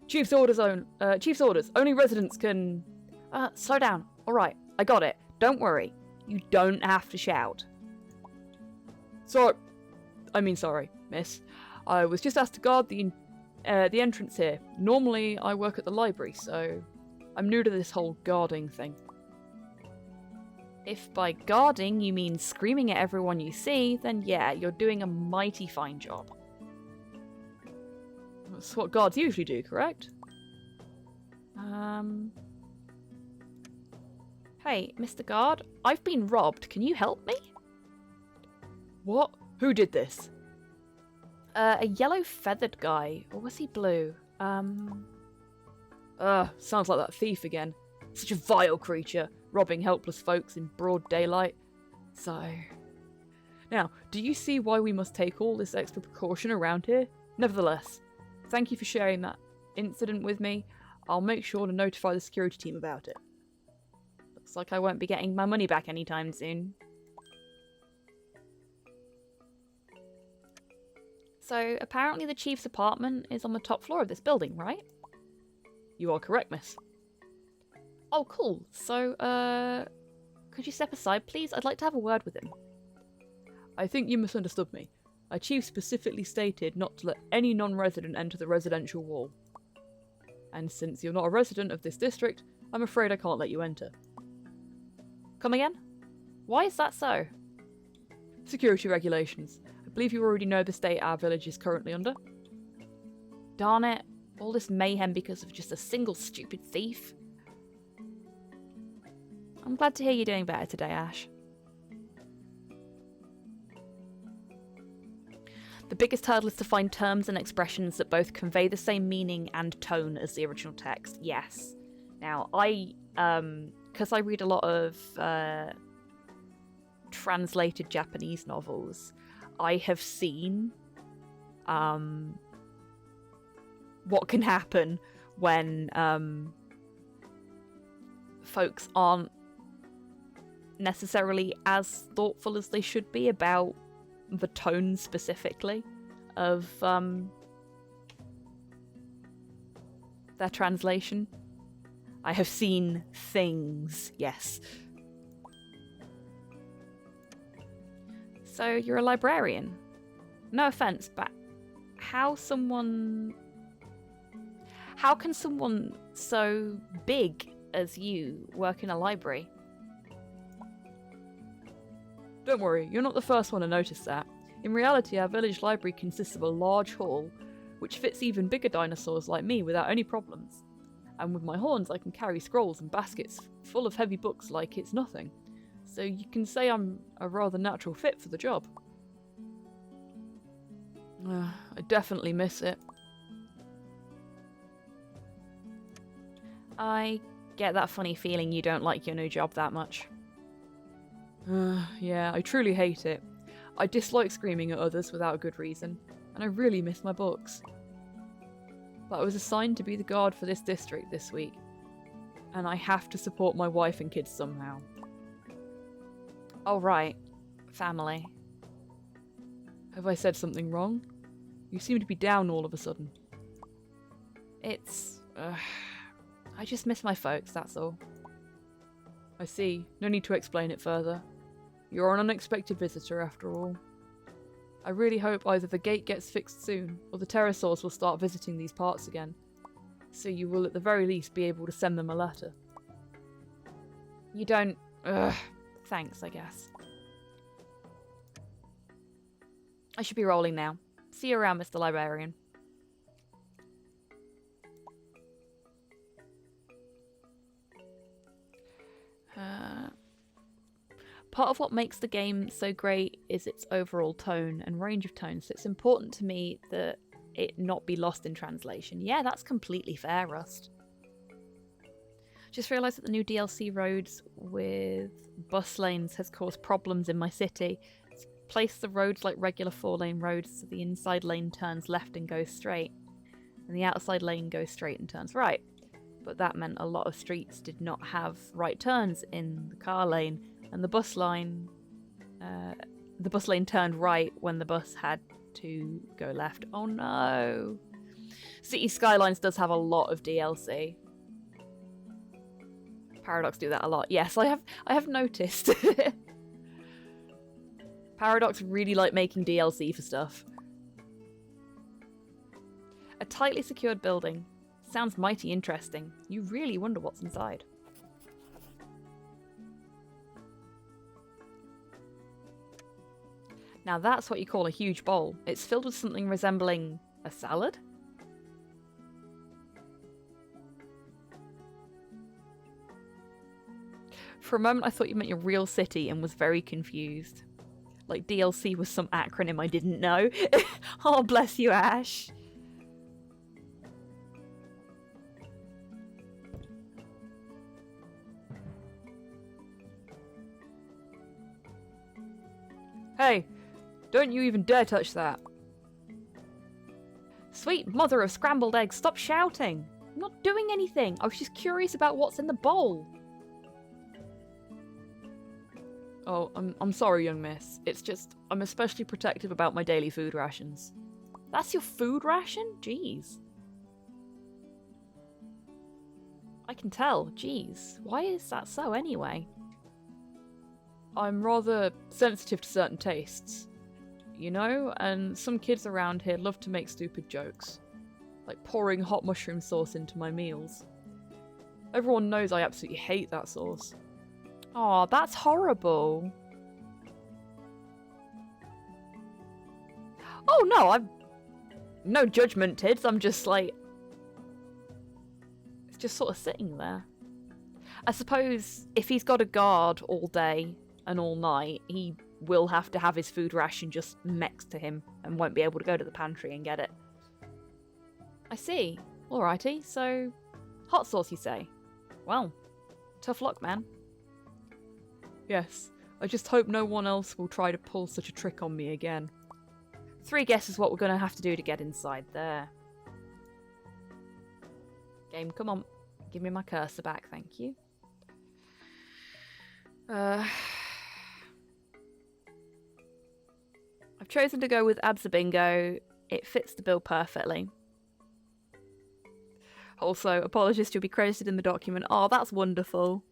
Chief's orders. Only residents can... slow down. Alright, I got it. Don't worry. You don't have to shout. Sorry, miss. I was just asked to guard the entrance here. Normally, I work at the library, so I'm new to this whole guarding thing. If by guarding you mean screaming at everyone you see, then yeah, you're doing a mighty fine job. That's what guards usually do, correct? Hey, Mr. Guard, I've been robbed. Can you help me? What? Who did this? A yellow feathered guy. Or was he blue? Sounds like that thief again. Such a vile creature, robbing helpless folks in broad daylight. So... Now, do you see why we must take all this extra precaution around here? Nevertheless, thank you for sharing that incident with me. I'll make sure to notify the security team about it. Looks like I won't be getting my money back anytime soon. So, apparently the chief's apartment is on the top floor of this building, right? You are correct, miss. Oh, cool. So, could you step aside, please? I'd like to have a word with him. I think you misunderstood me. Our chief specifically stated not to let any non-resident enter the residential wall. And since you're not a resident of this district, I'm afraid I can't let you enter. Come again? Why is that so? Security regulations. I believe you already know the state our village is currently under. Darn it. All this mayhem because of just a single stupid thief. I'm glad to hear you're doing better today, Ash. The biggest hurdle is to find terms and expressions that both convey the same meaning and tone as the original text. Yes. Now, because I read a lot of translated Japanese novels, I have seen what can happen when folks aren't necessarily as thoughtful as they should be about the tone specifically of their translation. I have seen things, yes. So you're a librarian. No offense, but how can someone so big as you work in a library? Don't worry, you're not the first one to notice that. In reality, our village library consists of a large hall, which fits even bigger dinosaurs like me without any problems. And with my horns, I can carry scrolls and baskets full of heavy books like it's nothing. So you can say I'm a rather natural fit for the job. I definitely miss it. I get that funny feeling you don't like your new job that much. Yeah, I truly hate it. I dislike screaming at others without a good reason, and I really miss my books. But I was assigned to be the guard for this district this week, and I have to support my wife and kids somehow. Oh right, family. Have I said something wrong? You seem to be down all of a sudden. It's... I just miss my folks, that's all. I see. No need to explain it further. You're an unexpected visitor, after all. I really hope either the gate gets fixed soon, or the pterosaurs will start visiting these parts again. So you will at the very least be able to send them a letter. You don't... Thanks, I guess. I should be rolling now. See you around, Mr. Librarian. Part of what makes the game so great is its overall tone and range of tones, so it's important to me that it not be lost in translation. Yeah, that's completely fair, Rust. Just realised that the new DLC roads with bus lanes has caused problems in my city. It's placed the roads like regular 4-lane roads, so the inside lane turns left and goes straight, and the outside lane goes straight and turns right. But that meant a lot of streets did not have right turns in the car lane, and the bus lane turned right when the bus had to go left. Oh no! City Skylines does have a lot of DLC. Paradox do that a lot. Yes, I have noticed. Paradox really like making DLC for stuff. A tightly secured building. Sounds mighty interesting. You really wonder what's inside. Now that's what you call a huge bowl. It's filled with something resembling a salad? For a moment I thought you meant your real city and was very confused. Like DLC was some acronym I didn't know. Oh, bless you, Ash. Hey, don't you even dare touch that. Sweet mother of scrambled eggs, stop shouting. I'm not doing anything. I was just curious about what's in the bowl. Oh, I'm sorry, young miss. It's just, I'm especially protective about my daily food rations. That's your food ration? Jeez. I can tell. Jeez. Why is that so anyway? I'm rather sensitive to certain tastes, you know, and some kids around here love to make stupid jokes, like pouring hot mushroom sauce into my meals. Everyone knows I absolutely hate that sauce. Aw, that's horrible. Oh no, I'm... No judgment, Tids, I'm just like... It's just sort of sitting there. I suppose if he's got a guard all day and all night, he will have to have his food ration just next to him and won't be able to go to the pantry and get it. I see. Alrighty, so... Hot sauce, you say? Well, tough luck, man. Yes, I just hope no one else will try to pull such a trick on me again. 3 guesses what we're going to have to do to get inside there. Game, come on. Give me my cursor back, thank you. I've chosen to go with Absabingo. It fits the bill perfectly. Also, apologies to be credited in the document. Oh, that's wonderful.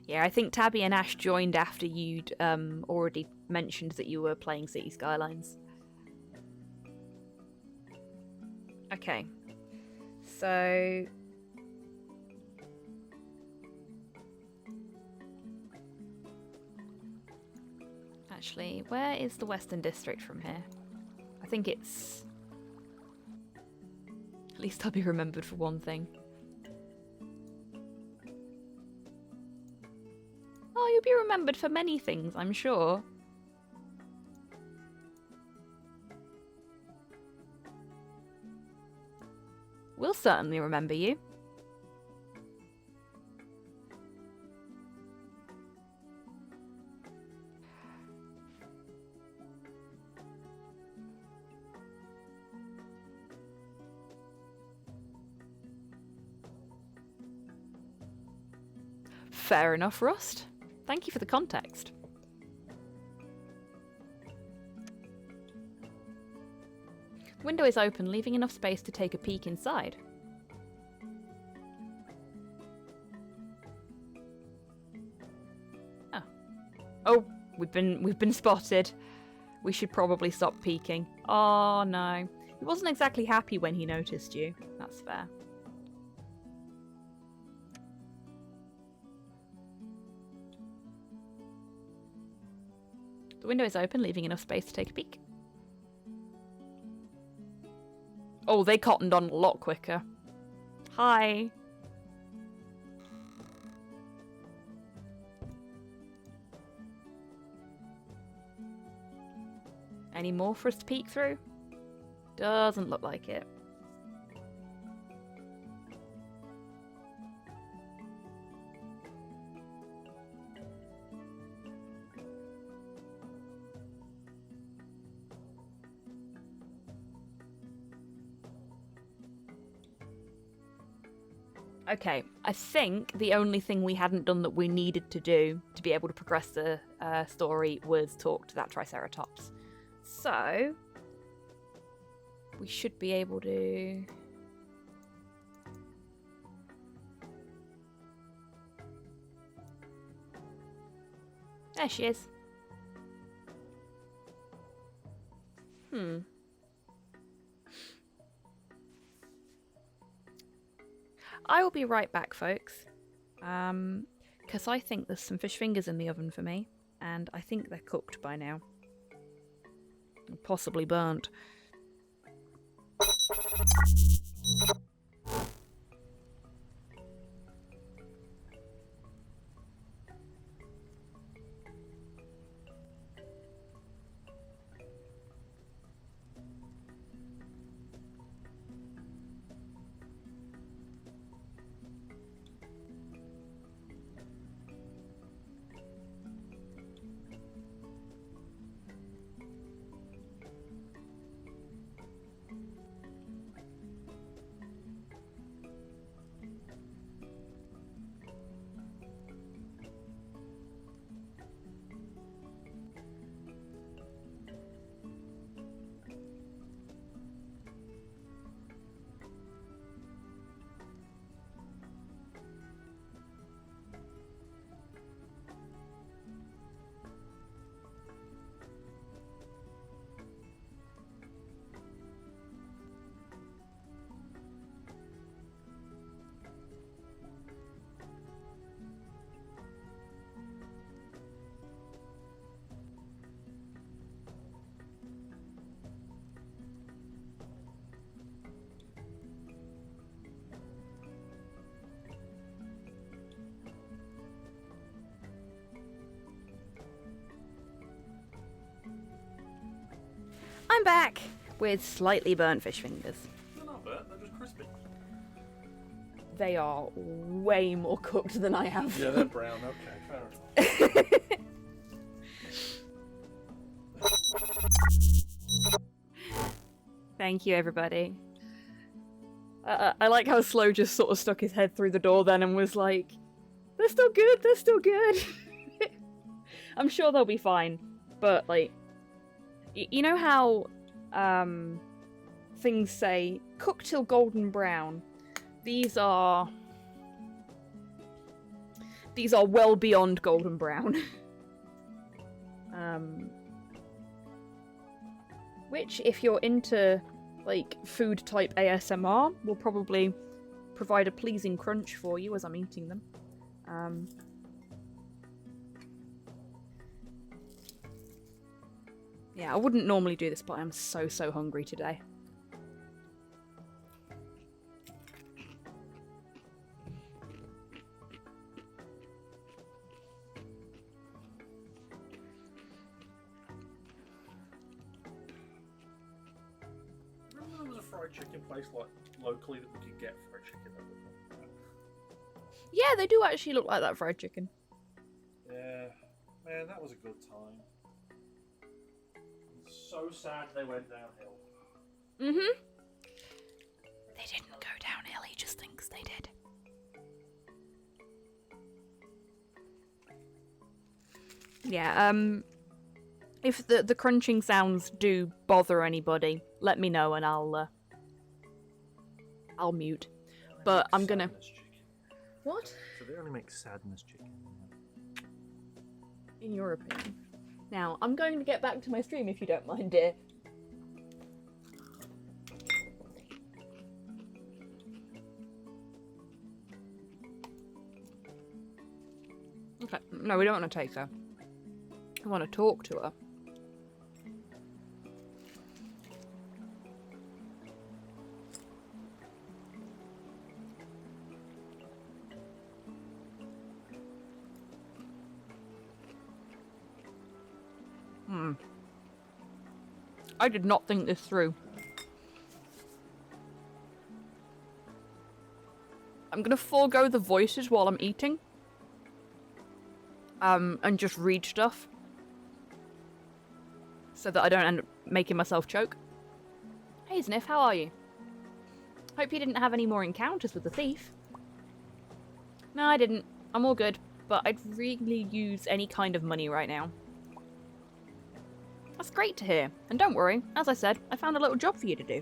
Yeah, I think Tabby and Ash joined after you'd already mentioned that you were playing City Skylines. Okay, so... Actually, where is the Western District from here? I think it's... At least I'll be remembered for one thing. Oh, you'll be remembered for many things, I'm sure. We'll certainly remember you. Fair enough, Rust. Thank you for the context. The window is open, leaving enough space to take a peek inside. Oh. Oh, we've been spotted. We should probably stop peeking. Oh no. He wasn't exactly happy when he noticed you. That's fair. The window is open, leaving enough space to take a peek. Oh, they cottoned on a lot quicker. Hi. Any more for us to peek through? Doesn't look like it. Okay, I think the only thing we hadn't done that we needed to do to be able to progress the story was talk to that Triceratops. So, we should be able to... There she is. I will be right back, folks. Because I think there's some fish fingers in the oven for me, and I think they're cooked by now. Possibly burnt. I'm back with slightly burnt fish fingers. They're not burnt, they're just crispy. They are way more cooked than I have. Yeah, they're brown, okay, fair enough. Thank you, everybody. I like how Slow just sort of stuck his head through the door then and was like, they're still good, they're still good. I'm sure they'll be fine. But, like, you know how things say, cook till golden brown? These are well beyond golden brown. Which, if you're into, like, food-type ASMR, will probably provide a pleasing crunch for you as I'm eating them. Yeah, I wouldn't normally do this, but I'm so hungry today. Remember there was a fried chicken place, like, locally that we could get fried chicken at? Yeah, they do actually look like that fried chicken. Yeah, man, that was a good time. It's so sad they went downhill. Mm-hmm. They didn't go downhill, he just thinks they did. Yeah, if the crunching sounds do bother anybody, let me know and I'll mute. But I'm gonna... Sadness chicken. What? So they only make sadness chicken. In your opinion. Now, I'm going to get back to my stream if you don't mind, dear. Okay, no, we don't want to take her. I want to talk to her. I did not think this through. I'm gonna forego the voices while I'm eating. And just read stuff. So that I don't end up making myself choke. Hey Zniw, how are you? Hope you didn't have any more encounters with the thief. No, I didn't. I'm all good. But I'd really use any kind of money right now. That's great to hear. And don't worry, as I said, I found a little job for you to do.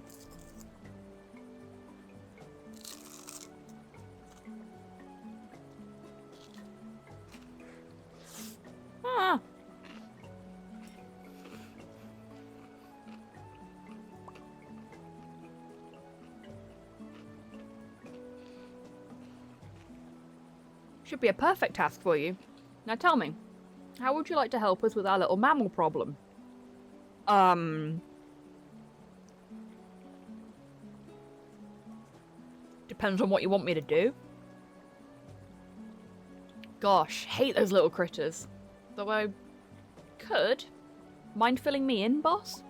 Ah. Should be a perfect task for you. Now tell me, how would you like to help us with our little mammal problem? Depends on what you want me to do. Gosh, hate those little critters. Though I could. Mind filling me in, boss?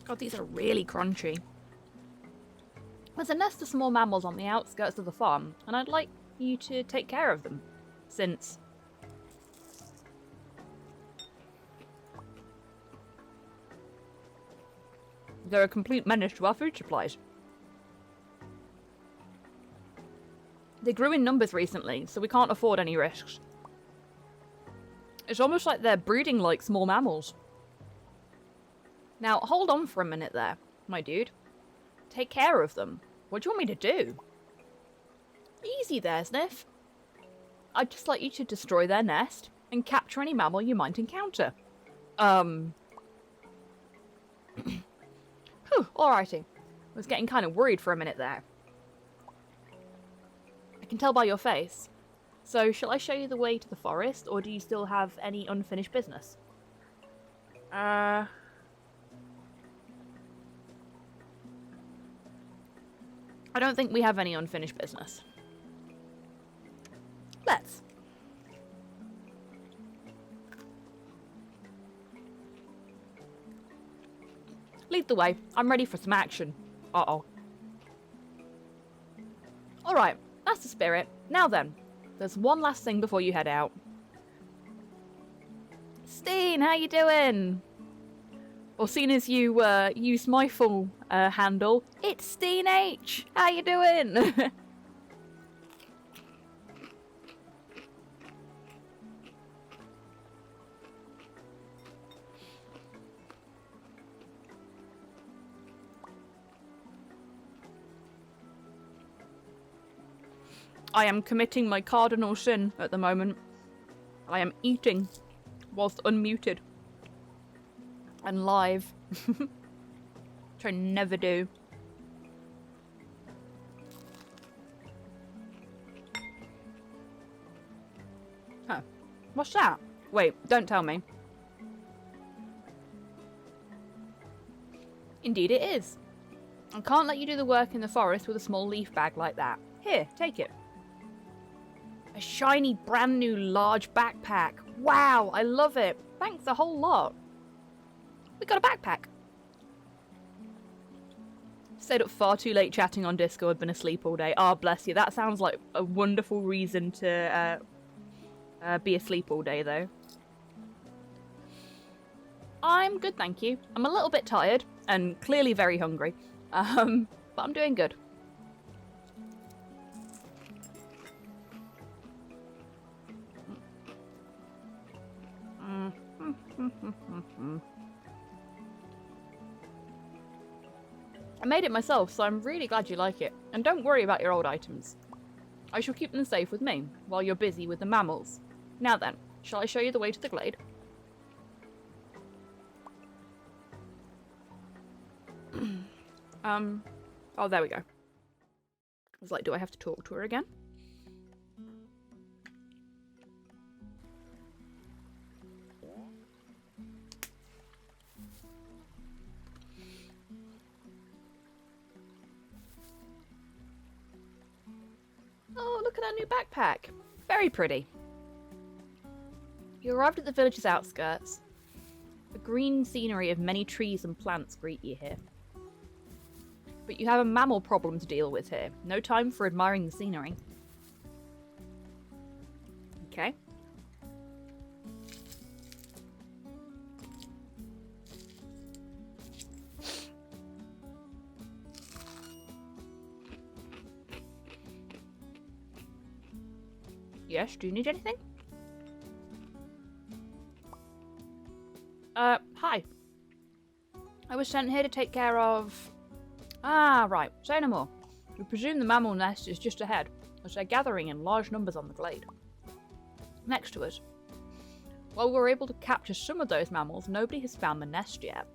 God, these are really crunchy. There's a nest of small mammals on the outskirts of the farm, and I'd like you to take care of them, since... they're a complete menace to our food supplies. They grew in numbers recently, so we can't afford any risks. It's almost like they're breeding like small mammals. Now, hold on for a minute there, my dude. Take care of them. What do you want me to do? Easy there, Zniw. I'd just like you to destroy their nest and capture any mammal you might encounter. Whew, alrighty. I was getting kind of worried for a minute there. I can tell by your face. So, shall I show you the way to the forest, or do you still have any unfinished business? I don't think we have any unfinished business. Let's. Lead the way. I'm ready for some action. Uh-oh. Alright, that's the spirit. Now then, there's one last thing before you head out. Steen, how you doing? Or seeing as you use my full handle, it's Steen H. How you doing? I am committing my cardinal sin at the moment. I am eating whilst unmuted. And live. Which I never do. Huh. What's that? Wait, don't tell me. Indeed it is. I can't let you do the work in the forest with a small leaf bag like that. Here, take it. A shiny, brand new, large backpack. Wow, I love it. Thanks a whole lot. We got a backpack. Stayed up far too late chatting on Discord, been asleep all day. Ah, bless you. That sounds like a wonderful reason to Be asleep all day, though. I'm good, thank you. I'm a little bit tired and clearly very hungry, but I'm doing good. I made it myself, so I'm really glad you like it. And don't worry about your old items. I shall keep them safe with me, while you're busy with the mammals. Now then, shall I show you the way to the glade? Oh, there we go. I was like, do I have to talk to her again? Oh, look at our new backpack. Very pretty. You arrived at the village's outskirts. The green scenery of many trees and plants greet you here. But you have a mammal problem to deal with here. No time for admiring the scenery. Okay. Yes, do you need anything? Hi. I was sent here to take care of... Ah, right. Say no more. We presume the mammal nest is just ahead, as they're gathering in large numbers on the glade. Next to us. While we were able to capture some of those mammals, nobody has found the nest yet.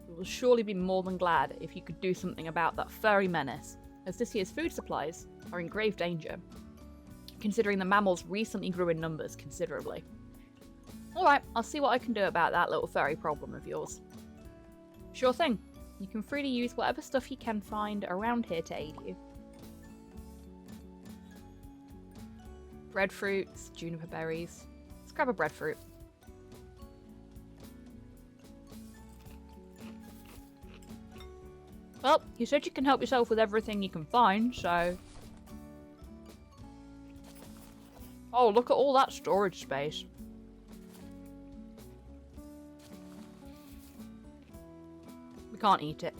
We will surely be more than glad if you could do something about that furry menace, as this year's food supplies are in grave danger, considering the mammals recently grew in numbers considerably. Alright, I'll see what I can do about that little furry problem of yours. Sure thing. You can freely use whatever stuff you can find around here to aid you. Breadfruits, juniper berries. Let's grab a breadfruit. Well, you said you can help yourself with everything you can find, so... Oh, look at all that storage space. We can't eat it.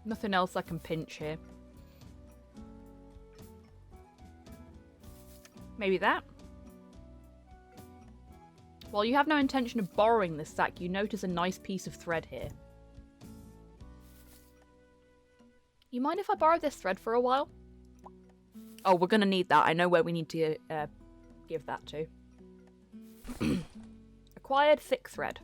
Nothing else I can pinch here. Maybe that? While you have no intention of borrowing this sack, you notice a nice piece of thread here. You mind if I borrow this thread for a while? Oh, we're gonna need that. I know where we need to give that to. Acquired thick thread.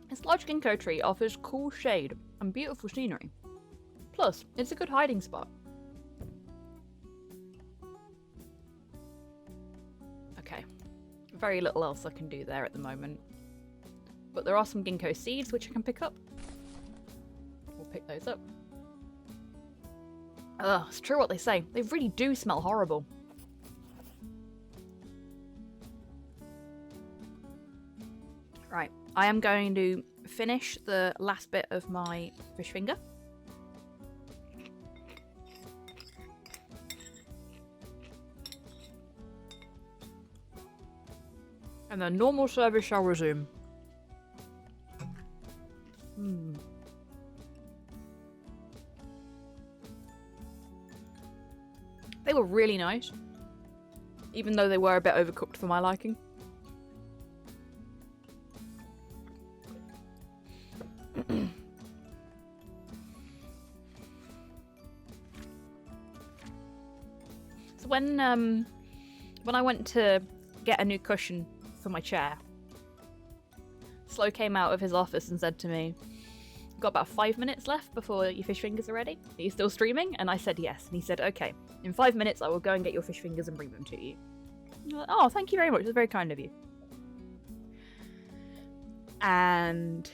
This large ginkgo tree offers cool shade and beautiful scenery. Plus, it's a good hiding spot. Okay, very little else I can do there at the moment. But there are some ginkgo seeds which I can pick up. We'll pick those up. Ugh, it's true what they say. They really do smell horrible. Right, I am going to finish the last bit of my fish finger. And then normal service shall resume. They were really nice, even though they were a bit overcooked for my liking. So when I went to get a new cushion for my chair, Slow came out of his office and said to me, got about 5 minutes left before your fish fingers are ready. Are you still streaming? And I said yes. And he said, okay, in 5 minutes I will go and get your fish fingers and bring them to you. Oh, thank you very much. That's very kind of you. And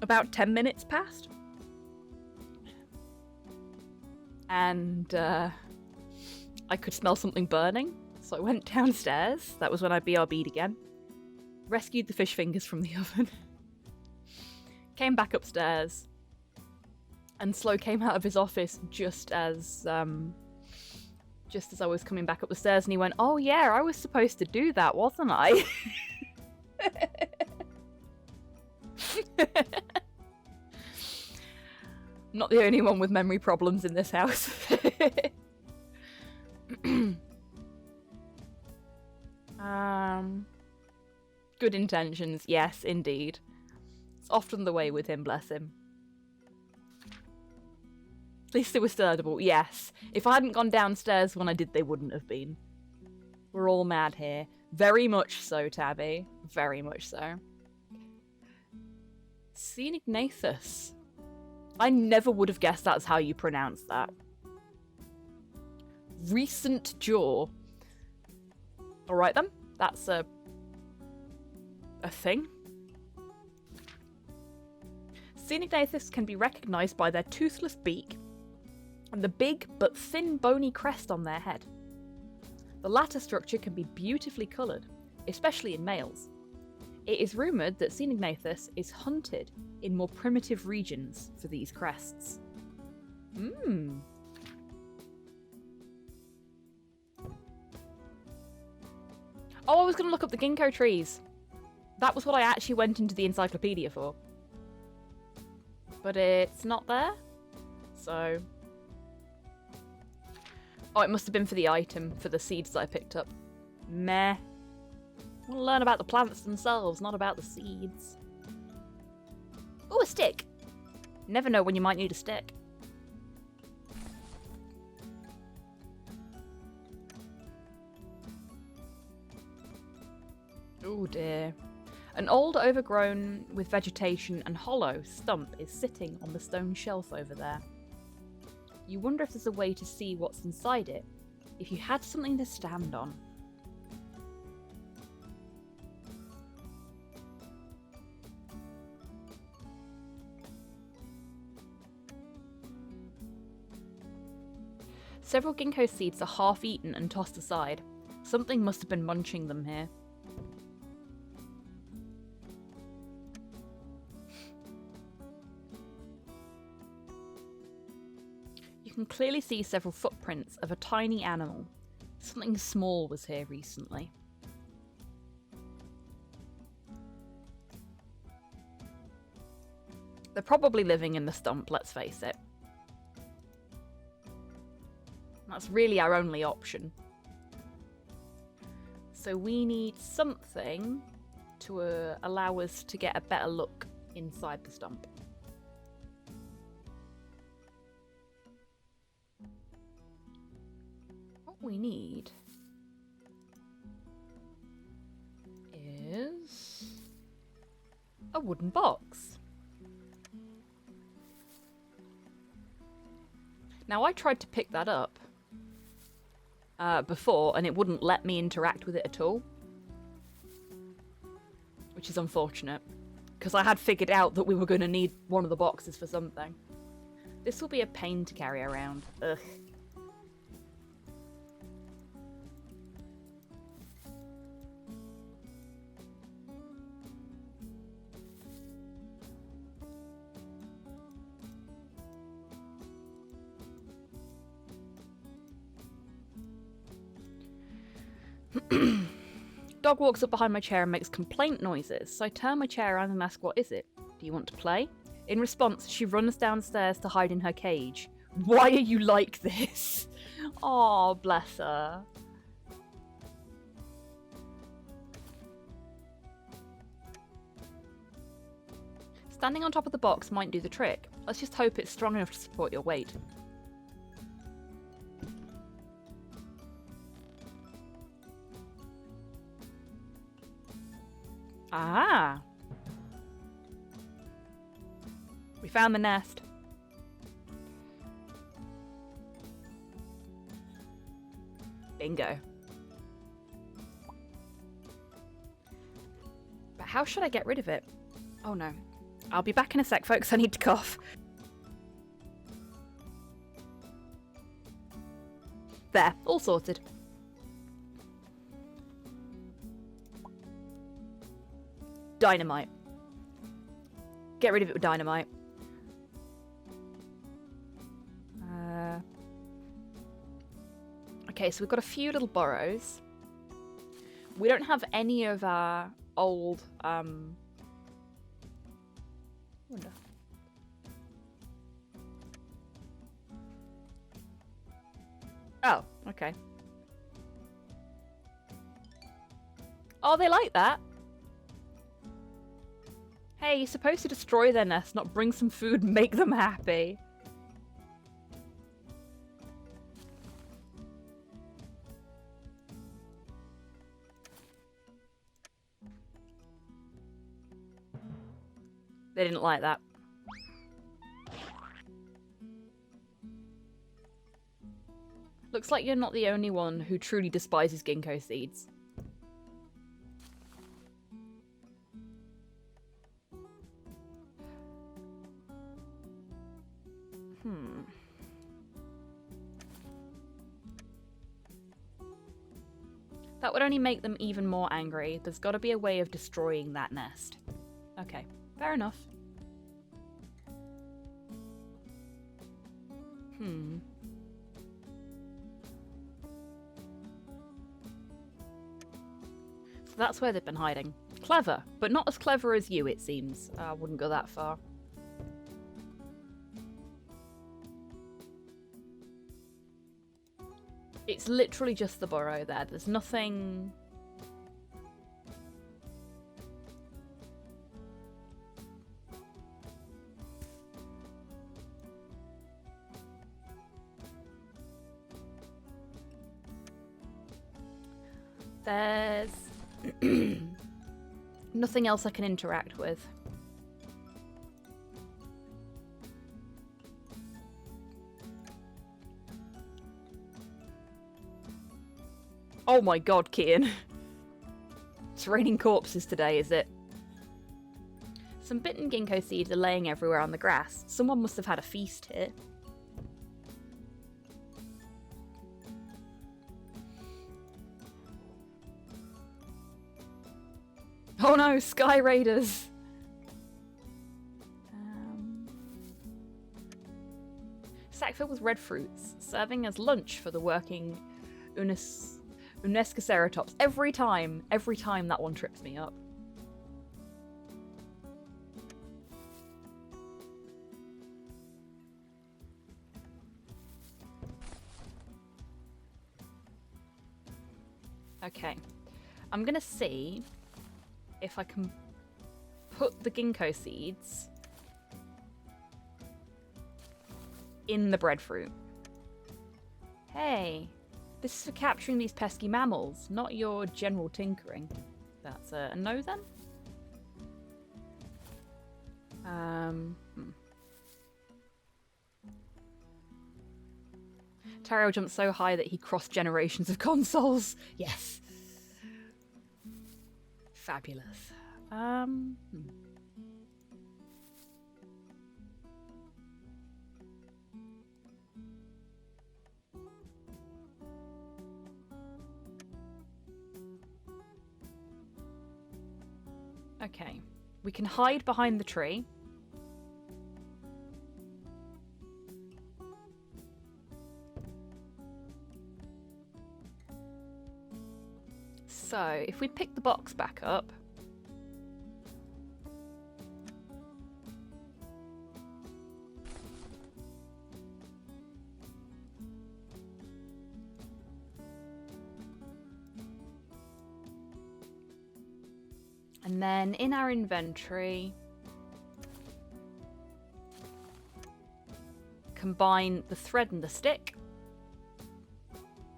about 10 minutes passed. And I could smell something burning. So I went downstairs. That was when I BRB'd again. Rescued the fish fingers from the oven. Came back upstairs. And Slow came out of his office just as I was coming back up the stairs, and he went, "Oh yeah, I was supposed to do that, wasn't I?" Not the only one with memory problems in this house. Good intentions, yes, indeed. It's often the way with him, bless him. At least they were still edible, yes. If I hadn't gone downstairs when I did, they wouldn't have been. We're all mad here. Very much so, Tabby. Very much so. St. Ignatius. I never would have guessed that's how you pronounce that. Recent jaw. Alright then. That's a thing. St. Ignatius can be recognised by their toothless beak and the big but thin bony crest on their head. The latter structure can be beautifully coloured, especially in males. It is rumoured that St. Ignatius is hunted in more primitive regions for these crests. Oh, I was going to look up the ginkgo trees. That was what I actually went into the encyclopedia for. But it's not there. So... Oh, it must have been for the item, for the seeds that I picked up. Meh. I want to learn about the plants themselves, not about the seeds. Ooh, a stick! Never know when you might need a stick. Oh dear. An old, overgrown with vegetation and hollow stump is sitting on the stone shelf over there. You wonder if there's a way to see what's inside it, if you had something to stand on. Several ginkgo seeds are half-eaten and tossed aside. Something must have been munching them here. You can clearly see several footprints of a tiny animal. Something small was here recently. They're probably living in the stump, let's face it. That's really our only option. So we need something to allow us to get a better look inside the stump. What we need is a wooden box. Now I tried to pick that up before, and it wouldn't let me interact with it at all. Which is unfortunate, because I had figured out that we were going to need one of the boxes for something. This will be a pain to carry around. Ugh. Dog walks up behind my chair and makes complaint noises, so I turn my chair around and ask, "What is it? Do you want to play?" In response, she runs downstairs to hide in her cage. Why are you like this? Oh, bless her. Standing on top of the box might do the trick. Let's just hope it's strong enough to support your weight. Ah. We found the nest. Bingo. But how should I get rid of it? Oh no. I'll be back in a sec, folks. I need to cough. There, all sorted. Dynamite. Get rid of it with dynamite. Okay, so we've got a few little burrows. We don't have any of our old, wonder. Oh, okay. Oh, they like that. Hey, you're supposed to destroy their nest, not bring some food and make them happy. They didn't like that. Looks like you're not the only one who truly despises ginkgo seeds. That would only make them even more angry. There's got to be a way of destroying that nest. Okay, fair enough. So that's where they've been hiding. Clever, but not as clever as you, it seems. I wouldn't go that far. It's literally just the burrow there. There's nothing... There's... nothing else I can interact with. Oh my god, Kian. It's raining corpses today, is it? Some bitten ginkgo seeds are laying everywhere on the grass. Someone must have had a feast here. Oh no, Sky Raiders! Sack filled with red fruits, serving as lunch for the working Unescoceratops. Every time that one trips me up. Okay, I'm gonna see if I can put the ginkgo seeds in the breadfruit. Hey, this is for capturing these pesky mammals, not your general tinkering. That's a no then? Taro jumped so high that he crossed generations of consoles. Yes. Fabulous. Okay. We can hide behind the tree. So, if we pick the box back up... And then in our inventory, combine the thread and the stick.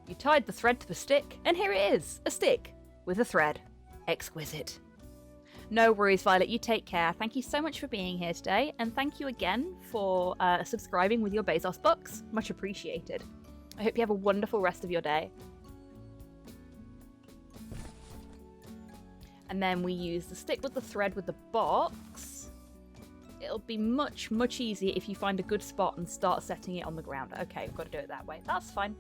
You tied the thread to the stick, and here it is, a stick with a thread. Exquisite. No worries, Violet. You take care. Thank you so much for being here today. And thank you again for subscribing with your Bezos books. Much appreciated. I hope you have a wonderful rest of your day. And then we use the stick with the thread with the box. It'll be much, much easier if you find a good spot and start setting it on the ground. Okay, we've got to do it that way. That's fine.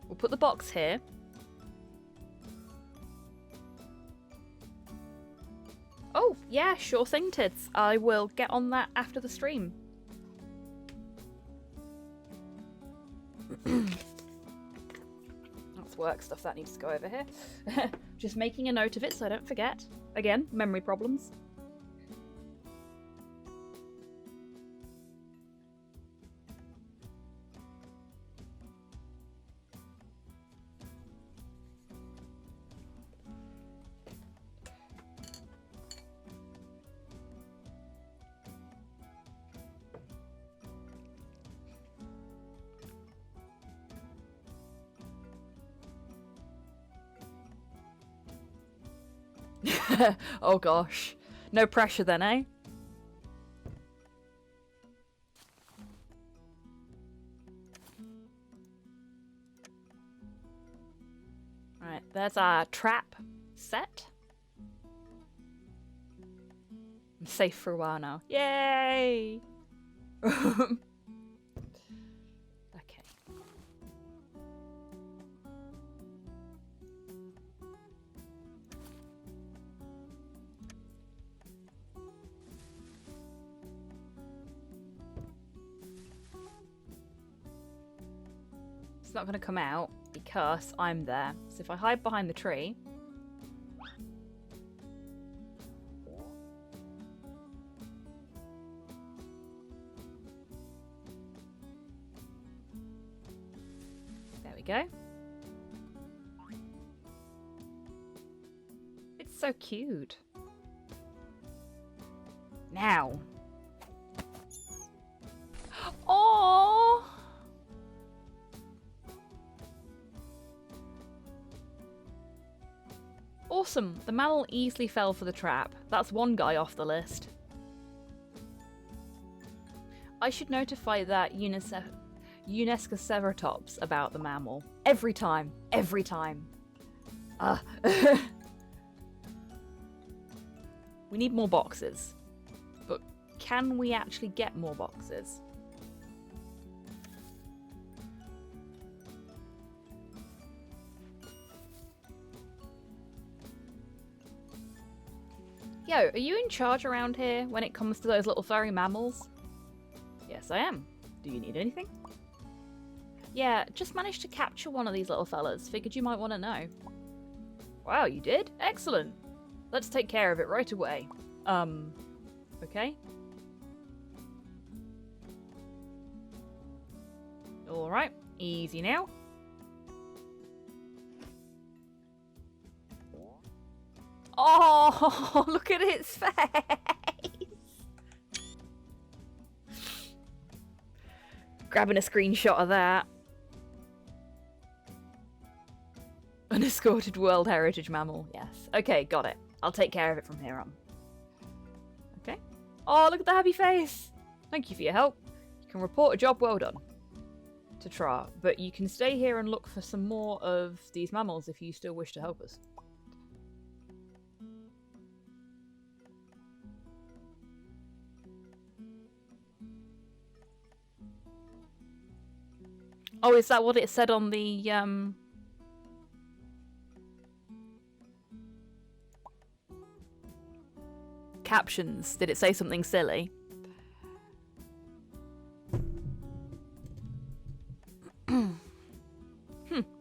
We'll put the box here. Oh, yeah, sure thing, Tids. I will get on that after the stream. That's work stuff that needs to go over here. Just making a note of it so I don't forget. Again, memory problems. Oh gosh. No pressure then, eh? Right, there's our trap set. I'm safe for a while now. Yay! Okay. It's not going to come out because I'm there. So if I hide behind the tree... There we go. It's so cute. Now. Oh. Awesome. The mammal easily fell for the trap. That's one guy off the list. I should notify that Unescoceratops about the mammal. Every time. Every time. We need more boxes. But can we actually get more boxes? Yo, are you in charge around here when it comes to those little furry mammals? Yes, I am. Do you need anything? Yeah, just managed to capture one of these little fellas. Figured you might want to know. Wow, you did? Excellent. Let's take care of it right away. Okay. Alright, easy now. Oh, look at its face! Grabbing a screenshot of that. Unescorted World Heritage Mammal, yes. Okay, got it. I'll take care of it from here on. Okay. Oh, look at the happy face! Thank you for your help. You can report a job well done to Tra, but you can stay here and look for some more of these mammals if you still wish to help us. Oh, is that what it said on the, captions? Did it say something silly?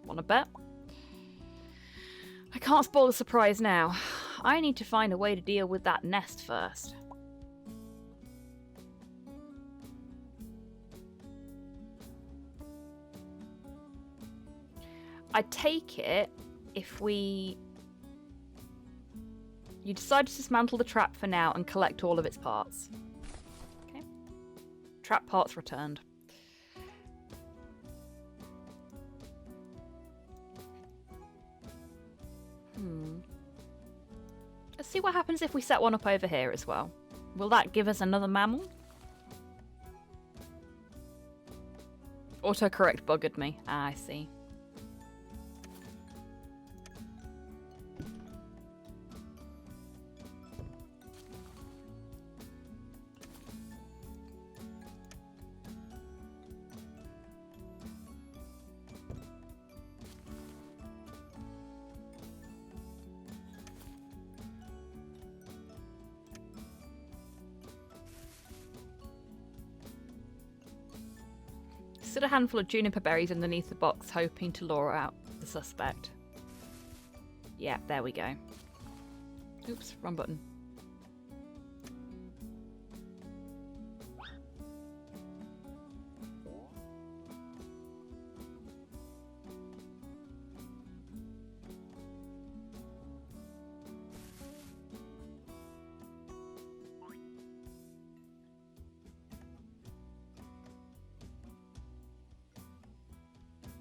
Wanna bet? I can't spoil the surprise now. I need to find a way to deal with that nest first. I take it if we... You decide to dismantle the trap for now and collect all of its parts. Okay. Trap parts returned. Let's see what happens if we set one up over here as well. Will that give us another mammal? Autocorrect buggered me. Ah, I see. Stood a handful of juniper berries underneath the box, hoping to lure out the suspect. Yeah, there we go. Oops, wrong button.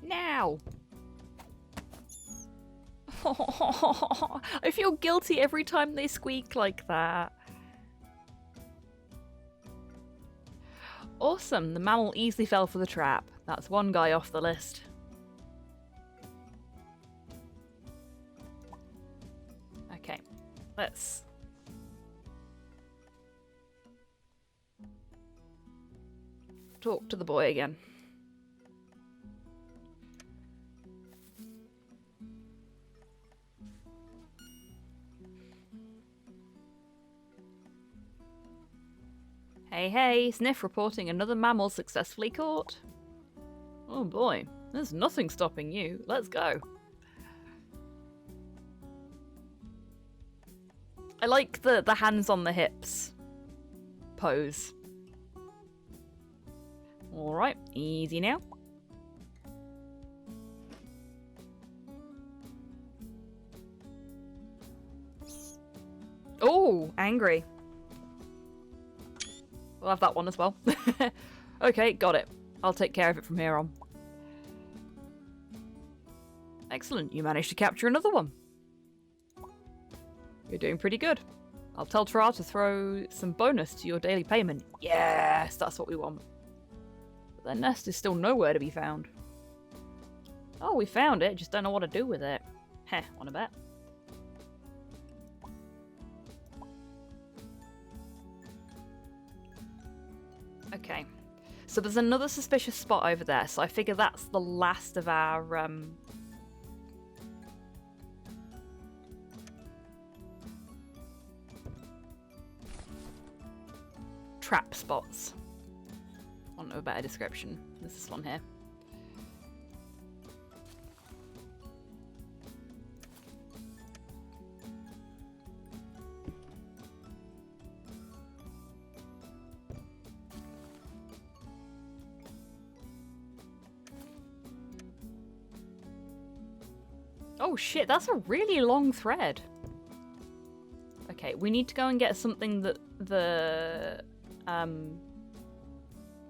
Now! I feel guilty every time they squeak like that. Awesome, the mammal easily fell for the trap. That's one guy off the list. Okay, let's... talk to the boy again. Hey, hey, Sniff reporting another mammal successfully caught. Oh boy, there's nothing stopping you. Let's go. I like the hands on the hips pose. Alright, easy now. Oh, angry. We'll have that one as well. Okay, got it. I'll take care of it from here on. Excellent, you managed to capture another one. You're doing pretty good. I'll tell Tra to throw some bonus to your daily payment. Yes, that's what we want. But their nest is still nowhere to be found. Oh, we found it, just don't know what to do with it. Heh, wanna bet? Okay, so there's another suspicious spot over there, so I figure that's the last of our trap spots. I want a better description. There's this one here. Oh shit, that's a really long thread. Okay, we need to go and get something that the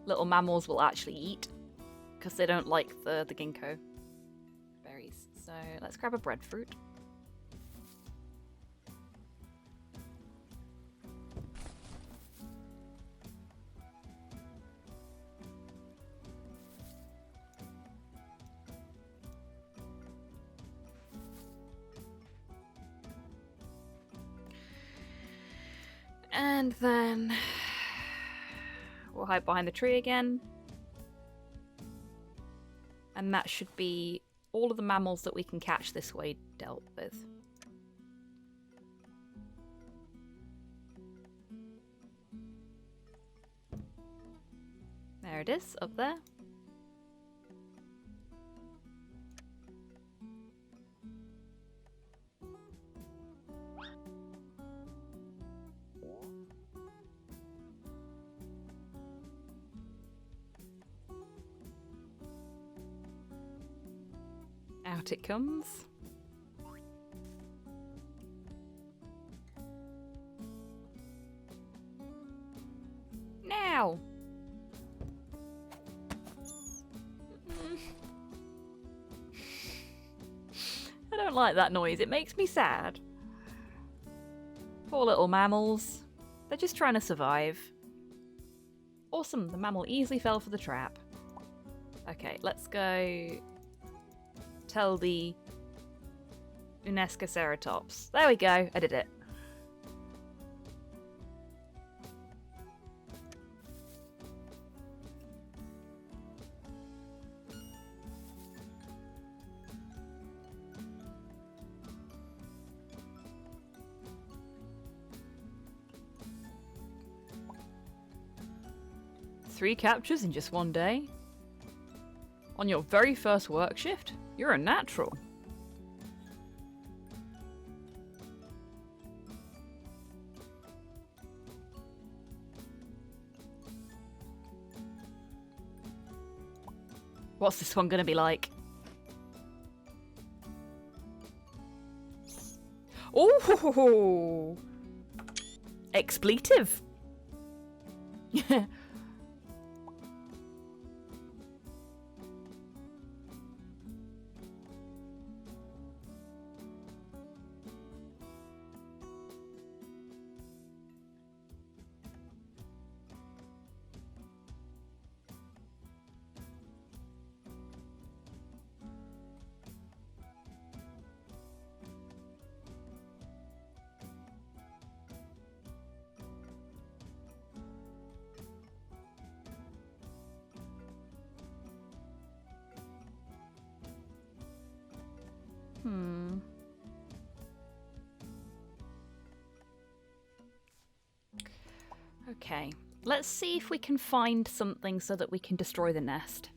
little mammals will actually eat, because they don't like the ginkgo berries. So let's grab a breadfruit. And then we'll hide behind the tree again. And that should be all of the mammals that we can catch this way dealt with. There it is, up there. Out it comes. Now! I don't don't like that noise. It makes me sad. Poor little mammals. They're just trying to survive. Awesome, the mammal easily fell for the trap. Okay, let's go tell the Unescoceratops. There we go, I did it. Three captures in just one day? On your very first work shift? You're a natural. What's this one gonna be like? Oh! Expletive! Okay, let's see if we can find something so that we can destroy the nest.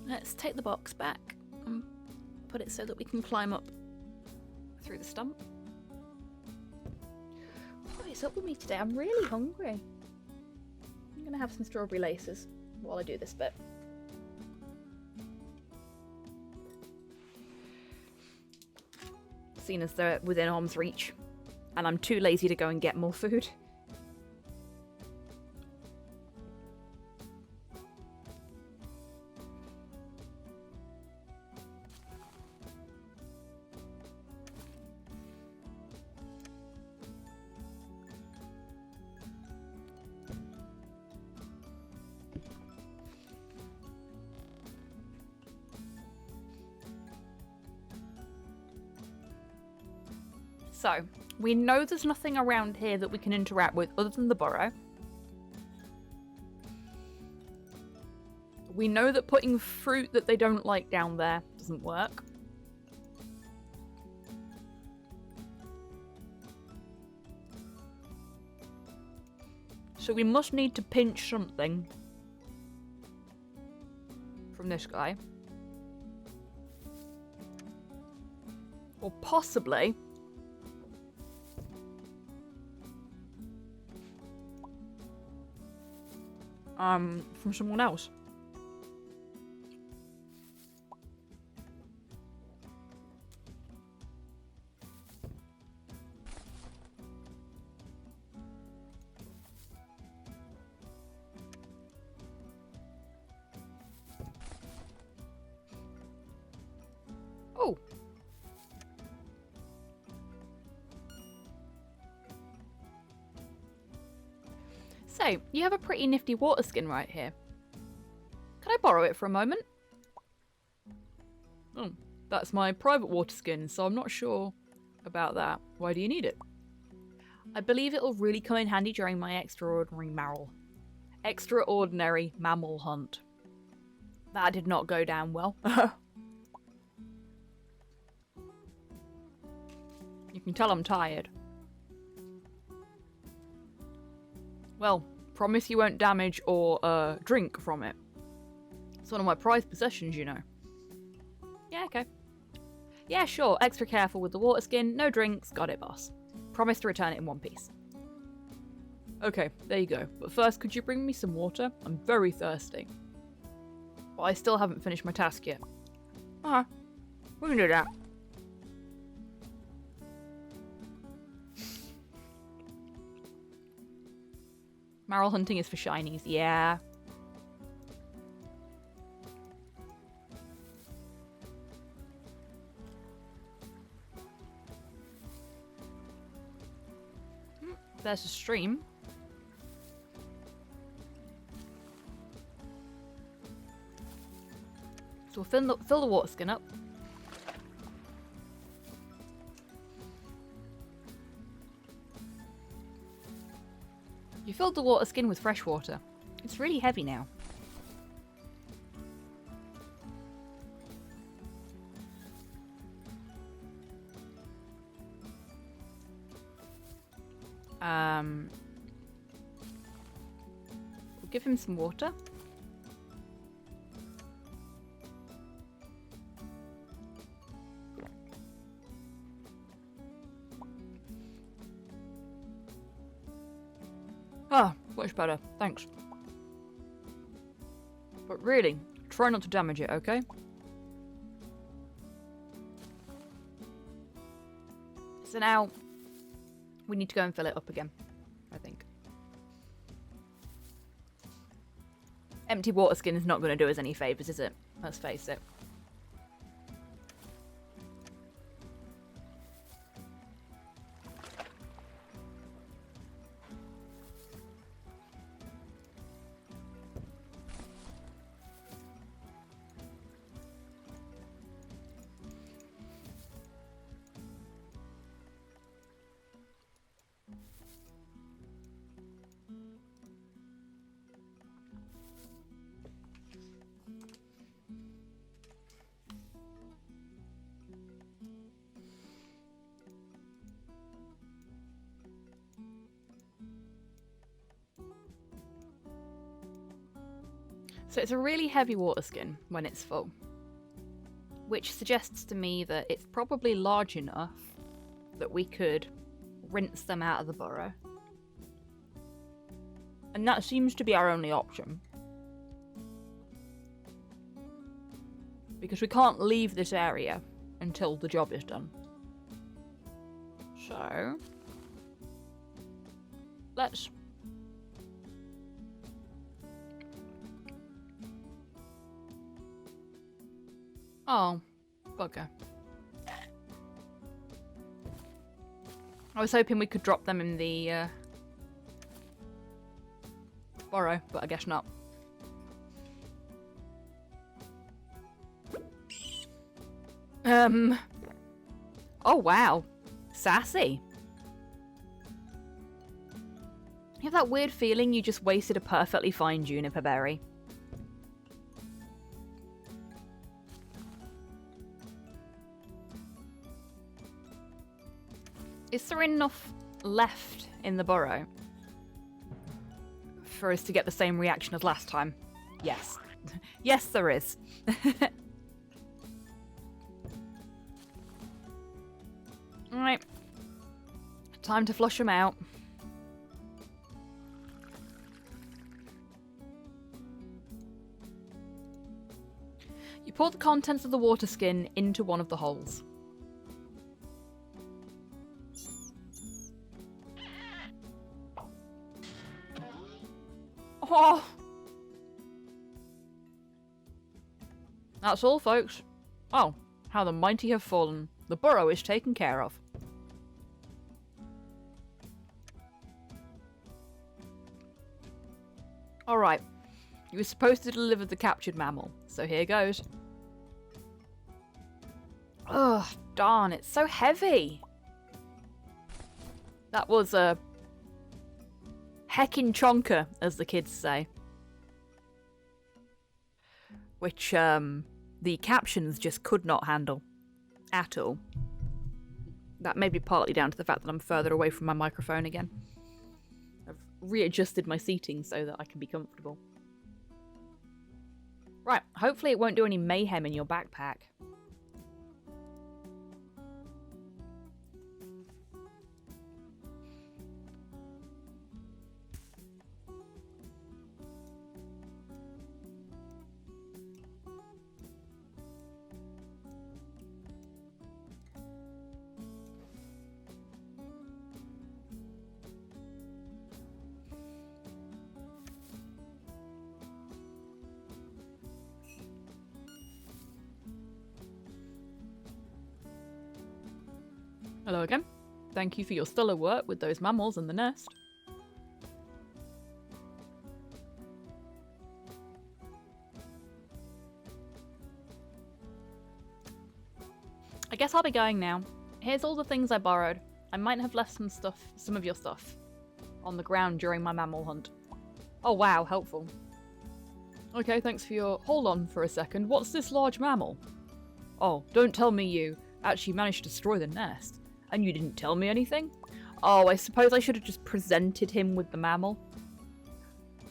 Let's take the box back and put it so that we can climb up through the stump. What is up with me today? I'm really hungry. I'm gonna have some strawberry laces while I do this bit. Seeing as they're within arm's reach, and I'm too lazy to go and get more food. So, we know there's nothing around here that we can interact with other than the burrow. We know that putting fruit that they don't like down there doesn't work. So we must need to pinch something from this guy. Or possibly from someone else. Oh. So, you have a pretty nifty water skin right here. Can I borrow it for a moment? Oh, that's my private water skin, so I'm not sure about that. Why do you need it? I believe it'll really come in handy during my extraordinary mammal hunt. That did not go down well. You can tell I'm tired. Well, promise you won't damage or drink from it. It's one of my prized possessions, you know. Yeah, okay. Yeah, sure. Extra careful with the water skin. No drinks. Got it, boss. Promise to return it in one piece. Okay, there you go. But first, could you bring me some water? I'm very thirsty. But I still haven't finished my task yet. Alright. We can do that. Marl hunting is for shinies. Yeah. There's a stream. So we'll fill the water skin up. You filled the water skin with fresh water. It's really heavy now. We'll give him some water. Ah, much better. Thanks. But really, try not to damage it, okay? So now, we need to go and fill it up again, I think. Empty water skin is not going to do us any favours, is it? Let's face it. So it's a really heavy water skin when it's full, which suggests to me that it's probably large enough that we could rinse them out of the burrow. And that seems to be our only option. Because we can't leave this area until the job is done. So, let's... Oh, bugger. I was hoping we could drop them in the burrow, but I guess not. Oh wow. Sassy. You have that weird feeling you just wasted a perfectly fine juniper berry. Is there enough left in the burrow for us to get the same reaction as last time? Yes. Yes, there is. Alright. Time to flush them out. You pour the contents of the water skin into one of the holes. Oh! That's all, folks. Oh, how the mighty have fallen. The burrow is taken care of. Alright. You were supposed to deliver the captured mammal, so here goes. Ugh, darn, it's so heavy. That was a heckin' chonker, as the kids say. Which, the captions just could not handle. At all. That may be partly down to the fact that I'm further away from my microphone again. I've readjusted my seating so that I can be comfortable. Right, hopefully it won't do any mayhem in your backpack. Hello again. Thank you for your stellar work with those mammals and the nest. I guess I'll be going now. Here's all the things I borrowed. I might have left some of your stuff on the ground during my mammal hunt. Oh wow, helpful. Okay, thanks for your... Hold on for a second. What's this large mammal? Oh, don't tell me you actually managed to destroy the nest. And you didn't tell me anything? Oh, I suppose I should have just presented him with the mammal.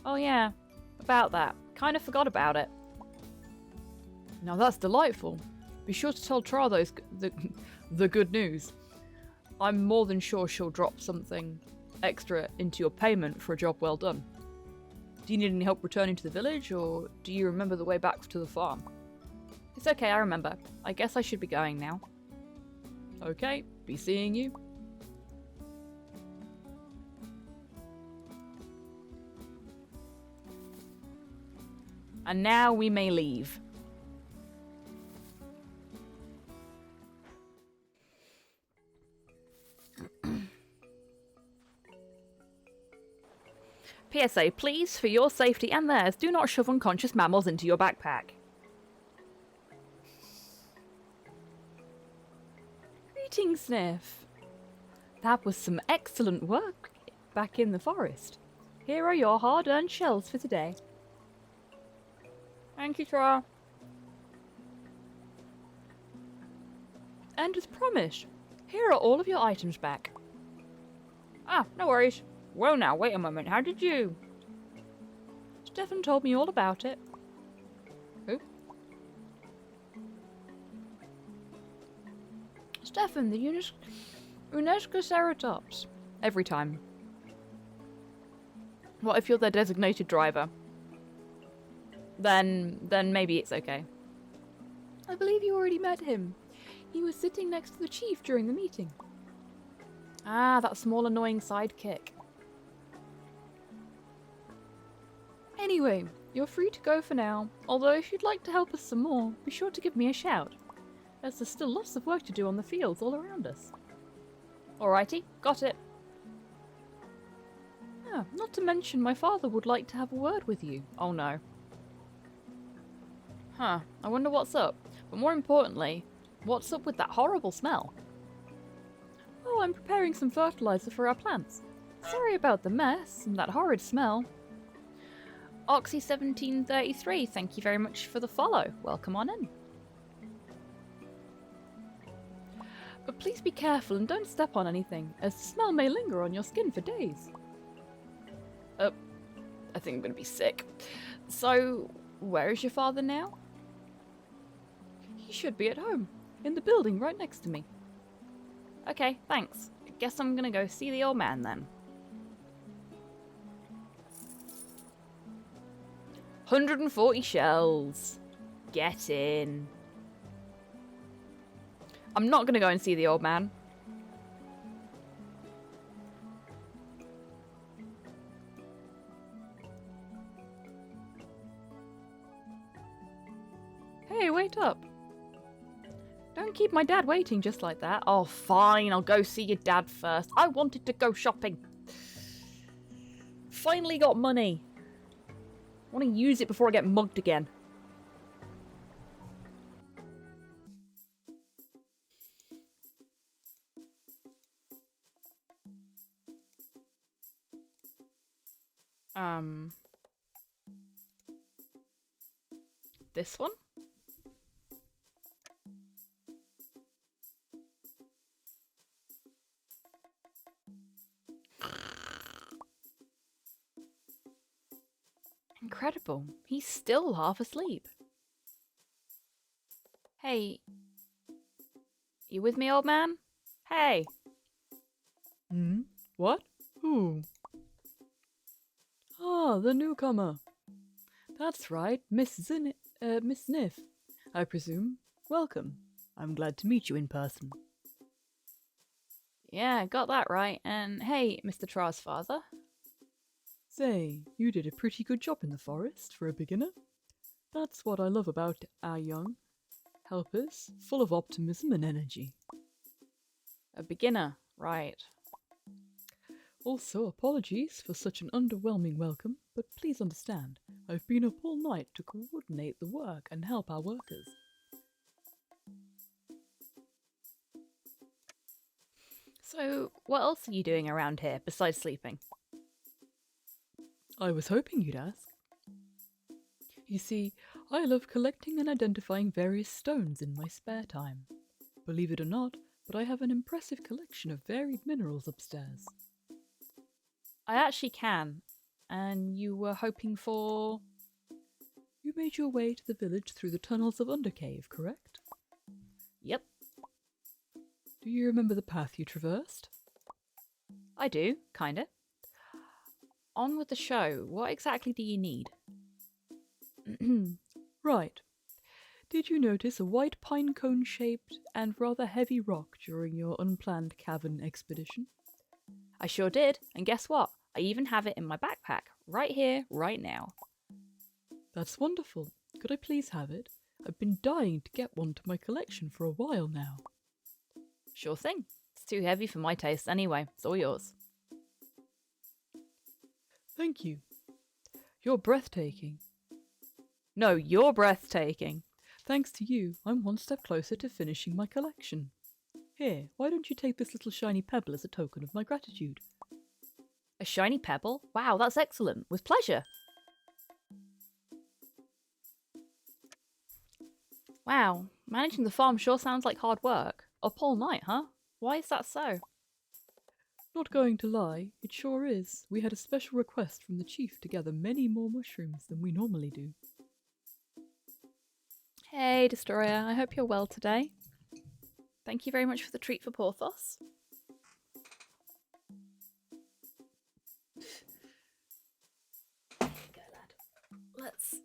Oh yeah, about that. Kind of forgot about it. Now that's delightful. Be sure to tell Tra the good news. I'm more than sure she'll drop something extra into your payment for a job well done. Do you need any help returning to the village, or do you remember the way back to the farm? It's okay, I remember. I guess I should be going now. Okay, be seeing you. And now we may leave. PSA, please, for your safety and theirs, do not shove unconscious mammals into your backpack. Greetings, Sniff. That was some excellent work back in the forest. Here are your hard-earned shells for today. Thank you, Tra. And as promised, here are all of your items back. Ah, no worries. Well now, wait a moment, how did you... Stefan told me all about it. Who? Stefan, the UNESCO Ceratops. Every time. What if you're their designated driver? Then maybe it's okay. I believe you already met him. He was sitting next to the chief during the meeting. Ah, that small annoying sidekick. Anyway, you're free to go for now, although if you'd like to help us some more, be sure to give me a shout, as there's still lots of work to do on the fields all around us. Alrighty, got it. Ah, not to mention my father would like to have a word with you. Oh no. Huh, I wonder what's up. But more importantly, what's up with that horrible smell? Oh, I'm preparing some fertilizer for our plants. Sorry about the mess and that horrid smell. Oxy1733, thank you very much for the follow. Welcome on in. But please be careful and don't step on anything, as the smell may linger on your skin for days. I think I'm going to be sick. So, where is your father now? He should be at home, in the building right next to me. Okay, thanks. I guess I'm going to go see the old man then. 140 shells. Get in. I'm not going to go and see the old man. Hey, wait up. Don't keep my dad waiting just like that. Oh, fine. I'll go see your dad first. I wanted to go shopping. Finally got money. I want to use it before I get mugged again. This one? Incredible. He's still half asleep. Hey. You with me, old man? Hey. Hmm? What? Who? Ah, the newcomer. That's right, Miss Sniff, I presume. Welcome. I'm glad to meet you in person. Yeah, got that right. And hey, Mr. Tra's father. Say, you did a pretty good job in the forest for a beginner. That's what I love about our young helpers, full of optimism and energy. A beginner, right. Also, apologies for such an underwhelming welcome, but please understand, I've been up all night to coordinate the work and help our workers. So, what else are you doing around here besides sleeping? I was hoping you'd ask. You see, I love collecting and identifying various stones in my spare time. Believe it or not, but I have an impressive collection of varied minerals upstairs. I actually can. And you were hoping for... You made your way to the village through the tunnels of Undercave, correct? Yep, Do you remember the path you traversed? I do, kinda. On with the show. What exactly do you need? Right. Did you notice a white pine cone shaped and rather heavy rock during your unplanned cavern expedition? I sure did, and guess what? I even have it in my backpack, right here, right now. That's wonderful. Could I please have it? I've been dying to get one to my collection for a while now. Sure thing. It's too heavy for my taste anyway. It's all yours. Thank you. You're breathtaking. No, you're breathtaking. Thanks to you, I'm one step closer to finishing my collection. Here, why don't you take this little shiny pebble as a token of my gratitude? A shiny pebble? Wow, that's excellent. With pleasure. Wow, managing the farm sure sounds like hard work. Up all night, huh? Why is that so? Not going to lie, it sure is. We had a special request from the chief to gather many more mushrooms than we normally do. Hey, Destroyer, I hope you're well today. Thank you very much for the treat for Porthos. There you go, lad. Let's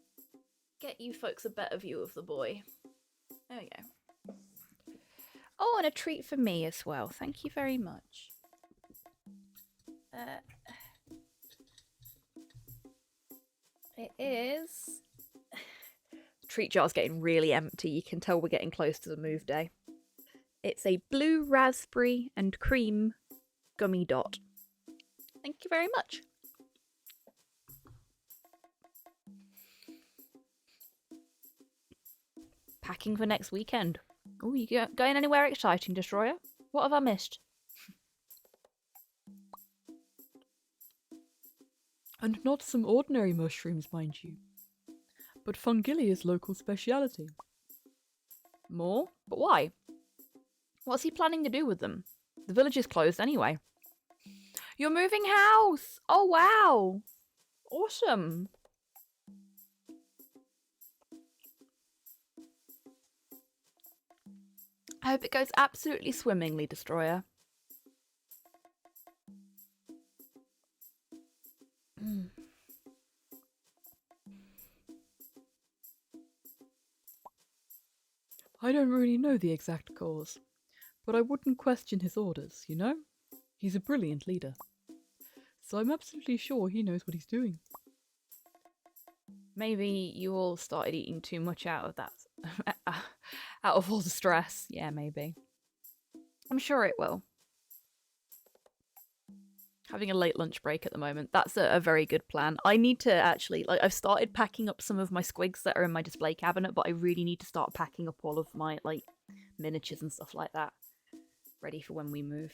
get you folks a better view of the boy. There we go. Oh, and a treat for me as well. Thank you very much. It is... The treat jar's getting really empty. You can tell we're getting close to the move day. It's a blue raspberry and cream gummy dot. Thank you very much. Packing for next weekend. Oh, you going anywhere exciting, Destroyer? What have I missed? And not some ordinary mushrooms, mind you, but Fungilia's local speciality. More? But why? What's he planning to do with them? The village is closed anyway. You're moving house! Oh, wow! Awesome! I hope it goes absolutely swimmingly, Destroyer. I don't really know the exact cause, but I wouldn't question his orders, you know? He's a brilliant leader. So I'm absolutely sure he knows what he's doing. Maybe you all started eating too much out of that. Out of all the stress. Yeah, maybe. I'm sure it will. Having a late lunch break at the moment. That's a very good plan. I need to actually, I've started packing up some of my squigs that are in my display cabinet, but I really need to start packing up all of my, miniatures and stuff like that. Ready for when we move.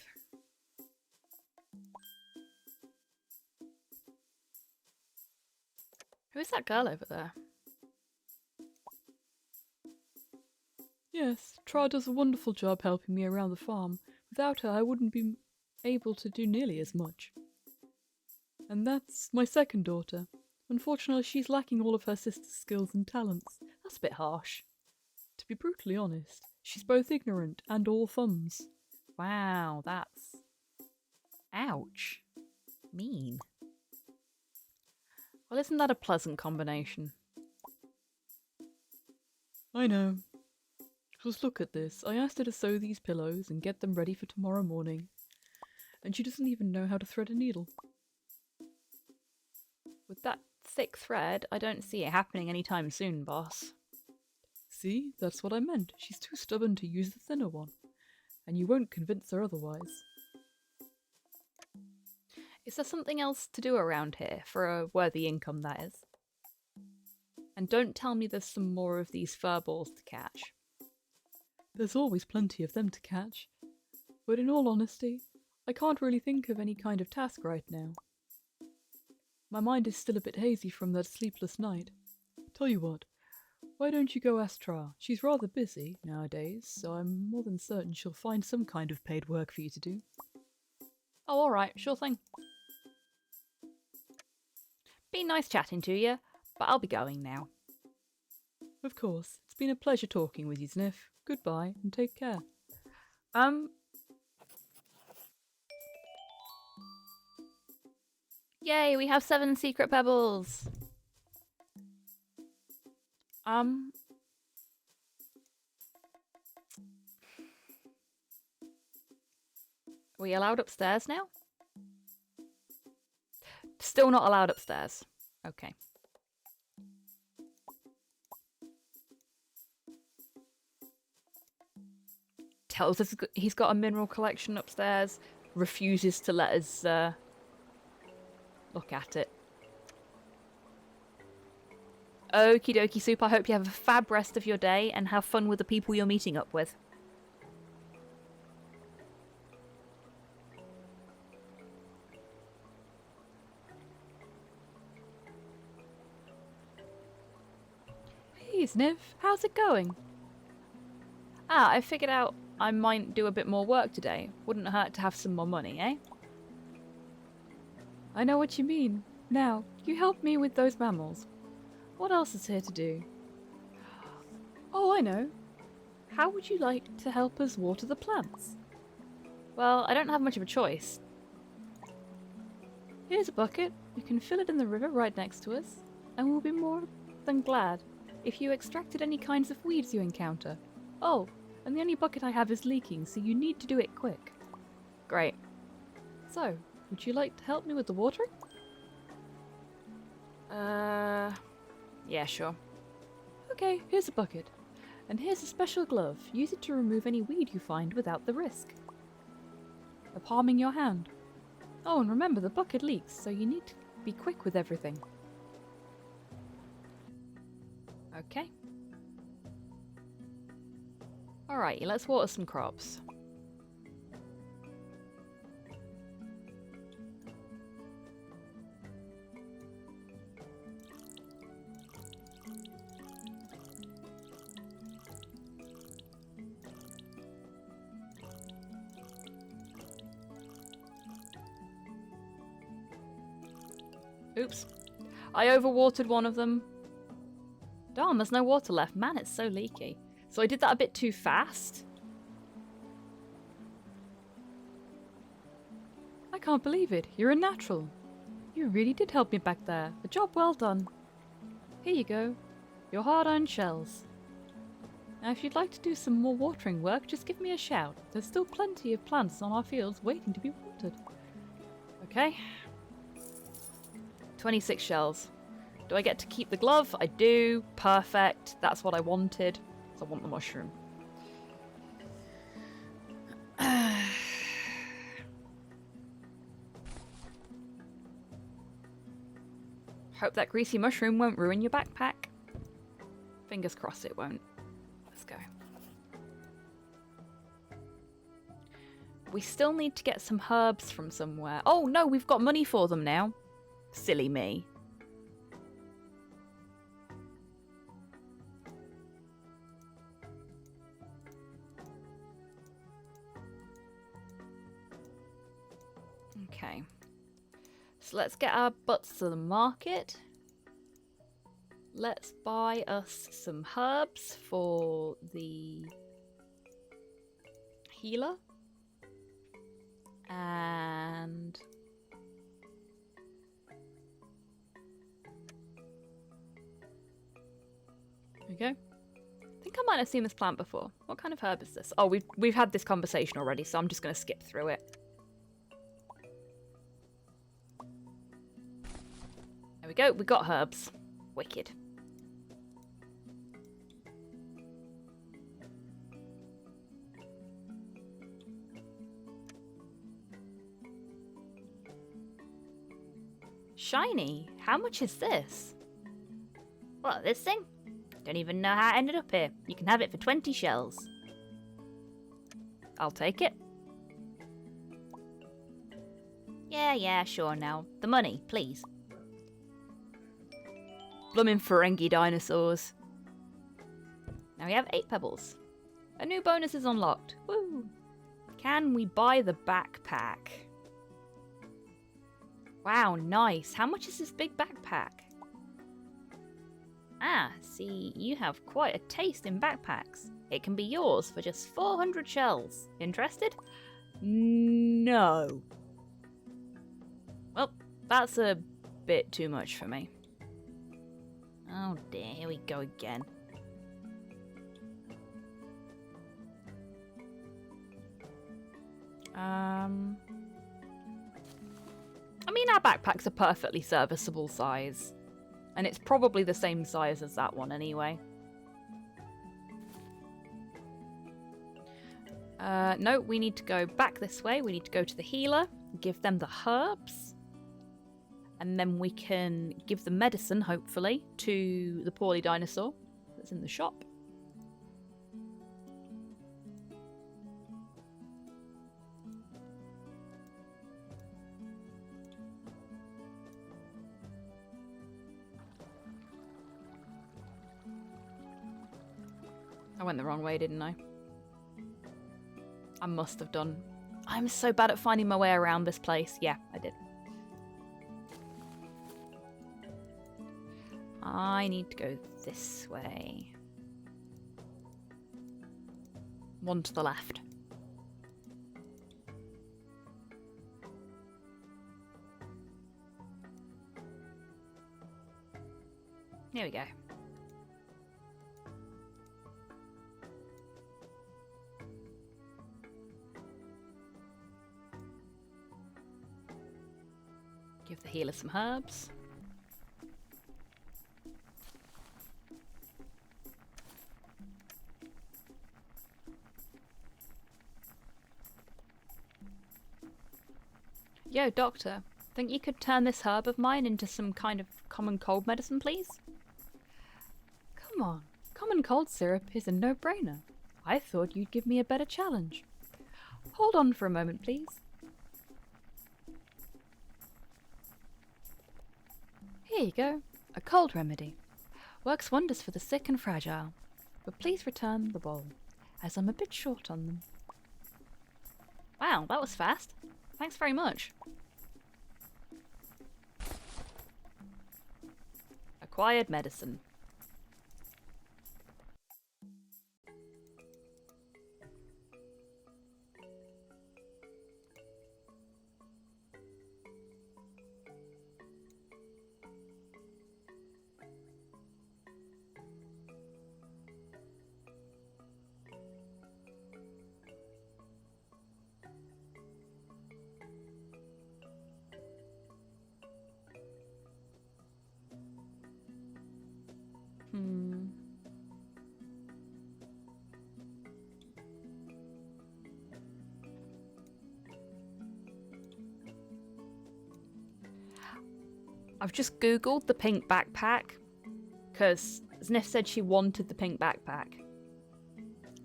Who is that girl over there? Yes, Tra does a wonderful job helping me around the farm. Without her, I wouldn't be able to do nearly as much. And that's my second daughter. Unfortunately, she's lacking all of her sister's skills and talents. That's a bit harsh. To be brutally honest, she's both ignorant and all thumbs. Wow, that's... Ouch. Mean. Well, isn't that a pleasant combination? I know. Just look at this. I asked her to sew these pillows and get them ready for tomorrow morning. And she doesn't even know how to thread a needle. With that thick thread, I don't see it happening anytime soon, boss. See, that's what I meant. She's too stubborn to use the thinner one. and you won't convince her otherwise. Is there something else to do around here for a worthy income, that is? And don't tell me there's some more of these furballs to catch. There's always plenty of them to catch. But in all honesty, I can't really think of any kind of task right now. My mind is still a bit hazy from that sleepless night. Tell you what, why don't you go ask Tra? She's rather busy nowadays, so I'm more than certain she'll find some kind of paid work for you to do. Oh, alright, sure thing. Been nice chatting to you, but I'll be going now. Of course, it's been a pleasure talking with you, Zniw. Goodbye, and take care. Yay, we have 7 secret pebbles! Are we allowed upstairs now? Still not allowed upstairs. Okay. Tells us he's got a mineral collection upstairs. Refuses to let us look at it. Okie dokie, Soup. I hope you have a fab rest of your day and have fun with the people you're meeting up with. Hey, Zniw, how's it going? Ah, I figured out I might do a bit more work today. Wouldn't hurt to have some more money, eh? I know what you mean. Now, you help me with those mammals. What else is here to do? Oh, I know. How would you like to help us water the plants? Well, I don't have much of a choice. Here's a bucket. You can fill it in the river right next to us, and we'll be more than glad if you extracted any kinds of weeds you encounter. Oh, and the only bucket I have is leaking, so you need to do it quick. Great. So, would you like to help me with the watering? Yeah, sure. Okay, here's a bucket. And here's a special glove. Use it to remove any weed you find without the risk of harming your hand. Oh, and remember, the bucket leaks, so you need to be quick with everything. Okay. Alright, let's water some crops. Oops. I overwatered one of them. Darn, there's no water left. Man, it's so leaky. So I did that a bit too fast. I can't believe it. You're a natural. You really did help me back there. A job well done. Here you go. Your hard-earned shells. Now, if you'd like to do some more watering work, just give me a shout. There's still plenty of plants on our fields waiting to be watered. Okay. 26 shells. Do I get to keep the glove? I do. Perfect. That's what I wanted. So I want the mushroom. Hope that greasy mushroom won't ruin your backpack. Fingers crossed it won't. Let's go. We still need to get some herbs from somewhere. Oh no, we've got money for them now. Silly me. Okay. So let's get our butts to the market. Let's buy us some herbs for the healer. And Okay. I think I might have seen this plant before. What kind of herb is this? Oh, we've had this conversation already, so I'm just going to skip through it. There we go. We got herbs. Wicked. shiny. How much is this? What, this thing? Don't even know how it ended up here. You can have it for 20 shells. I'll take it. Yeah, sure now. The money, please. Bloomin' Ferengi dinosaurs. Now we have 8 pebbles. A new bonus is unlocked. Woo! Can we buy the backpack? Wow, nice. How much is this big backpack? Ah, see, you have quite a taste in backpacks. It can be yours for just 400 shells. Interested? No. Well, that's a bit too much for me. Oh dear, here we go again. I mean, our backpack's a perfectly serviceable size. And it's probably the same size as that one anyway. No, we need to go back this way. We need to go to the healer, give them the herbs. And then we can give the medicine, hopefully, to the poorly dinosaur that's in the shop. I went the wrong way, didn't I? I must have done. I'm so bad at finding my way around this place. Yeah, I did. I need to go this way. One to the left. Here we go. Give the healer some herbs. Yo, doctor, think you could turn this herb of mine into some kind of common cold medicine, please? Come on, common cold syrup is a no-brainer. I thought you'd give me a better challenge. Hold on for a moment, please. Here you go, a cold remedy. Works wonders for the sick and fragile. But please return the bowl, as I'm a bit short on them. Wow, that was fast. Thanks very much. Acquired medicine. I've just googled the pink backpack because Zniw said she wanted the pink backpack.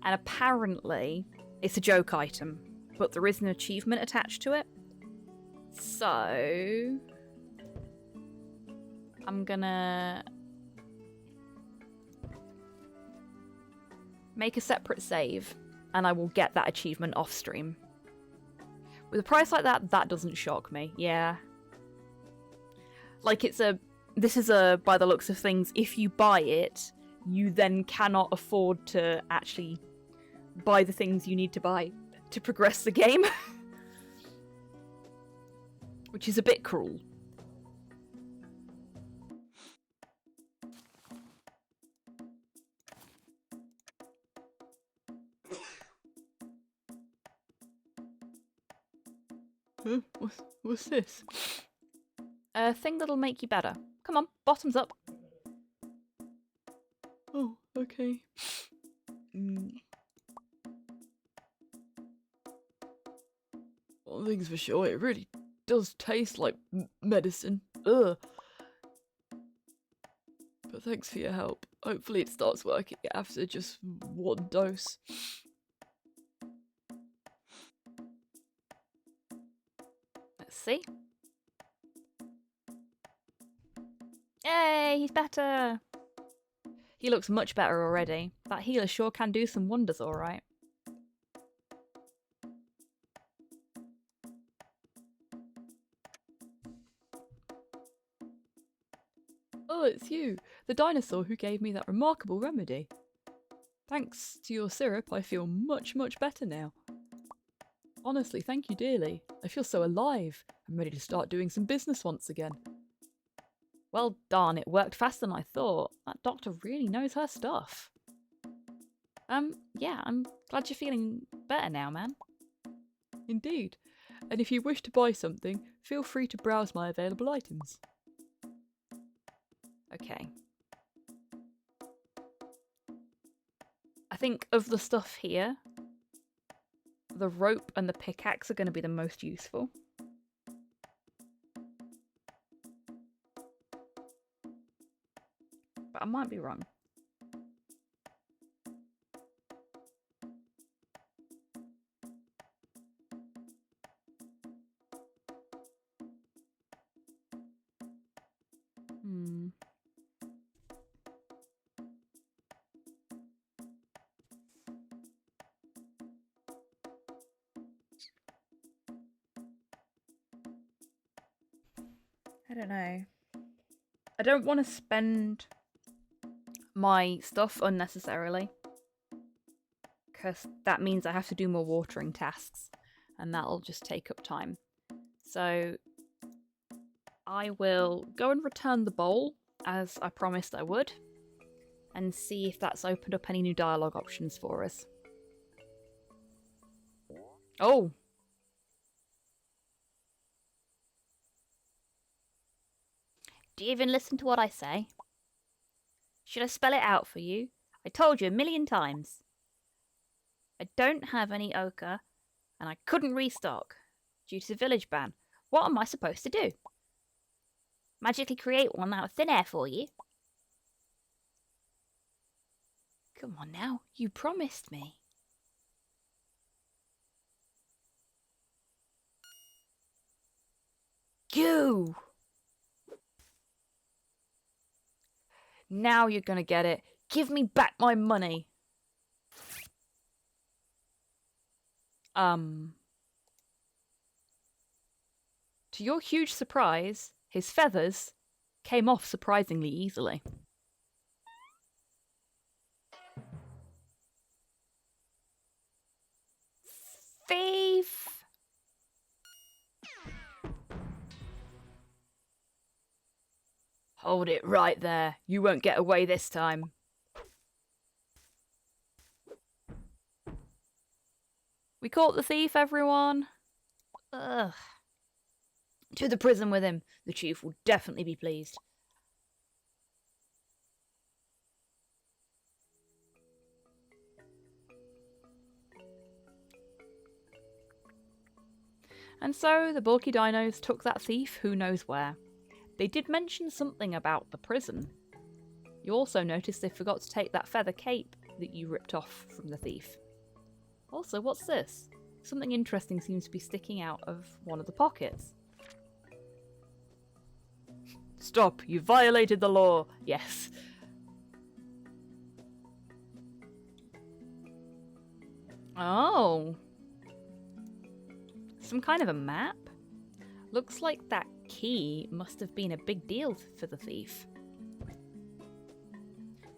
And apparently it's a joke item, but there is an achievement attached to it. So I'm gonna make a separate save and I will get that achievement off stream. With a price like that, that doesn't shock me. Yeah. Like this is a, by the looks of things, if you buy it, you then cannot afford to actually buy the things you need to buy to progress the game. Which is a bit cruel. Huh? What's this? A thing that'll make you better. Come on, bottoms up. Oh, okay. One thing's for sure, it really does taste like medicine. Ugh. But thanks for your help. Hopefully it starts working after just one dose. Let's see. Yay, he's better. He looks much better already. That healer sure can do some wonders, alright. Oh, it's you, the dinosaur who gave me that remarkable remedy. Thanks to your syrup, I feel much, much better now. Honestly, thank you dearly. I feel so alive. I'm ready to start doing some business once again. Well darn, it worked faster than I thought. That doctor really knows her stuff. Yeah, I'm glad you're feeling better now, man. Indeed. And if you wish to buy something, feel free to browse my available items. Okay. I think of the stuff here, the rope and the pickaxe are going to be the most useful. But I might be wrong. I don't know. I don't want to spend my stuff unnecessarily, because that means I have to do more watering tasks, and that'll just take up time. So I will go and return the bowl, as I promised I would, and see if that's opened up any new dialogue options for us. Oh! Do you even listen to what I say? Should I spell it out for you? I told you 1,000,000 times. I don't have any ochre, and I couldn't restock due to the village ban. What am I supposed to do? Magically create one out of thin air for you? Come on now, you promised me. You! Now you're gonna get it. Give me back my money. To your huge surprise, his feathers came off surprisingly easily. Thief! Hold it right there. You won't get away this time. We caught the thief, everyone. Ugh. To the prison with him. The chief will definitely be pleased. And so the bulky dinos took that thief who knows where. They did mention something about the prison. You also noticed they forgot to take that feather cape that you ripped off from the thief. Also, what's this? Something interesting seems to be sticking out of one of the pockets. Stop! You violated the law! Yes. Oh. Some kind of a map? Looks like that key must have been a big deal for the thief.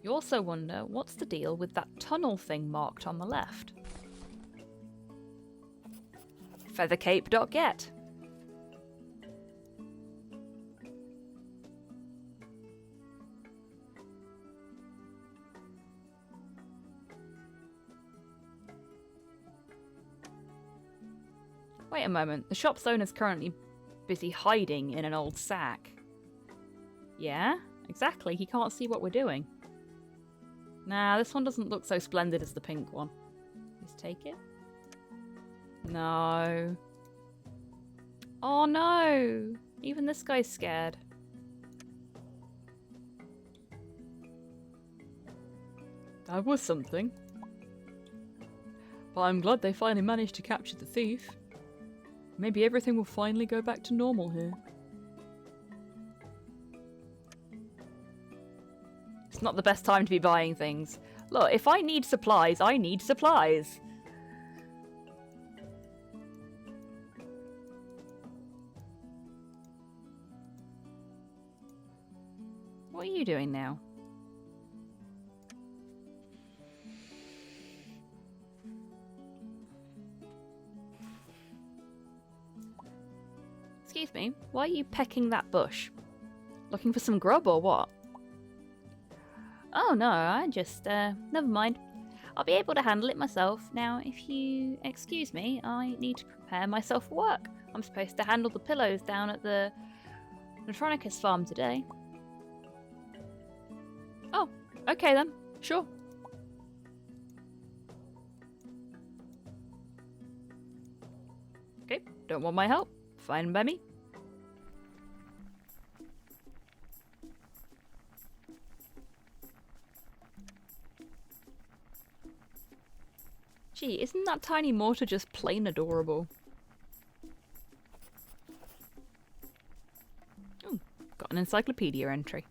You also wonder what's the deal with that tunnel thing marked on the left. Feathercape.get. Wait a moment, the shop's owner's currently busy hiding in an old sack. Yeah, exactly, he can't see what we're doing. Nah, this one doesn't look so splendid as the pink one. Let's take it. No. Oh no! Even this guy's scared. That was something. But I'm glad they finally managed to capture the thief. Maybe everything will finally go back to normal here. It's not the best time to be buying things. Look, if I need supplies, I need supplies. What are you doing now? Excuse me, why are you pecking that bush? Looking for some grub or what? Oh no, I just, never mind. I'll be able to handle it myself. Now, if you excuse me, I need to prepare myself for work. I'm supposed to handle the pillows down at the Neutronicus farm today. Oh, okay then, sure. Okay, don't want my help. Fine by me. Gee, isn't that tiny mortar just plain adorable? Oh, got an encyclopedia entry.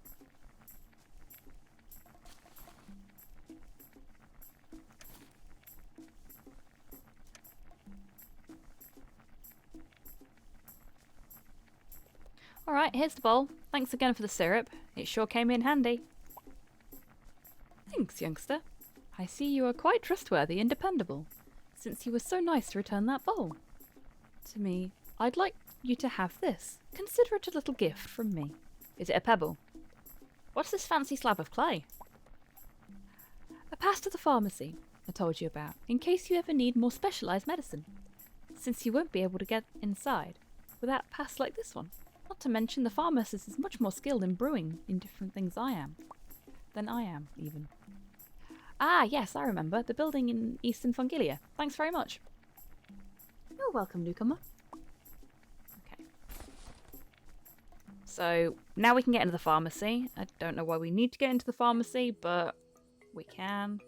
Alright, here's the bowl. Thanks again for the syrup. It sure came in handy. Thanks, youngster. I see you are quite trustworthy and dependable, since you were so nice to return that bowl to me. I'd like you to have this. Consider it a little gift from me. Is it a pebble? What's this fancy slab of clay? A pass to the pharmacy I told you about, in case you ever need more specialised medicine, since you won't be able to get inside without a pass like this one. Not to mention the pharmacist is much more skilled in brewing in different things than I am, even. Ah, yes, I remember. The building in Eastern Fungilia. Thanks very much. You're welcome, newcomer. Okay. So, now we can get into the pharmacy. I don't know why we need to get into the pharmacy, but we can.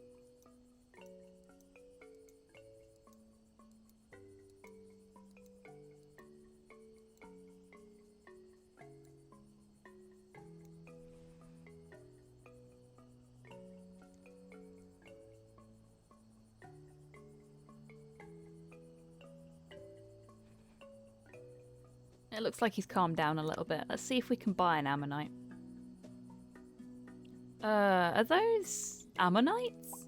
It looks like he's calmed down a little bit. Let's see if we can buy an ammonite. Are those ammonites?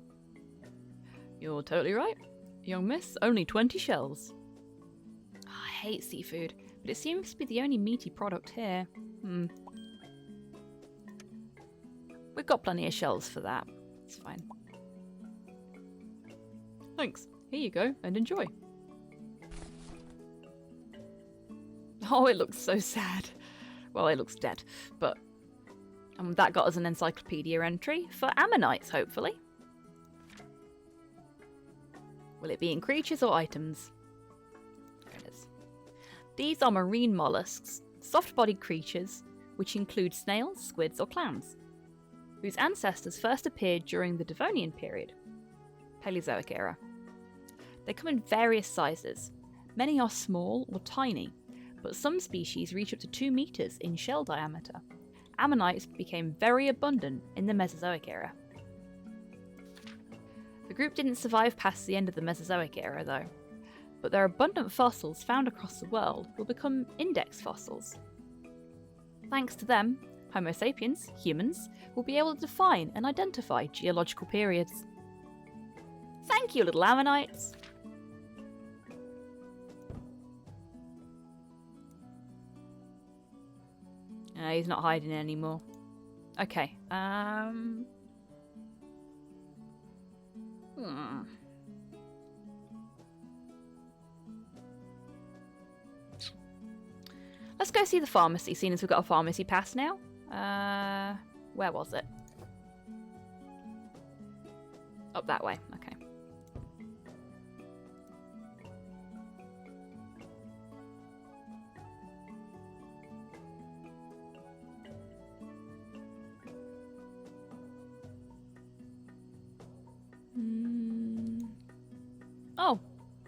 You're totally right, young miss. Only 20 shells. Oh, I hate seafood, but it seems to be the only meaty product here. We've got plenty of shells for that. It's fine. Thanks. Here you go, and enjoy. Oh, it looks so sad. Well, it looks dead, but that got us an encyclopedia entry for ammonites, hopefully. Will it be in creatures or items? There it is. These are marine mollusks, soft-bodied creatures, which include snails, squids, or clams, whose ancestors first appeared during the Devonian period, Paleozoic era. They come in various sizes. Many are small or tiny, but some species reach up to 2 meters in shell diameter. Ammonites became very abundant in the Mesozoic era. The group didn't survive past the end of the Mesozoic era, though, but their abundant fossils found across the world will become index fossils. Thanks to them, Homo sapiens, humans, will be able to define and identify geological periods. Thank you, little ammonites! He's not hiding anymore. Okay, Let's go see the pharmacy, seeing as we've got a pharmacy pass now. Where was it? Up that way, okay.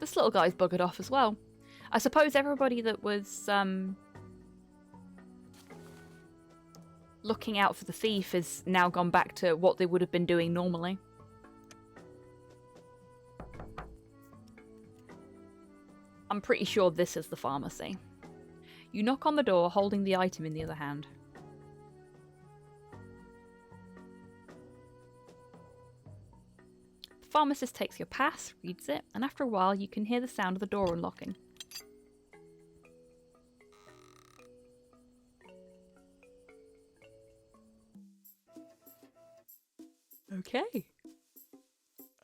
This little guy's buggered off as well. I suppose everybody that was looking out for the thief has now gone back to what they would have been doing normally. I'm pretty sure this is the pharmacy. You knock on the door, holding the item in the other hand. The pharmacist takes your pass, reads it, and after a while you can hear the sound of the door unlocking. Okay.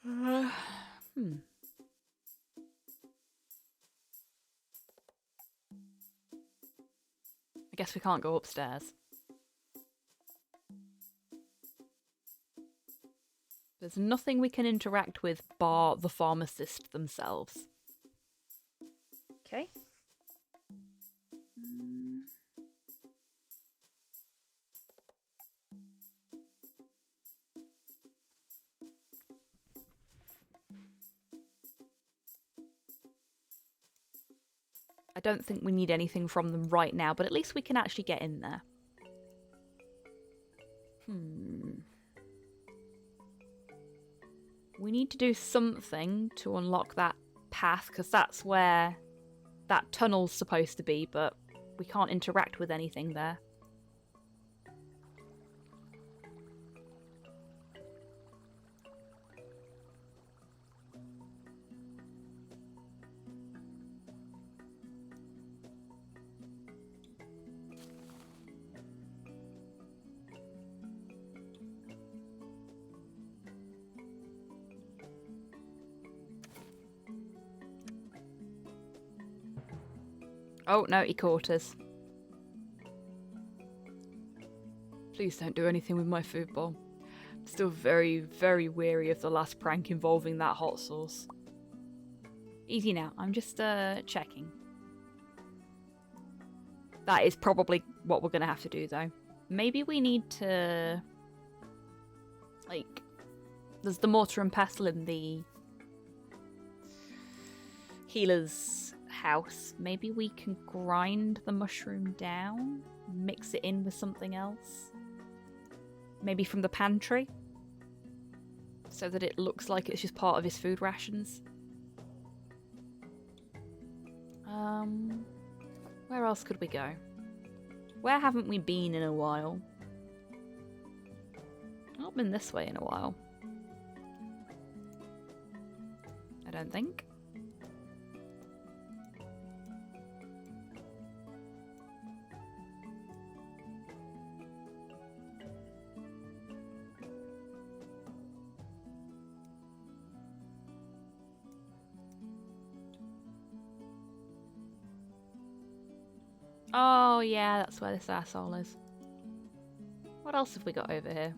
I guess we can't go upstairs. There's nothing we can interact with bar the pharmacist themselves. Okay. I don't think we need anything from them right now, but at least we can actually get in there. We need to do something to unlock that path, because that's where that tunnel's supposed to be, but we can't interact with anything there. Oh, no, he caught us. Please don't do anything with my food bowl. I'm still very, very weary of the last prank involving that hot sauce. Easy now, I'm just checking. That is probably what we're going to have to do, though. Maybe we need to... like... there's the mortar and pestle in the healer's house. Maybe we can grind the mushroom down, mix it in with something else. Maybe from the pantry, so that it looks like it's just part of his food rations. Where else could we go? Where haven't we been in a while? I've not been this way in a while. I don't think. Oh, yeah, that's where this asshole is. What else have we got over here?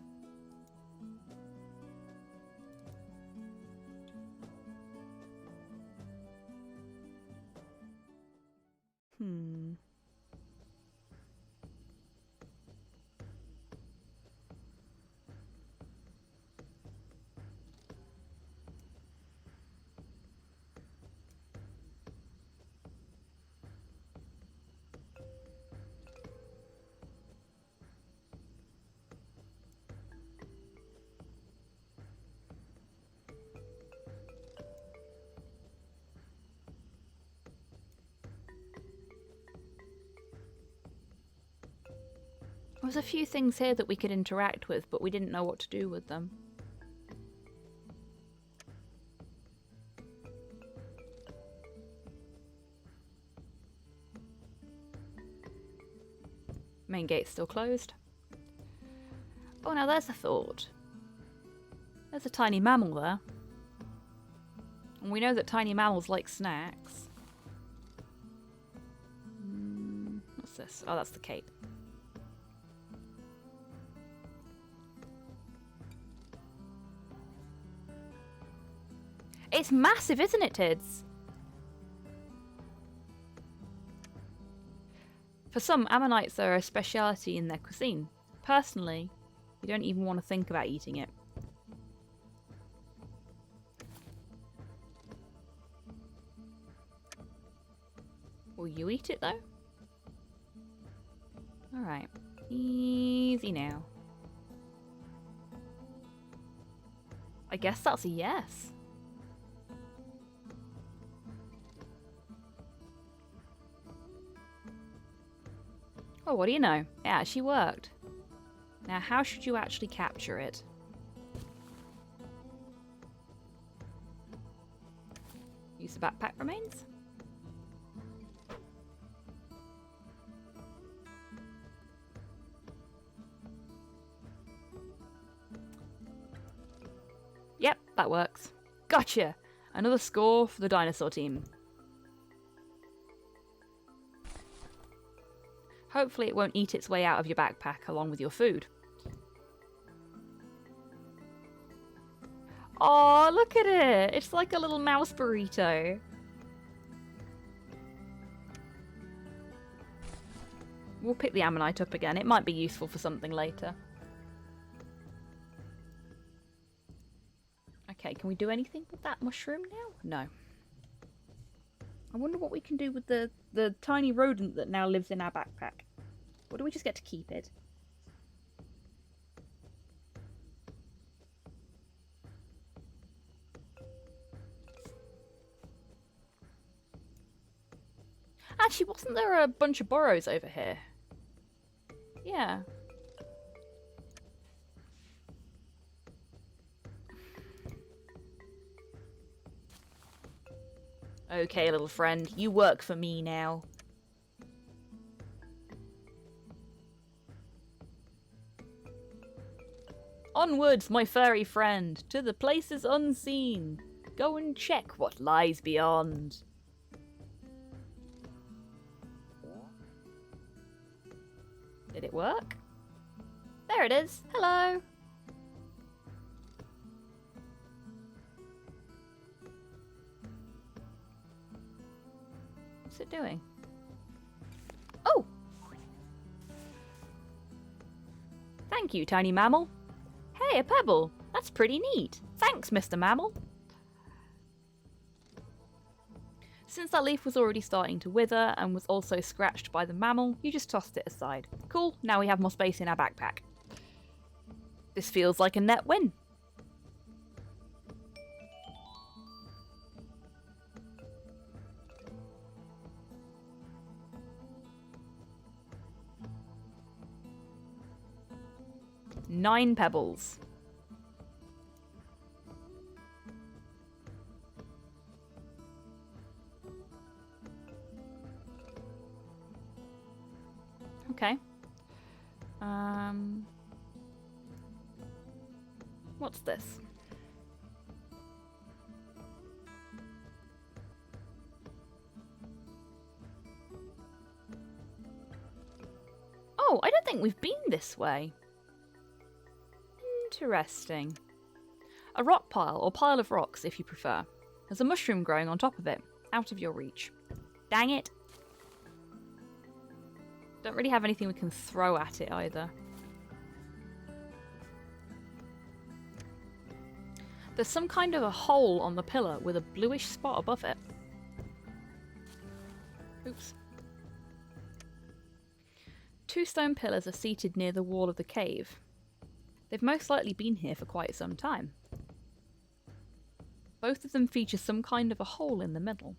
There was a few things here that we could interact with, but we didn't know what to do with them. Main gate's still closed. Oh, now there's a thought. There's a tiny mammal there. And we know that tiny mammals like snacks. What's this? Oh, that's the cape. It's massive, isn't it, Tids? For some, ammonites are a speciality in their cuisine. Personally, you don't even want to think about eating it. Will you eat it though? Alright. Easy now. I guess that's a yes. Oh, what do you know? It actually worked. Now, how should you actually capture it? Use the backpack remains? Yep, that works. Gotcha! Another score for the dinosaur team. Hopefully it won't eat its way out of your backpack along with your food. Oh, look at it! It's like a little mouse burrito. We'll pick the ammonite up again. It might be useful for something later. Okay, can we do anything with that mushroom now? No. I wonder what we can do with the tiny rodent that now lives in our backpack. Or do we just get to keep it? Actually, wasn't there a bunch of burrows over here? Yeah. Okay, little friend, you work for me now. Onwards, my furry friend, to the places unseen. Go and check what lies beyond. Did it work? There it is. Hello. What's it doing? Oh! Thank you, tiny mammal. Hey, a pebble. That's pretty neat. Thanks, Mr. Mammal. Since that leaf was already starting to wither and was also scratched by the mammal, you just tossed it aside. Cool, now we have more space in our backpack. This feels like a net win. Nine pebbles. Okay. What's this? Oh, I don't think we've been this way. Interesting. A rock pile, or pile of rocks if you prefer. There's a mushroom growing on top of it, out of your reach. Dang it! Don't really have anything we can throw at it either. There's some kind of a hole on the pillar with a bluish spot above it. Oops. Two stone pillars are seated near the wall of the cave. They've most likely been here for quite some time. Both of them feature some kind of a hole in the middle.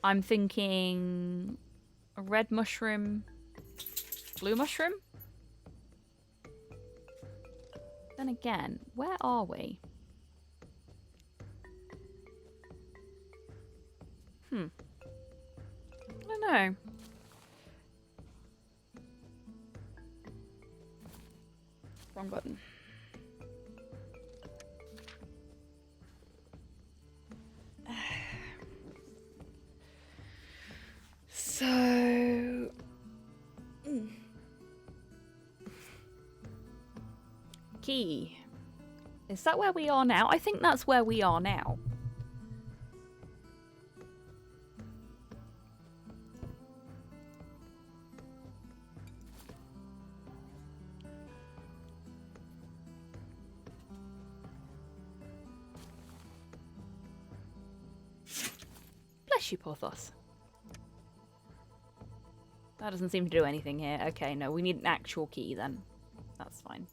I'm thinking a red mushroom, blue mushroom? Then again, where are we? I don't know. Wrong button. So... Key. Is that where we are now? I think that's where we are now. Bless you, Porthos. That doesn't seem to do anything here. Okay, no, we need an actual key then. That's fine.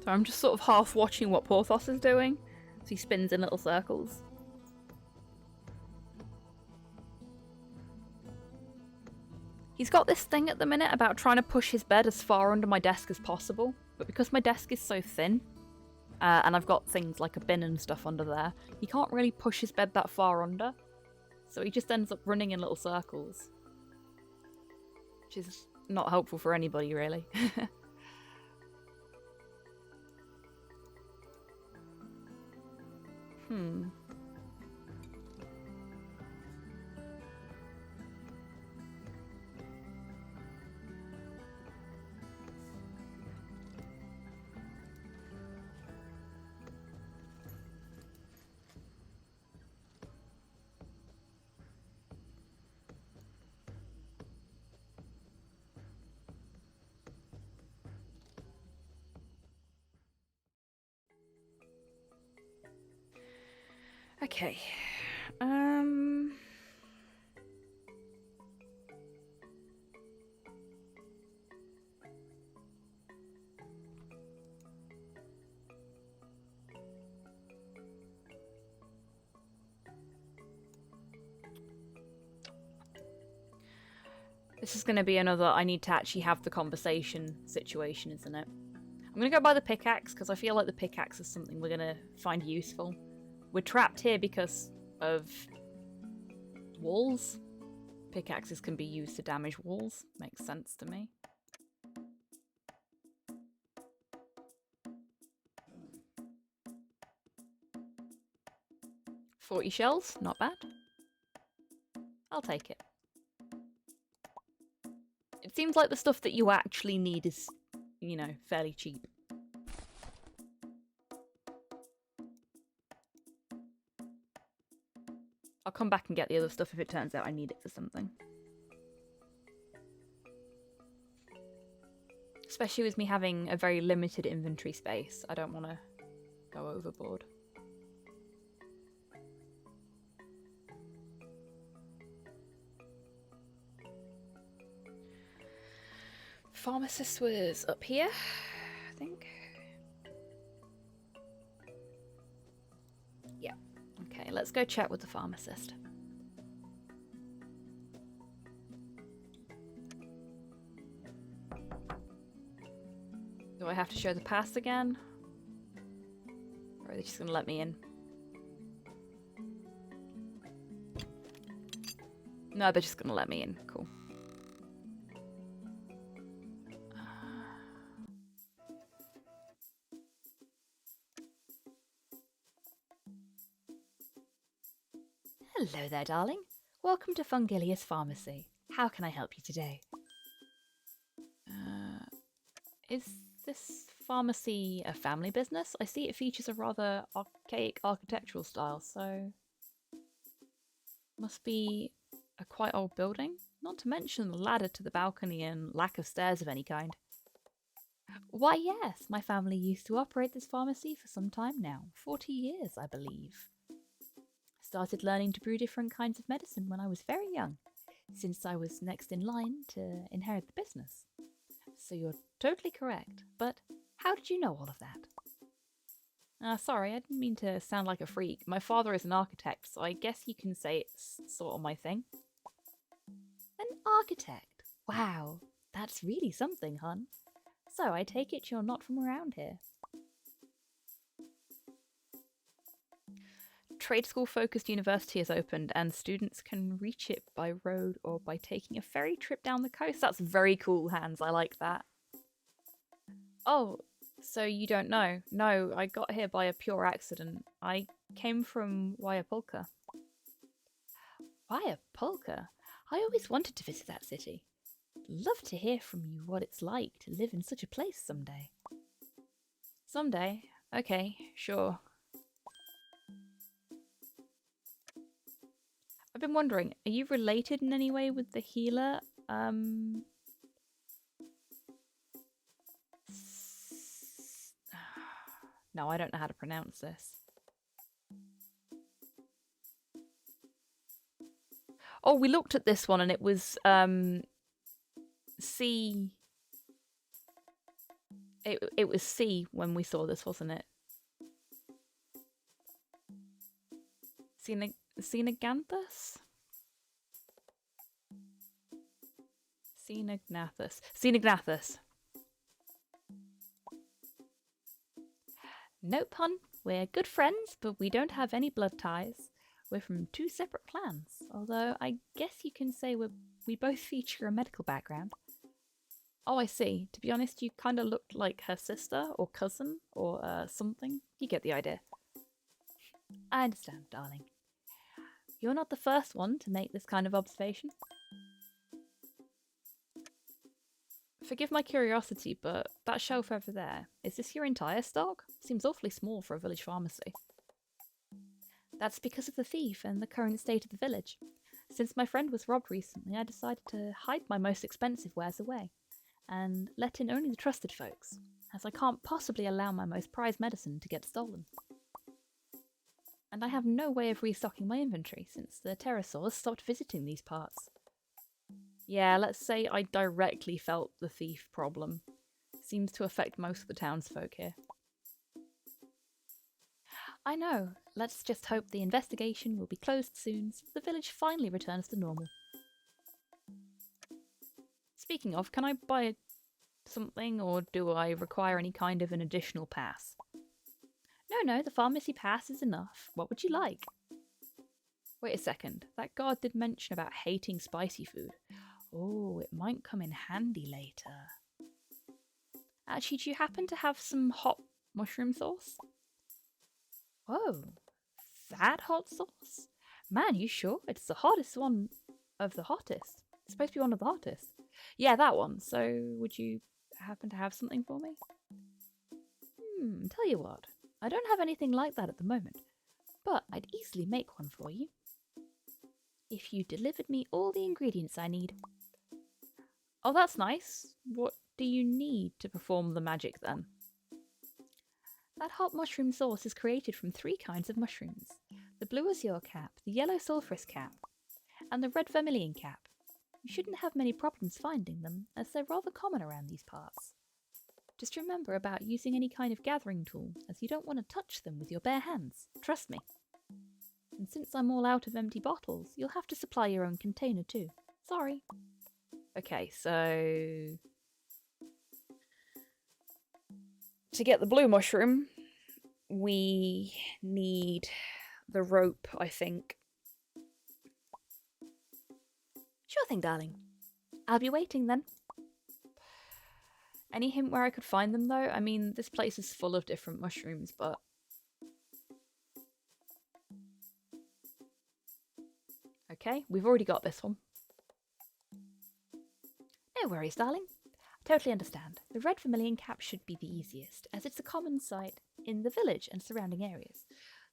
So I'm just sort of half watching what Porthos is doing. So he spins in little circles. He's got this thing at the minute about trying to push his bed as far under my desk as possible. But because my desk is so thin, and I've got things like a bin and stuff under there, he can't really push his bed that far under. So he just ends up running in little circles. Which is not helpful for anybody, really. Okay. This is going to be another I need to actually have the conversation situation, isn't it? I'm going to go by the pickaxe because I feel like the pickaxe is something we're going to find useful. We're trapped here because of walls. Pickaxes can be used to damage walls. Makes sense to me. $40 shells, not bad. I'll take it. It seems like the stuff that you actually need is, you know, fairly cheap. I'll come back and get the other stuff if it turns out I need it for something. Especially with me having a very limited inventory space. I don't want to go overboard. Pharmacist was up here, I think. Yeah. Okay, let's go chat with the pharmacist. Do I have to show the pass again? Or are they just going to let me in? No, they're just going to let me in. Cool. Hello there, darling. Welcome to Fungilius Pharmacy. How can I help you today? Is this pharmacy a family business? I see it features a rather archaic architectural style, so must be a quite old building. Not to mention the ladder to the balcony and lack of stairs of any kind. Why, yes, my family used to operate this pharmacy for some time now. 40 years, I believe. I started learning to brew different kinds of medicine when I was very young, since I was next in line to inherit the business. So you're totally correct, but how did you know all of that? Sorry, I didn't mean to sound like a freak. My father is an architect, so I guess you can say it's sort of my thing. An architect? Wow, that's really something, hun. So I take it you're not from around here. Trade school focused university has opened and students can reach it by road or by taking a ferry trip down the coast. That's very cool, Hans. I like that. Oh, so you don't know? No, I got here by a pure accident. I came from Wayapulka? I always wanted to visit that city. love to hear from you what it's like to live in such a place someday. Someday? Okay, sure. I've been wondering, are you related in any way with the healer? No, I don't know how to pronounce this. Oh, we looked at this one and it was C. It was C when we saw this, wasn't it? Cenaganthus? Cenagnathus. Nope, hun. We're good friends, but we don't have any blood ties. We're from two separate clans, although I guess you can say we both feature a medical background. Oh, I see. To be honest, you kind of looked like her sister or cousin or something. You get the idea. I understand, darling. You're not the first one to make this kind of observation. Forgive my curiosity, but that shelf over there, is this your entire stock? Seems awfully small for a village pharmacy. That's because of the thief and the current state of the village. Since my friend was robbed recently, I decided to hide my most expensive wares away and let in only the trusted folks, as I can't possibly allow my most prized medicine to get stolen. And I have no way of restocking my inventory since the pterosaurs stopped visiting these parts. Yeah, let's say I directly felt the thief problem. Seems to affect most of the townsfolk here. I know. Let's just hope the investigation will be closed soon so the village finally returns to normal. Speaking of, can I buy something or do I require any kind of an additional pass? No, the pharmacy pass is enough. What would you like? Wait a second. That guard did mention about hating spicy food. Oh, it might come in handy later. Actually, do you happen to have some hot mushroom sauce? Whoa, that hot sauce? Man, you sure? It's the hottest one of the hottest. It's supposed to be one of the hottest. Yeah, that one. So, would you happen to have something for me? Tell you what. I don't have anything like that at the moment, but I'd easily make one for you. If you delivered me all the ingredients I need. Oh, that's nice. What do you need to perform the magic then? That hot mushroom sauce is created from 3 kinds of mushrooms. The blue azure cap, the yellow sulphurous cap, and the red vermilion cap. You shouldn't have many problems finding them, as they're rather common around these parts. Just remember about using any kind of gathering tool, as you don't want to touch them with your bare hands. Trust me. And since I'm all out of empty bottles, you'll have to supply your own container too. Sorry. Okay, so to get the blue mushroom, we need the rope, I think. Sure thing, darling. I'll be waiting then. Any hint where I could find them, though? I mean, this place is full of different mushrooms, but... Okay, we've already got this one. No worries, darling. I totally understand. The red vermilion cap should be the easiest, as it's a common sight in the village and surrounding areas.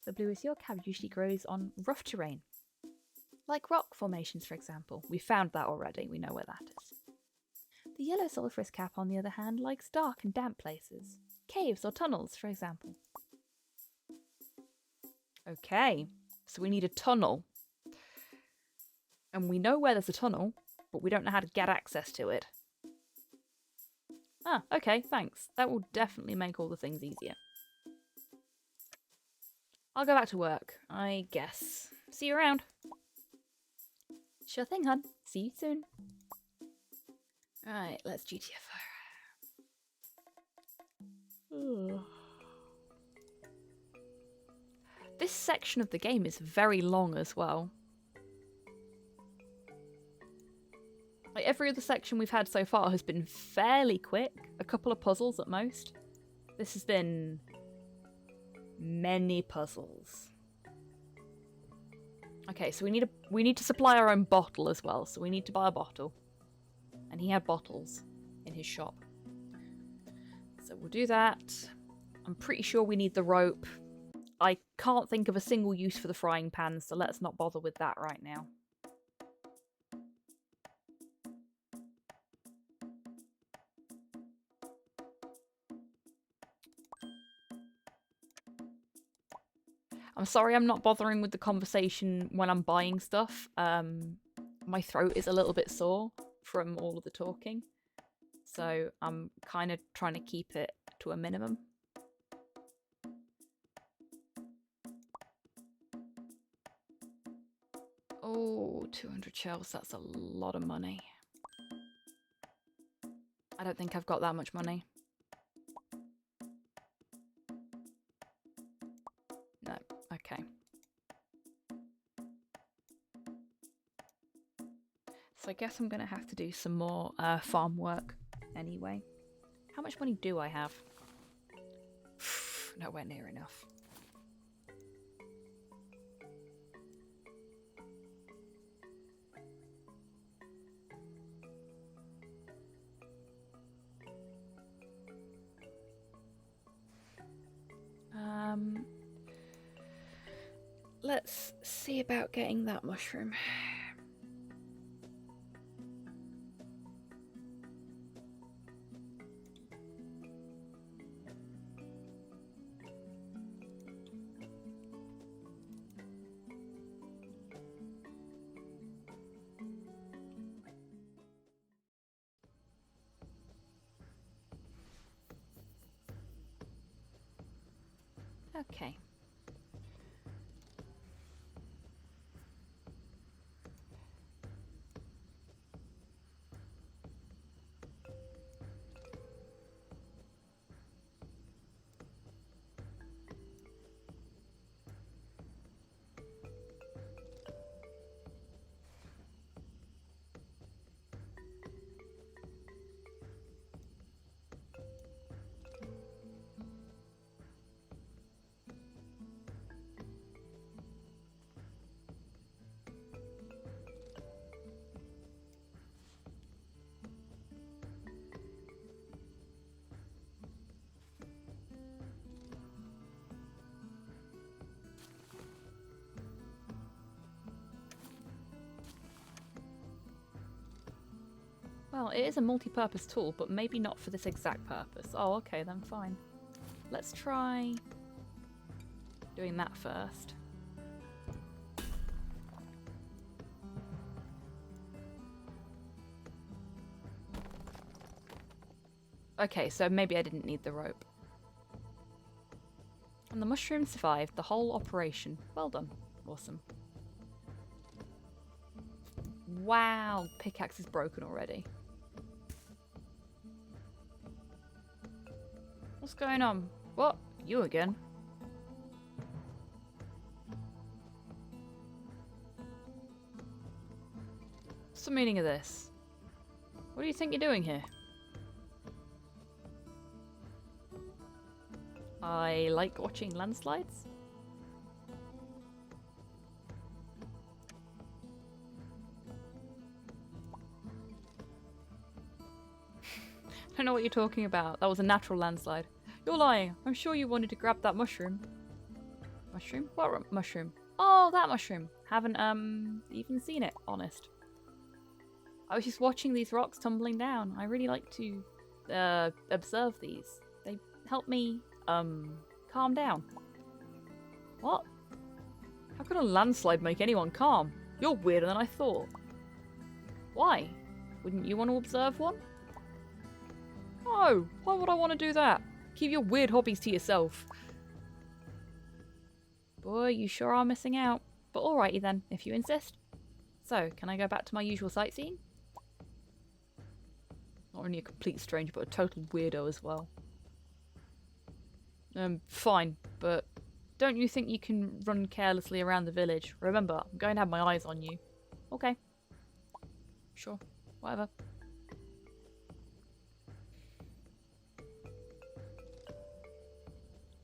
The blue azure cap usually grows on rough terrain, like rock formations, for example. We found that already. We know where that is. The yellow sulphurous cap, on the other hand, likes dark and damp places. Caves or tunnels, for example. Okay, so we need a tunnel. And we know where there's a tunnel, but we don't know how to get access to it. Ah, okay, thanks. That will definitely make all the things easier. I'll go back to work, I guess. See you around. Sure thing, hun. See you soon. Alright, let's GTFO. This section of the game is very long as well. Like every other section we've had so far has been fairly quick. A couple of puzzles at most. This has been many puzzles. Okay, so we need to supply our own bottle as well, so we need to buy a bottle. And he had bottles in his shop. So we'll do that. I'm pretty sure we need the rope. I can't think of a single use for the frying pan, so let's not bother with that right now. I'm sorry I'm not bothering with the conversation when I'm buying stuff. My throat is a little bit sore from all of the talking. So I'm kind of trying to keep it to a minimum. Oh, 200 shells, that's a lot of money. I don't think I've got that much money. No, okay. So I guess I'm going to have to do some more farm work anyway. How much money do I have? Nowhere near enough. Let's see about getting that mushroom. Okay. Well, it is a multi-purpose tool, but maybe not for this exact purpose. Oh, okay, then fine. Let's try doing that first. Okay, so maybe I didn't need the rope. And the mushroom survived the whole operation. Well done. Awesome. Wow, pickaxe is broken already. What's going on? What? You again? What's the meaning of this? What do you think you're doing here? I like watching landslides. I don't know what you're talking about. That was a natural landslide. You're lying. I'm sure you wanted to grab that mushroom. Mushroom? What mushroom? Oh, that mushroom. Haven't even seen it, honest. I was just watching these rocks tumbling down. I really like to observe these. They help me calm down. What? How could a landslide make anyone calm? You're weirder than I thought. Why? Wouldn't you want to observe one? No, why would I want to do that? Keep your weird hobbies to yourself. Boy, you sure are missing out. But alrighty then, if you insist. So, can I go back to my usual sightseeing? Not only a complete stranger, but a total weirdo as well. Fine, but don't you think you can run carelessly around the village? Remember, I'm going to have my eyes on you. Okay. Sure, whatever.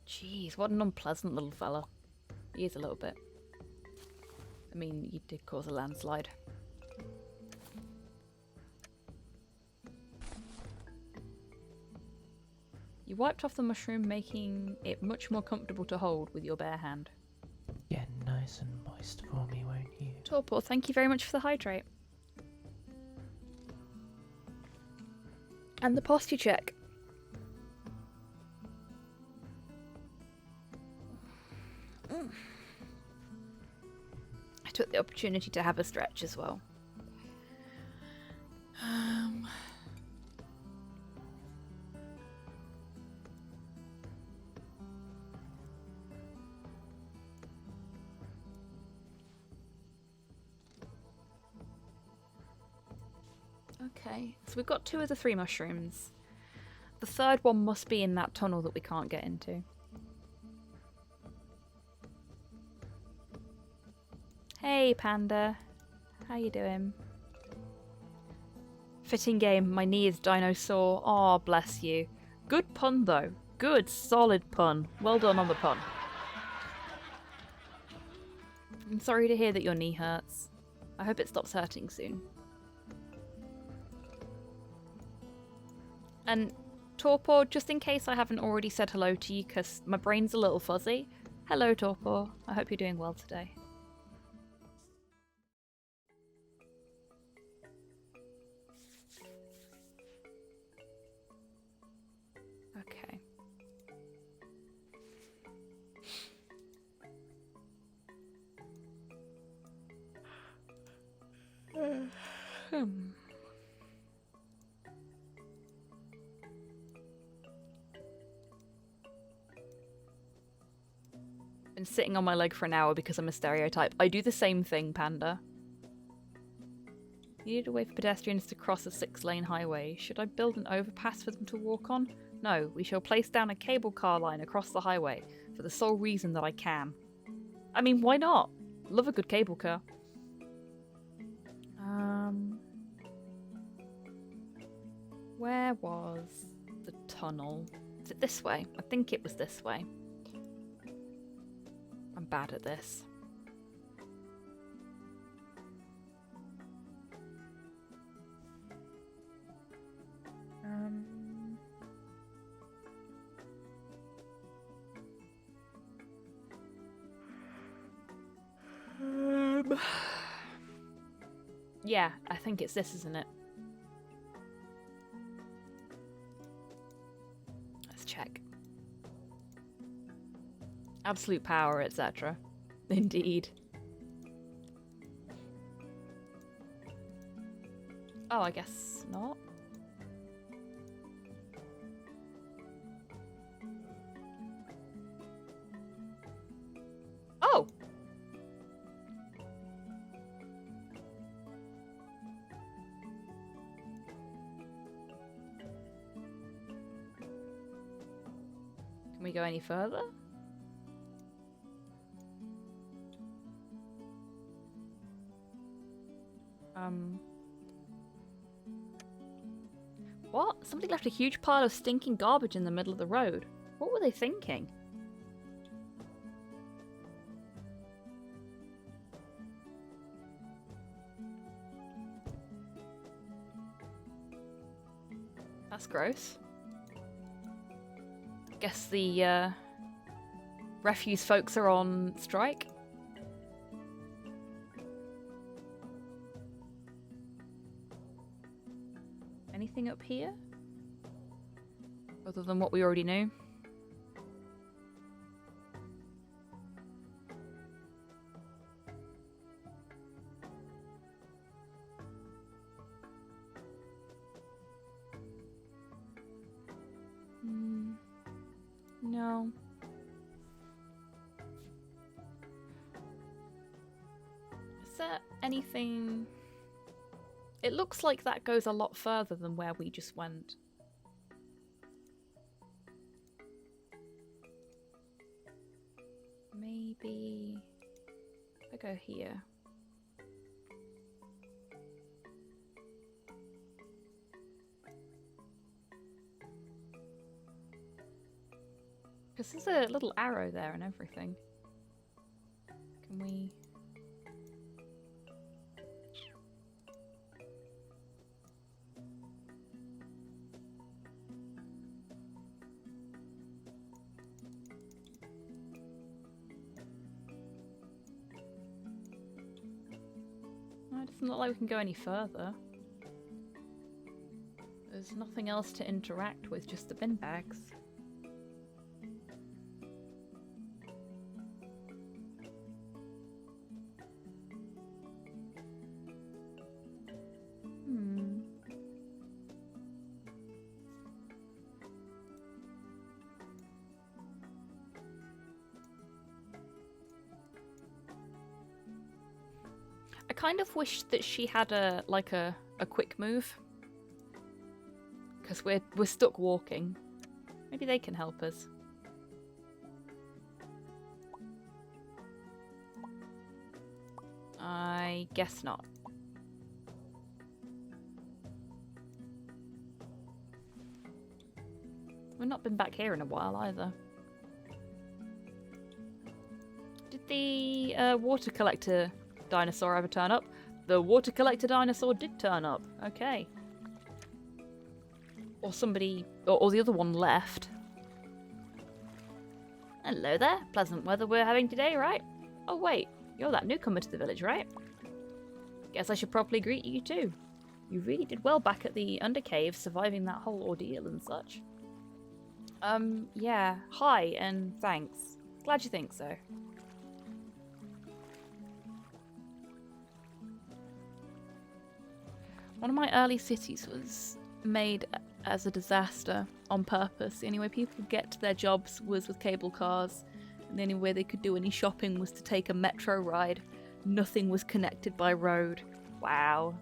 Jeez, what an unpleasant little fella. He is a little bit. I mean, he did cause a landslide. You wiped off the mushroom, making it much more comfortable to hold with your bare hand. Get nice and moist for me, won't you? Torpor, thank you very much for the hydrate. And the posture check. I took the opportunity to have a stretch as well. Okay, so we've got 2 of the 3 mushrooms. The third one must be in that tunnel that we can't get into. Hey, Panda. How you doing? Fitting game. My knee is dinosaur. Aw, bless you. Good pun, though. Good, solid pun. Well done on the pun. I'm sorry to hear that your knee hurts. I hope it stops hurting soon. And Torpor, just in case I haven't already said hello to you because my brain's a little fuzzy. Hello, Torpor. I hope you're doing well today. Okay. Been sitting on my leg for an hour because I'm a stereotype. I do the same thing, Panda. You need a way for pedestrians to cross a 6-lane highway. Should I build an overpass for them to walk on? No, we shall place down a cable car line across the highway for the sole reason that I can. I mean, why not? Love a good cable car. Where was the tunnel? Is it this way? I think it was this way. I'm bad at this. Yeah, I think it's this, isn't it? Let's check. Absolute power, etc. Indeed. Oh, I guess not. Oh! Can we go any further? What? Somebody left a huge pile of stinking garbage in the middle of the road. What were they thinking? That's gross. Guess the refuse folks are on strike. Anything up here? Other than what we already knew? No. Is there anything... It looks like that goes a lot further than where we just went. Maybe... if I go here. Because there's a little arrow there and everything. Can we... It doesn't look like we can go any further. There's nothing else to interact with, just the bin bags. I kind of wish that she had a quick move, because we're stuck walking. Maybe they can help us. I guess not. We've not been back here in a while either. Did the water collector dinosaur ever turn up? The water collector dinosaur did turn up. Okay. Or somebody, or the other one left. Hello there. Pleasant weather we're having today, right? Oh wait, you're that newcomer to the village, right? Guess I should properly greet you too. You really did well back at the Undercave, surviving that whole ordeal and such. Yeah. Hi, and thanks. Glad you think so. One of my early cities was made as a disaster on purpose. The only way people could get to their jobs was with cable cars, and the only way they could do any shopping was to take a metro ride. Nothing was connected by road. Wow.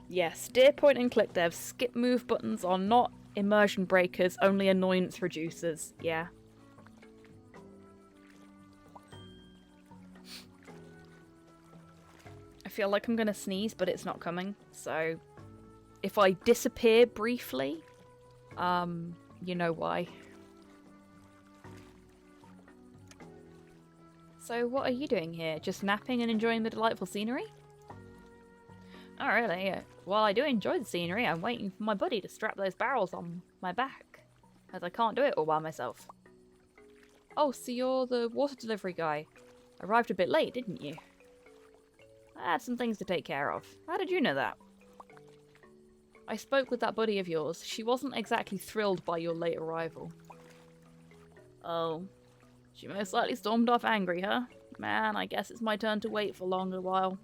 Yes, dear point and click devs, skip move buttons are not immersion breakers, only annoyance reducers. Yeah. I feel like I'm gonna sneeze, but it's not coming. So, if I disappear briefly, you know why. So, what are you doing here? Just napping and enjoying the delightful scenery? Oh, really? While I do enjoy the scenery, I'm waiting for my buddy to strap those barrels on my back, as I can't do it all by myself. Oh, so you're the water delivery guy. Arrived a bit late, didn't you? I had some things to take care of. How did you know that? I spoke with that buddy of yours. She wasn't exactly thrilled by your late arrival. Oh. She most likely stormed off angry, huh? Man, I guess it's my turn to wait for a longer while.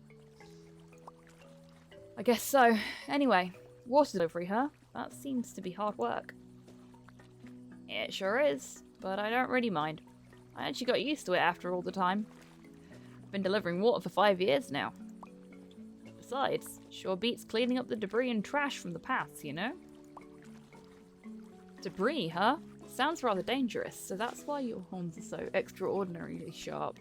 I guess so. Anyway, water delivery, huh? That seems to be hard work. It sure is, but I don't really mind. I actually got used to it after all the time. I've been delivering water for 5 years now. Besides, sure beats cleaning up the debris and trash from the paths, you know? Debris, huh? Sounds rather dangerous, so that's why your horns are so extraordinarily sharp.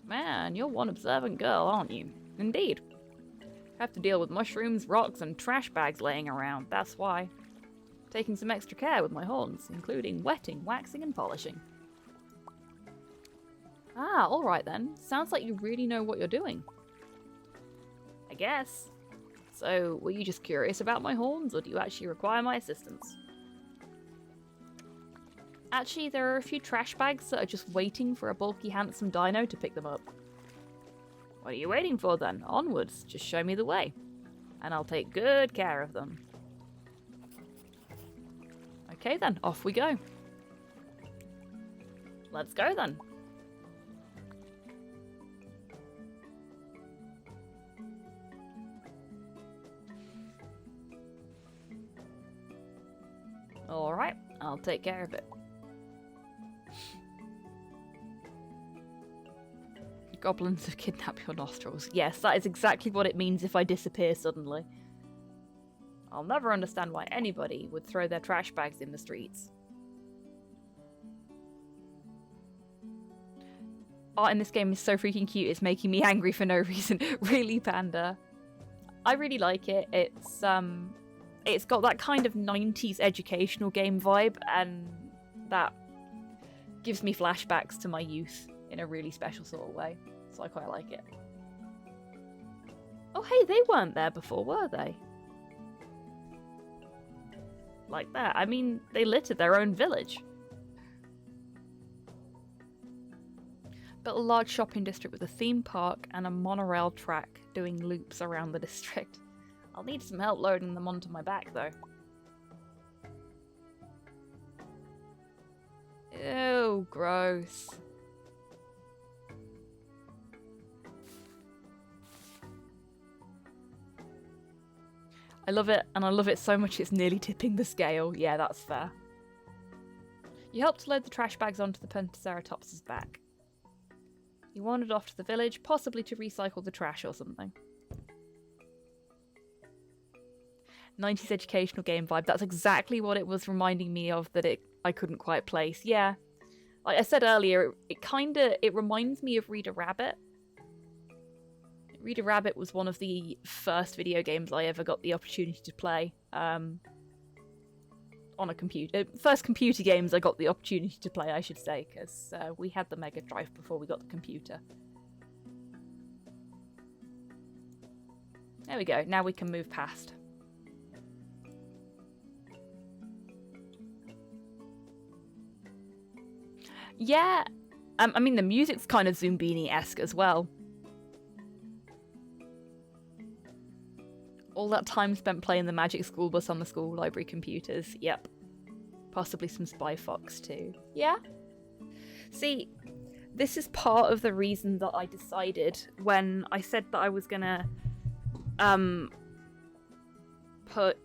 Man, you're one observant girl, aren't you? Indeed. Have to deal with mushrooms, rocks, and trash bags laying around, that's why. Taking some extra care with my horns, including wetting, waxing, and polishing. Ah, alright then. Sounds like you really know what you're doing. I guess. So, were you just curious about my horns, or do you actually require my assistance? Actually, there are a few trash bags that are just waiting for a bulky, handsome dino to pick them up. What are you waiting for then? Onwards, just show me the way. And I'll take good care of them. Okay then, off we go. Let's go then. Alright, I'll take care of it. Goblins have kidnapped your nostrils. Yes, that is exactly what it means if I disappear suddenly. I'll never understand why anybody would throw their trash bags in the streets. Art in this game is so freaking cute, it's making me angry for no reason. Really, Panda. I really like it. It's got that kind of 90s educational game vibe, and that gives me flashbacks to my youth in a really special sort of way. So I quite like it. Oh hey, they weren't there before, were they? like that. I mean, they littered their own village. Built a large shopping district with a theme park and a monorail track doing loops around the district. I'll need some help loading them onto my back, though. Ew, gross. I love it, and I love it so much it's nearly tipping the scale. Yeah, that's fair. You helped load the trash bags onto the Pentaceratops's back. You wandered off to the village, possibly to recycle the trash or something. 90s educational game vibe. That's exactly what it was reminding me of that I couldn't quite place. Yeah. Like I said earlier, it reminds me of Reader Rabbit. Reader Rabbit was one of the first video games I ever got the opportunity to play on a computer. First computer games I got the opportunity to play, I should say, because we had the Mega Drive before we got the computer. There we go. Now we can move past. Yeah, I mean the music's kind of Zoombini-esque as well. All that time spent playing the Magic School Bus on the school library computers. Yep. Possibly some Spy Fox too. Yeah? See, this is part of the reason that I decided when I said that I was gonna put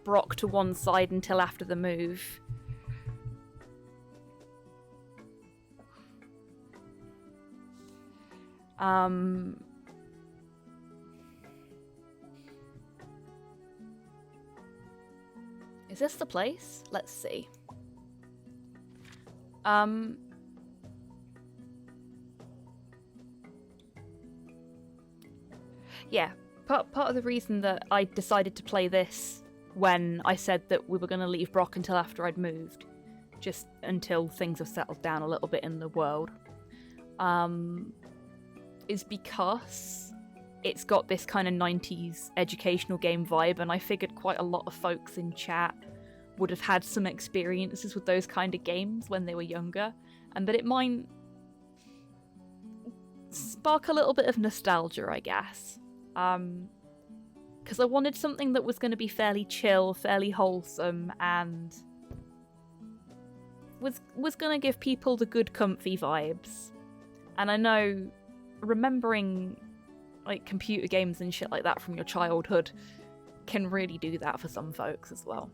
Brock to one side until after the move. Is this the place? Let's see. Yeah, part of the reason that I decided to play this when I said that we were going to leave Brock until after I'd moved, just until things have settled down a little bit in the world, is because it's got this kind of 90s educational game vibe, and I figured quite a lot of folks in chat would have had some experiences with those kind of games when they were younger, and that it might spark a little bit of nostalgia, I guess. Because I wanted something that was going to be fairly chill, fairly wholesome, and was going to give people the good comfy vibes. And I know, remembering like computer games and shit like that from your childhood can really do that for some folks as well.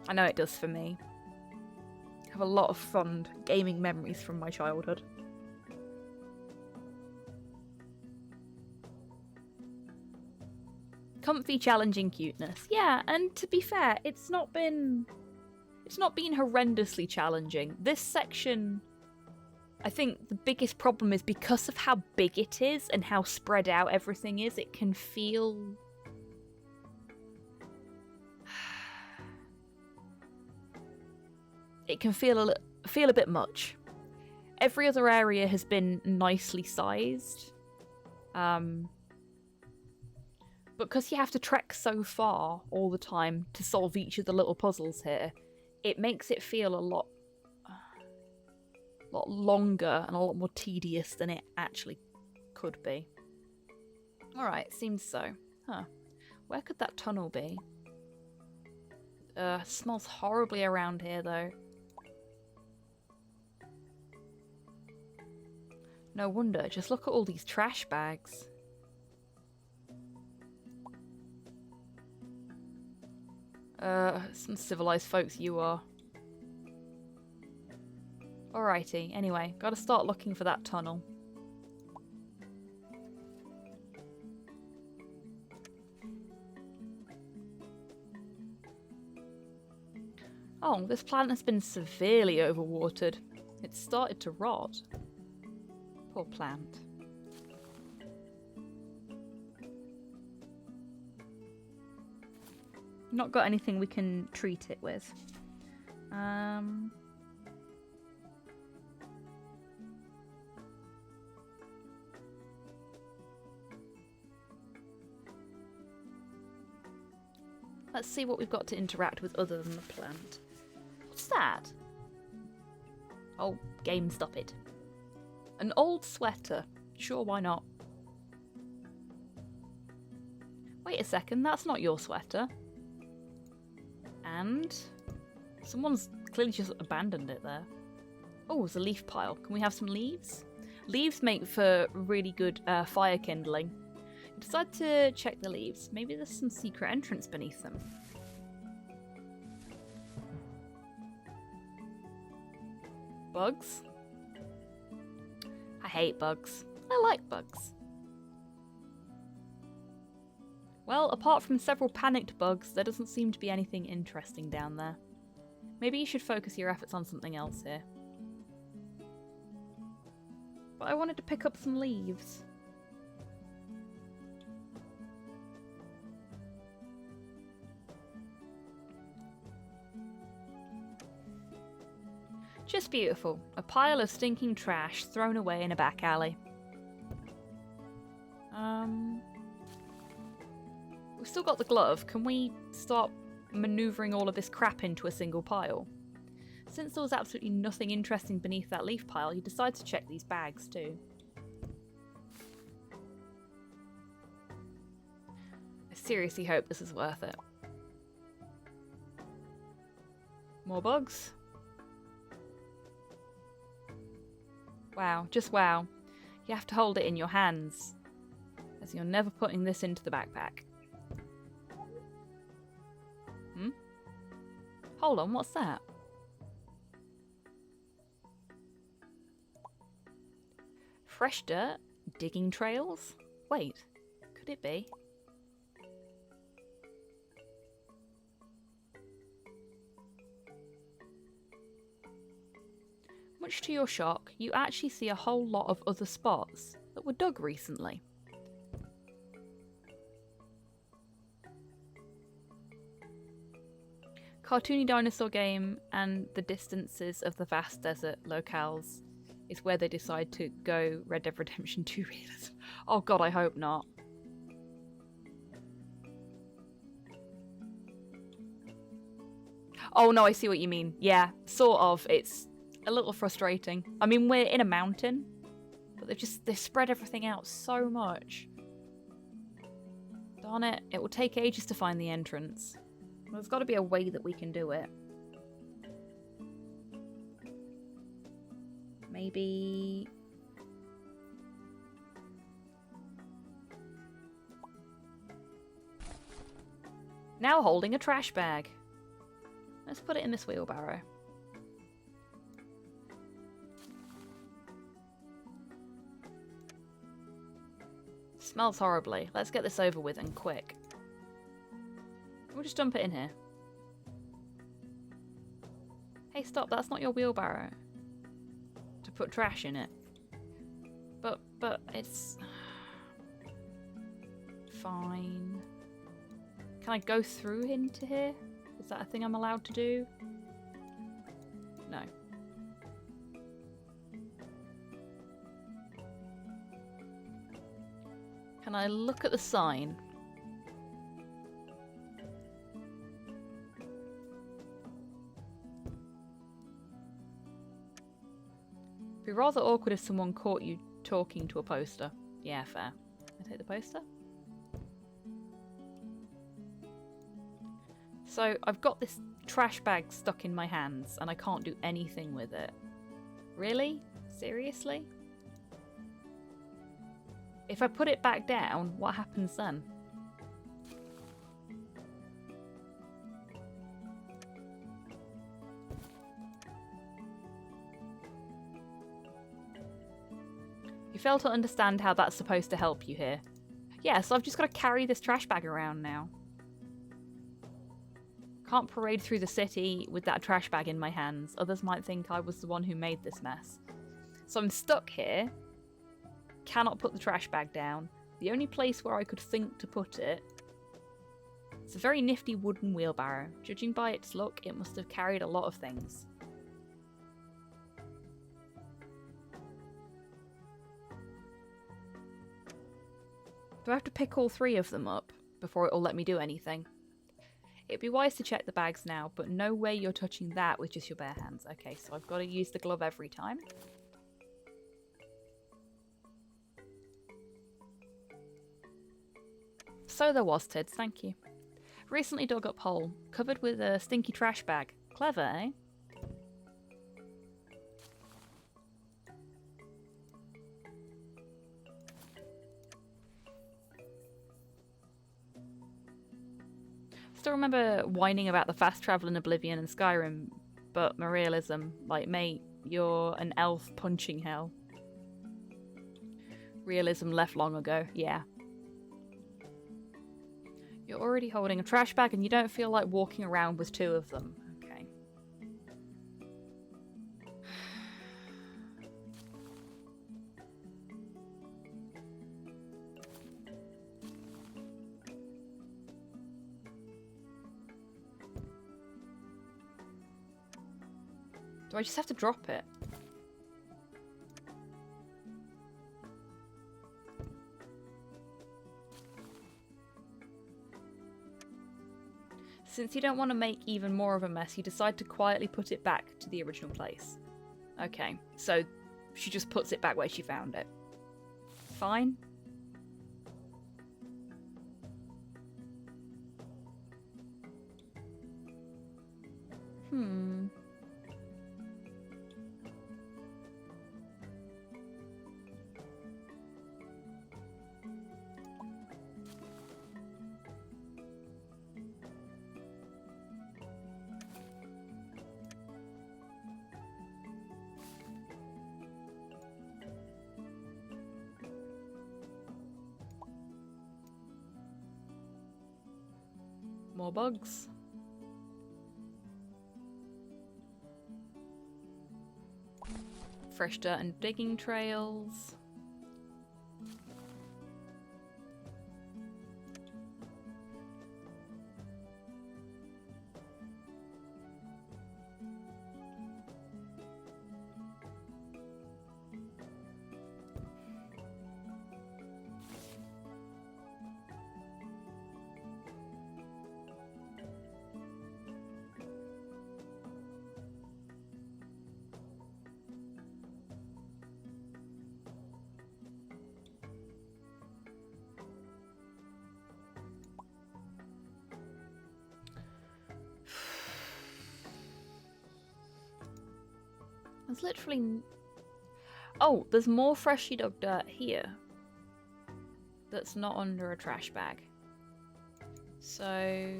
I know it does for me. I have a lot of fond gaming memories from my childhood. Comfy, challenging cuteness. Yeah, and to be fair, it's not been horrendously challenging. This section, I think the biggest problem is because of how big it is and how spread out everything is, it can feel... it can feel a bit much. Every other area has been nicely sized. But because you have to trek so far all the time to solve each of the little puzzles here, it makes it feel a lot longer and a lot more tedious than it actually could be. Alright, seems so. Huh. Where could that tunnel be? Smells horribly around here, though. No wonder, just look at all these trash bags. Some civilized folks you are. Alrighty, anyway, gotta start looking for that tunnel. Oh, this plant has been severely overwatered. It's started to rot. Poor plant. Not got anything we can treat it with. Let's see what we've got to interact with other than the plant. What's that? Oh, game, stop it. An old sweater. Sure, why not? Wait a second, that's not your sweater. And someone's clearly just abandoned it there. Oh, there's a leaf pile. Can we have some leaves? Leaves make for really good fire kindling. Decide to check the leaves. Maybe there's some secret entrance beneath them. Bugs? I hate bugs. I like bugs. Well, apart from several panicked bugs, there doesn't seem to be anything interesting down there. Maybe you should focus your efforts on something else here. But I wanted to pick up some leaves. Just beautiful. A pile of stinking trash thrown away in a back alley. We've still got the glove. Can we start manoeuvring all of this crap into a single pile? Since there was absolutely nothing interesting beneath that leaf pile, you decide to check these bags too. I seriously hope this is worth it. More bugs? Wow, just wow. You have to hold it in your hands, as you're never putting this into the backpack. Hold on, what's that? Fresh dirt? Digging trails? Wait, could it be? Much to your shock, you actually see a whole lot of other spots that were dug recently. Cartoony dinosaur game and the distances of the vast desert locales is where they decide to go Red Dead Redemption 2 realism. Oh god, I hope not. Oh no, I see what you mean. Yeah, sort of. It's a little frustrating. I mean, we're in a mountain, but they've spread everything out so much. Darn it, it will take ages to find the entrance. There's got to be a way that we can do it. Maybe... Now holding a trash bag. Let's put it in this wheelbarrow. Smells horribly. Let's get this over with and quick. We'll just dump it in here. Hey, stop. That's not your wheelbarrow. To put trash in it. But it's... Fine. Can I go through into here? Is that a thing I'm allowed to do? No. Can I look at the sign? It'd be rather awkward if someone caught you talking to a poster. Yeah, fair. I take the poster. So I've got this trash bag stuck in my hands and I can't do anything with it. Really? Seriously? If I put it back down, what happens then? You fail to understand how that's supposed to help you here. Yeah, so I've just got to carry this trash bag around now. Can't parade through the city with that trash bag in my hands. Others might think I was the one who made this mess. So I'm stuck here. Cannot put the trash bag down. The only place where I could think to put it... It's a very nifty wooden wheelbarrow. Judging by its look, it must have carried a lot of things. Do I have to pick all three of them up before it'll let me do anything? It'd be wise to check the bags now, but no way you're touching that with just your bare hands. Okay, so I've got to use the glove every time. So there was, Tids, thank you. Recently dug up hole, covered with a stinky trash bag. Clever, eh? Still remember whining about the fast travel in Oblivion and Skyrim, but my realism, like, mate, you're an elf punching hell. Realism left long ago, yeah. You're already holding a trash bag and you don't feel like walking around with two of them. Okay. Do I just have to drop it? Since you don't want to make even more of a mess, you decide to quietly put it back to the original place. Okay, so she just puts it back where she found it. Fine. More bugs. Fresh dirt and digging trails. There's literally... Oh, there's more freshly dug dirt here. That's not under a trash bag. So...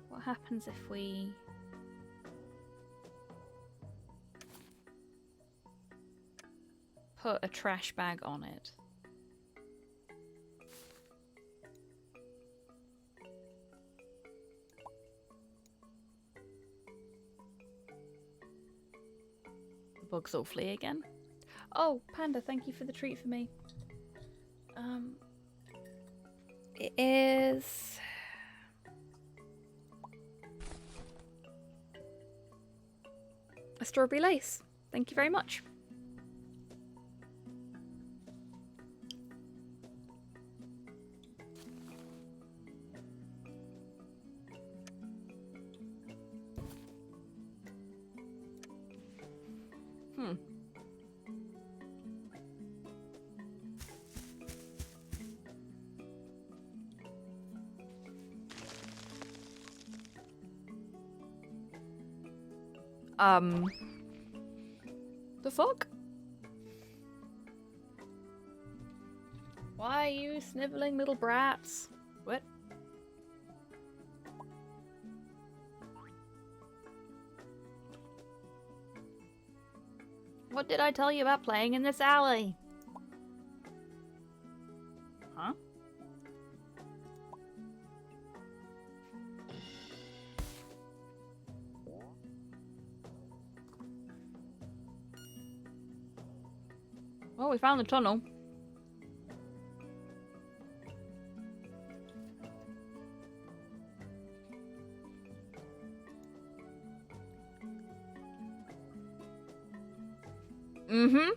what happens if we... put a trash bag on it? Bugs all flee again. Oh, Panda, thank you for the treat for me. It is... a strawberry lace. Thank you very much. The fuck? Why are you sniveling little brats? What? What did I tell you about playing in this alley? Huh? Well, we found the tunnel. Mm-hmm.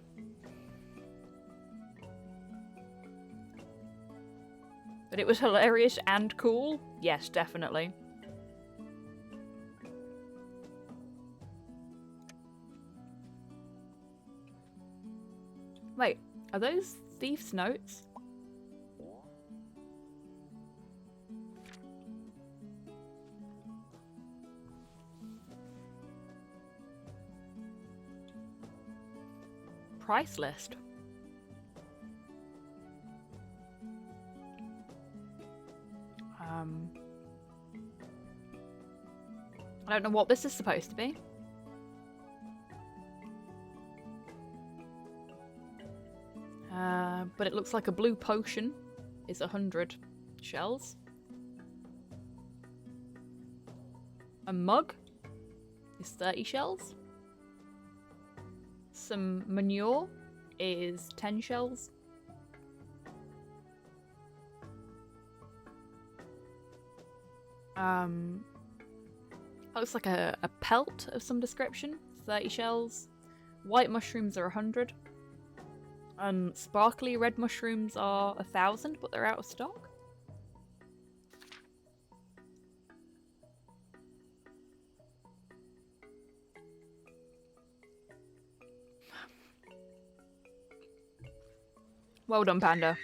But it was hilarious and cool? Yes, definitely. Are those thief's notes? Price list. I don't know what this is supposed to be. But it looks like a blue potion is 100 shells. A mug is 30 shells. Some manure is 10 shells. Looks like a pelt of some description, 30 shells. White mushrooms are 100. And sparkly red mushrooms are 1,000, but they're out of stock. Well done, Panda.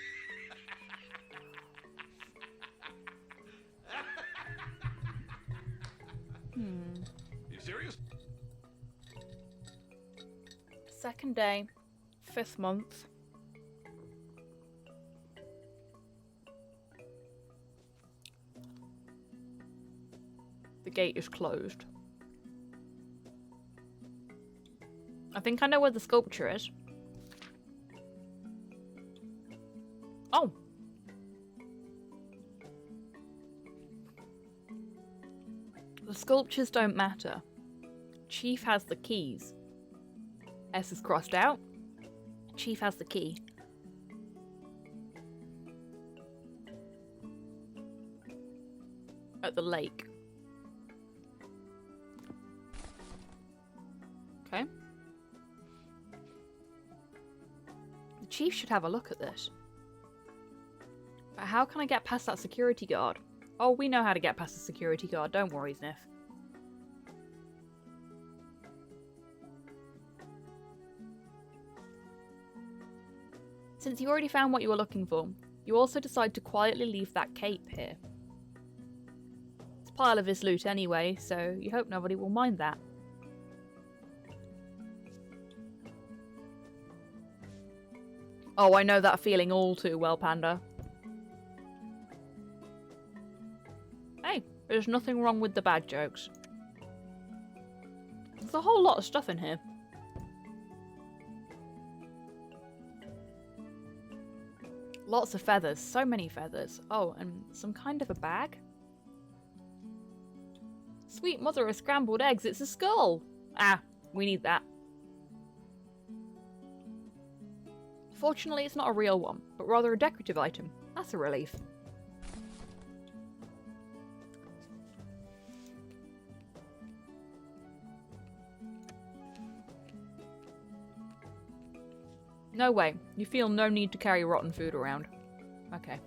You serious? Second day, 5th month. The gate is closed. I think I know where the sculpture is. Oh! The sculptures don't matter. Chief has the keys. S is crossed out. Chief has the key. At the lake. Okay. The chief should have a look at this. But how can I get past that security guard? Oh, we know how to get past the security guard. Don't worry, Zniw. Since you already found what you were looking for, you also decide to quietly leave that cape here. It's a pile of his loot anyway, so you hope nobody will mind that. Oh, I know that feeling all too well, Panda. Hey, there's nothing wrong with the bad jokes. There's a whole lot of stuff in here. Lots of feathers, so many feathers. Oh, and some kind of a bag? Sweet mother of scrambled eggs, it's a skull! Ah, we need that. Fortunately, it's not a real one, but rather a decorative item. That's a relief. No way. You feel no need to carry rotten food around. Okay.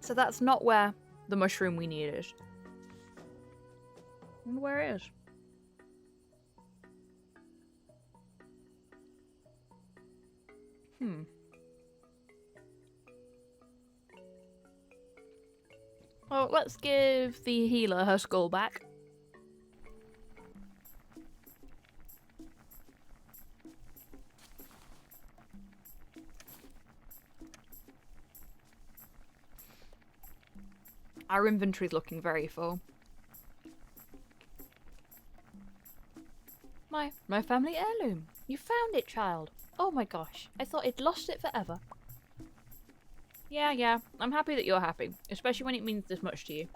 So that's not where the mushroom we need is. I wonder where it is. Well, let's give the healer her skull back. Our inventory's looking very full. My family heirloom. You found it, child. Oh my gosh. I thought I'd lost it forever. Yeah. I'm happy that you're happy. Especially when it means this much to you.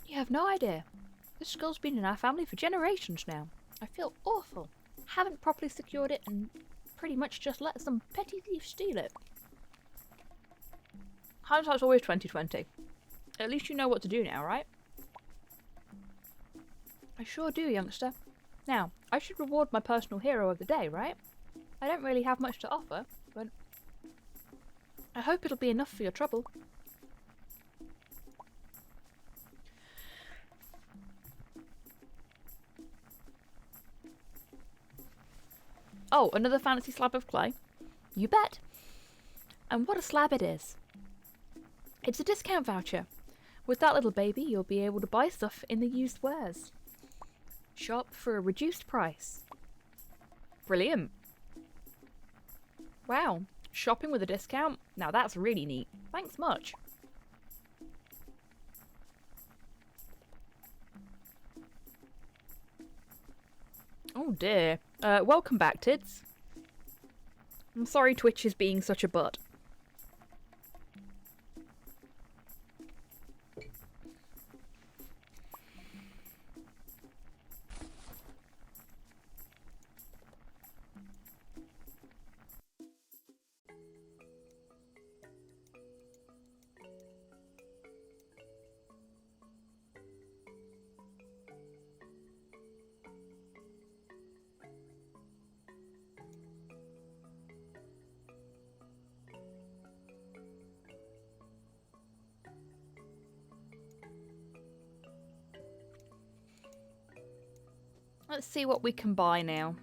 You have no idea. This skull's been in our family for generations now. I feel awful. Haven't properly secured it and pretty much just let some petty thief steal it. Hindsight's always 20/20. At least you know what to do now, right? I sure do, youngster. Now, I should reward my personal hero of the day, right? I don't really have much to offer, but I hope it'll be enough for your trouble. Oh, another fancy slab of clay? You bet. And what a slab it is. It's a discount voucher. With that little baby, you'll be able to buy stuff in the used wares. Shop for a reduced price. Brilliant. Wow, shopping with a discount? Now that's really neat. Thanks much. Oh dear. Welcome back, Tids. I'm sorry Twitch is being such a butt. Let's see what we can buy now.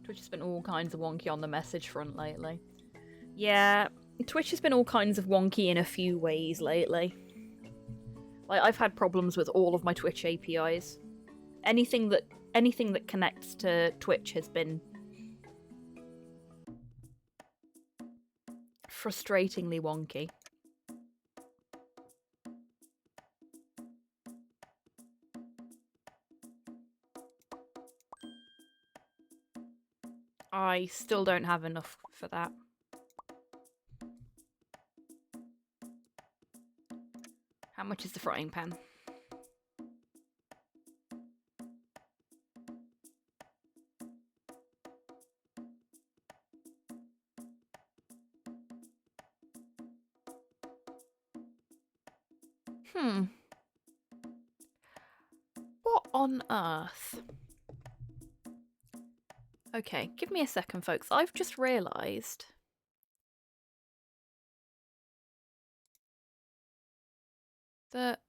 Twitch has been all kinds of wonky on the message front lately. Yeah, Twitch has been all kinds of wonky in a few ways lately. Like, I've had problems with all of my Twitch APIs. Anything that connects to Twitch has been frustratingly wonky. I still don't have enough for that. How much is the frying pan? What on earth? Okay, give me a second, folks. I've just realised that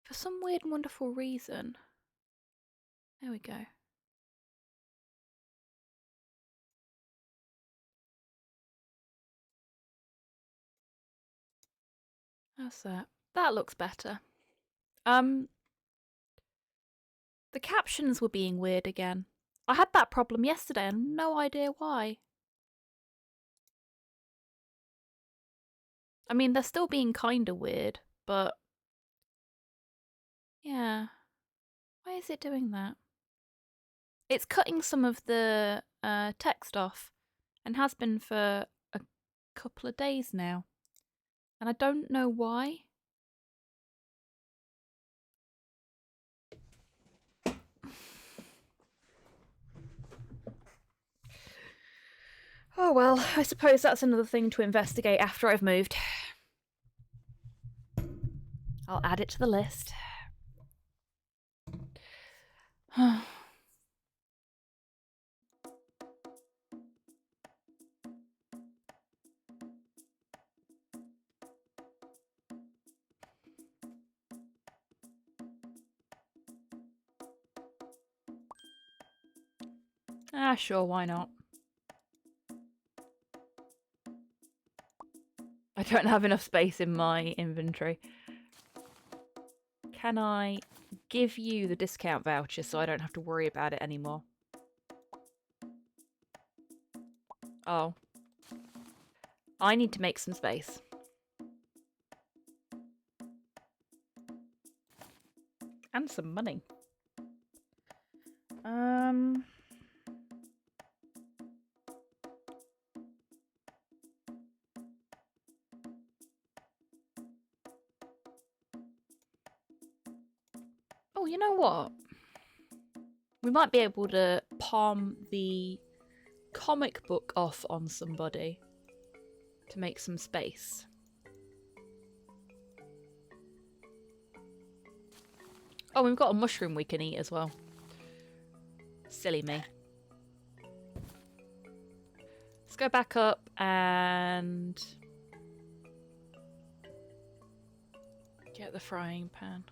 for some weird and wonderful reason, there we go. How's that? That looks better. The captions were being weird again. I had that problem yesterday and no idea why. I mean, they're still being kinda weird, but yeah. Why is it doing that? It's cutting some of the text off and has been for a couple of days now. And I don't know why. Oh well, I suppose that's another thing to investigate after I've moved. I'll add it to the list. Sure, why not? I don't have enough space in my inventory. Can I give you the discount voucher so I don't have to worry about it anymore? Oh. I need to make some space. And some money. Oh, you know what? We might be able to palm the comic book off on somebody to make some space. Oh, we've got a mushroom we can eat as well. Silly me. Let's go back up and get the frying pan.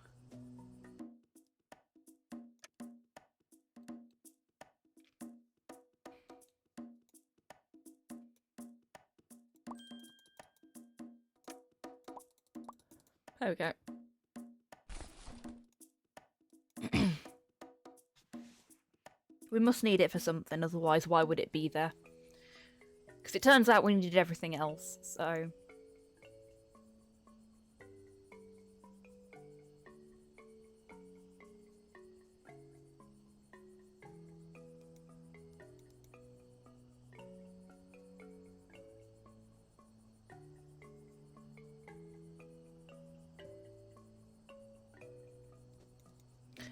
There we go. We must need it for something, otherwise why would it be there? Because it turns out we needed everything else, so...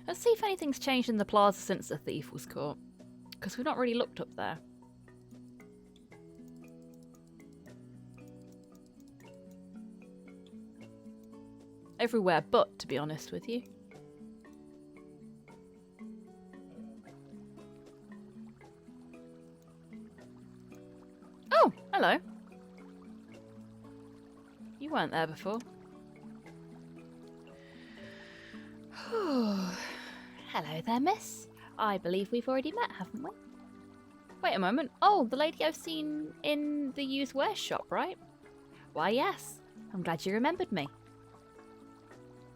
Let's see if anything's changed in the plaza since the thief was caught. Because we've not really looked up there. Everywhere but, to be honest with you. Oh, hello. You weren't there before. Hello there, miss. I believe we've already met, haven't we? Wait a moment. Oh, the lady I've seen in the used wares shop, right? Why, yes. I'm glad you remembered me.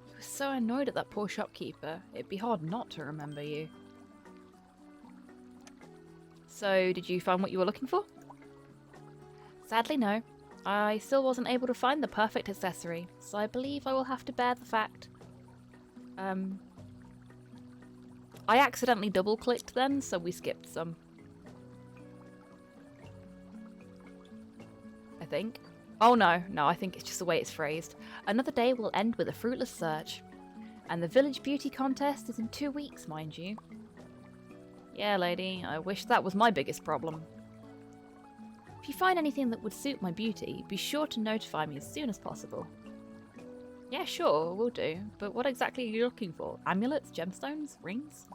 You were so annoyed at that poor shopkeeper. It'd be hard not to remember you. So, did you find what you were looking for? Sadly, no. I still wasn't able to find the perfect accessory, so I believe I will have to bear the fact. I accidentally double-clicked then, so we skipped some. I think. Oh no, I think it's just the way it's phrased. Another day will end with a fruitless search. And the village beauty contest is in 2 weeks, mind you. Yeah, lady, I wish that was my biggest problem. If you find anything that would suit my beauty, be sure to notify me as soon as possible. Yeah, sure, will do. But what exactly are you looking for? Amulets, gemstones, rings?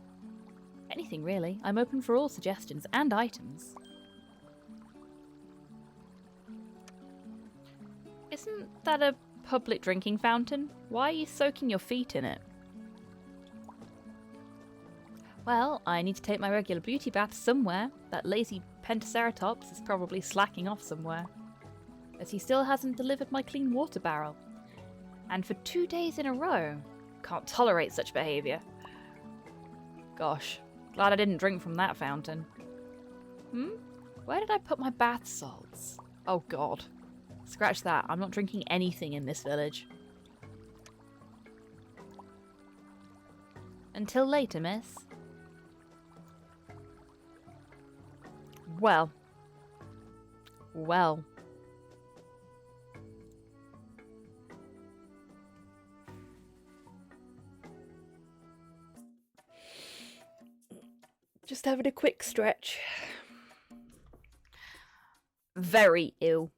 Anything really. I'm open for all suggestions and items. Isn't that a public drinking fountain? Why are you soaking your feet in it? Well, I need to take my regular beauty bath somewhere. That lazy Pentaceratops is probably slacking off somewhere, as he still hasn't delivered my clean water barrel. And for 2 days in a row. Can't tolerate such behaviour. Gosh, glad I didn't drink from that fountain. Where did I put my bath salts? Oh god. Scratch that, I'm not drinking anything in this village. Until later, miss. Well. Just having a quick stretch. Very ill.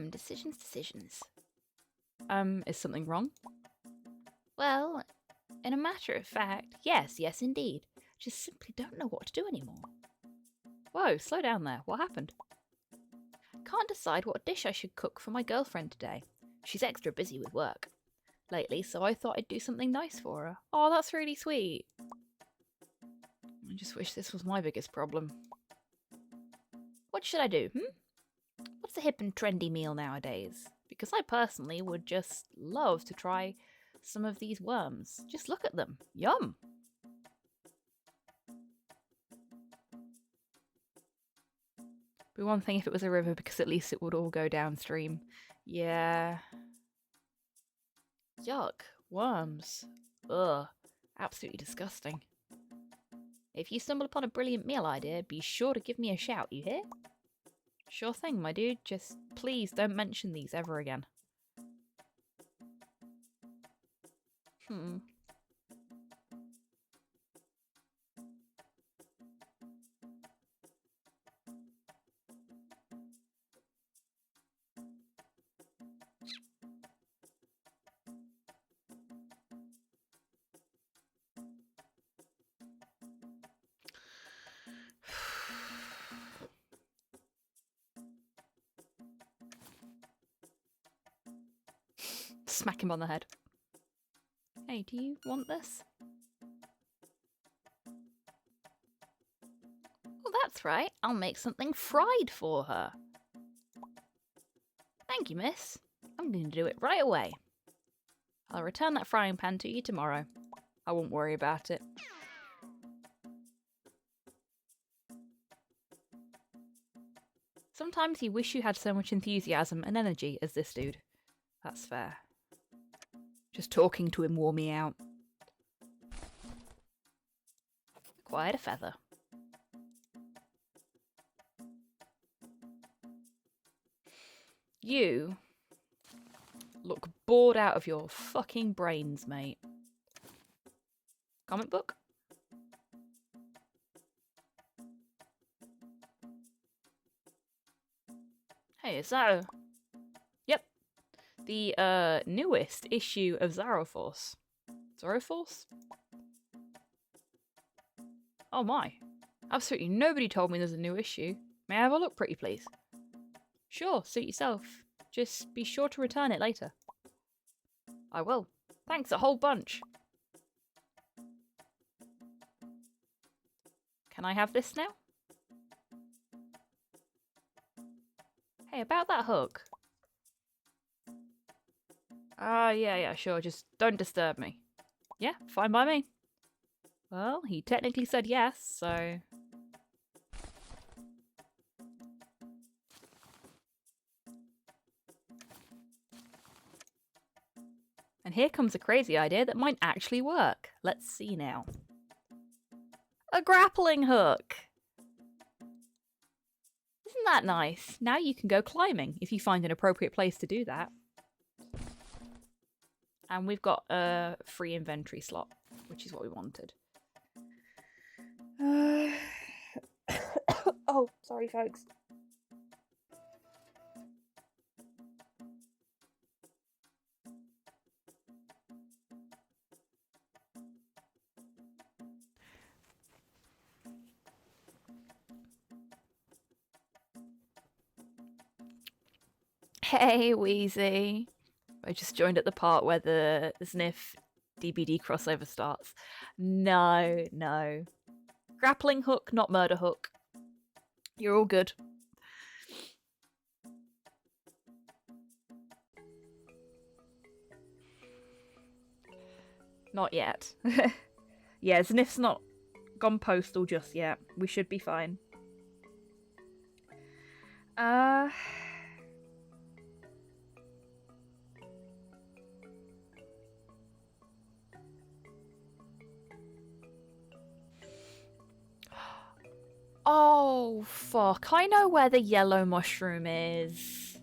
Decisions. Is something wrong? Well, in a matter of fact, yes, indeed. Just simply don't know what to do anymore. Whoa, slow down there. What happened? Can't decide what dish I should cook for my girlfriend today. She's extra busy with work lately, so I thought I'd do something nice for her. Oh, that's really sweet. I just wish this was my biggest problem. What should I do, What's a hip and trendy meal nowadays? Because I personally would just love to try some of these worms. Just look at them. Yum! Be one thing if it was a river, because at least it would all go downstream. Yeah. Yuck. Worms. Ugh. Absolutely disgusting. If you stumble upon a brilliant meal idea, be sure to give me a shout, you hear? Sure thing, my dude. Just please don't mention these ever again. Hmm. Smack him on the head. Hey, do you want this? Well, that's right. I'll make something fried for her. Thank you, miss. I'm going to do it right away. I'll return that frying pan to you tomorrow. I won't worry about it. Sometimes you wish you had so much enthusiasm and energy as this dude. That's fair. Just talking to him wore me out. Quite a feather. You look bored out of your fucking brains, mate. Comic book? Hey, is that Yep. The newest issue of Zaroforce. Zaroforce? Oh my. Absolutely nobody told me there's a new issue. May I have a look, pretty please? Sure, suit yourself. Just be sure to return it later. I will. Thanks a whole bunch. Can I have this now? Hey, about that hook. Yeah, sure. Just don't disturb me. Yeah, fine by me. Well, he technically said yes, so... And here comes a crazy idea that might actually work. Let's see now. A grappling hook! Isn't that nice? Now you can go climbing if you find an appropriate place to do that. And we've got a free inventory slot, which is what we wanted. Oh, sorry folks. Hey, Wheezy. I just joined at the part where the Sniff DBD crossover starts. No. Grappling hook, not murder hook. You're all good. Not yet. Yeah, Sniff's not gone postal just yet. We should be fine. Oh, fuck. I know where the yellow mushroom is.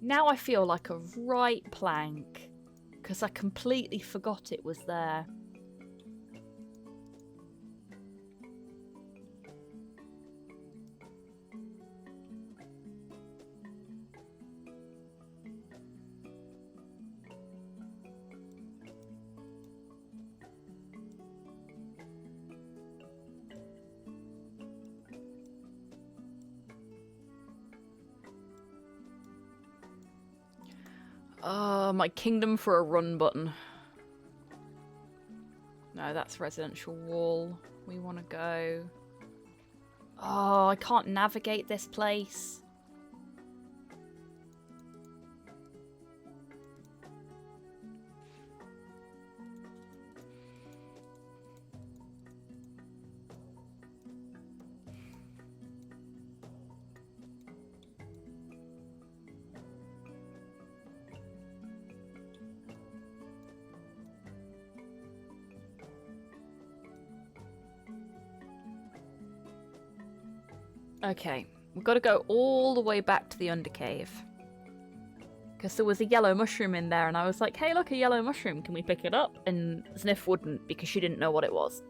Now I feel like a right plank. Because I completely forgot it was there. My kingdom for a run button. No, that's residential wall. We want to go... Oh, I can't navigate this place. Okay, We've got to go all the way back to the undercave. Because there was a yellow mushroom in there, and I was like, hey, look, a yellow mushroom. Can we pick it up? And Zniw wouldn't, because she didn't know what it was.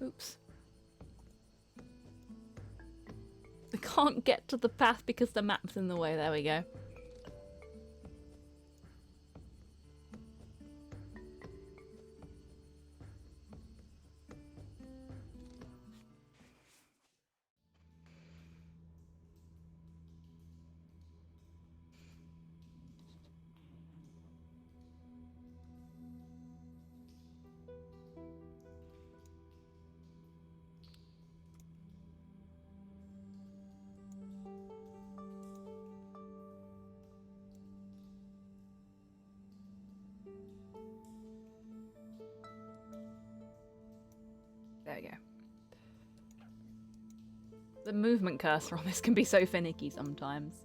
Oops. I can't get to the path because the map's in the way. There we go. There we go. The movement cursor on this can be so finicky sometimes.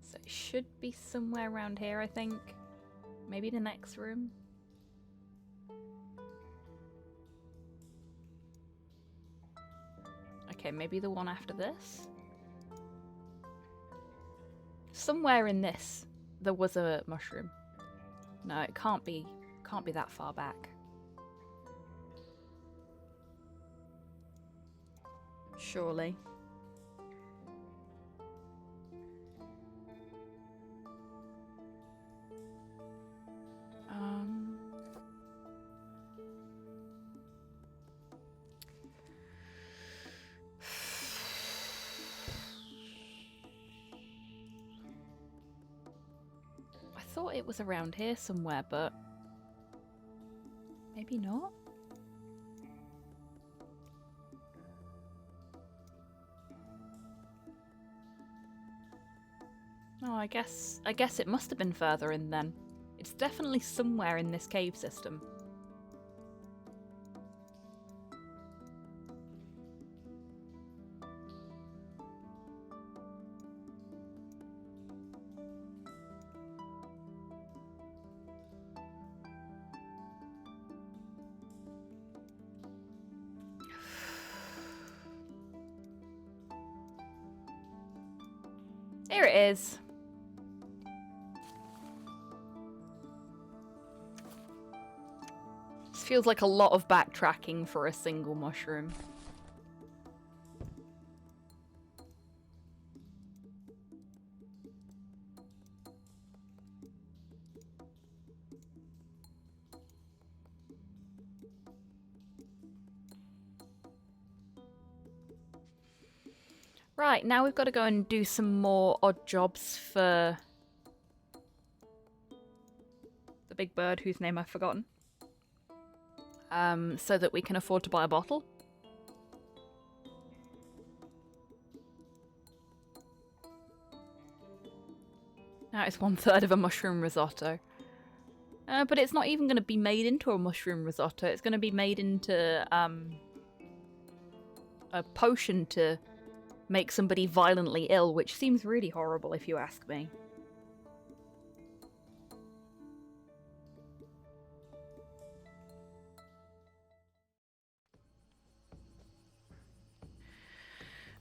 So it should be somewhere around here, I think. Maybe the next room. Okay, maybe the one after this. Somewhere in this, there was a mushroom. No, it can't be that far back. Surely. I thought it was around here somewhere, but maybe not. Oh, I guess it must have been further in then. It's definitely somewhere in this cave system. Here it is. This feels like a lot of backtracking for a single mushroom. Right, now we've got to go and do some more odd jobs for the big bird whose name I've forgotten. So that we can afford to buy a bottle. Now it's 1/3 of a mushroom risotto. But it's not even going to be made into a mushroom risotto. It's going to be made into a potion to make somebody violently ill, which seems really horrible if you ask me.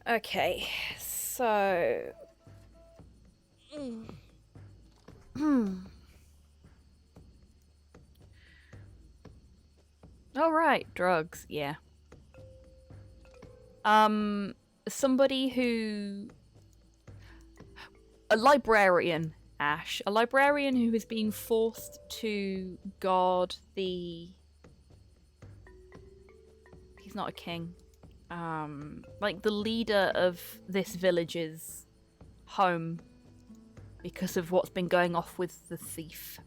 Okay, so... All right, drugs, yeah. Somebody who... A librarian, Ash. A librarian who is being forced to guard the... He's not a king. Like the leader of this village's home because of what's been going off with the thief.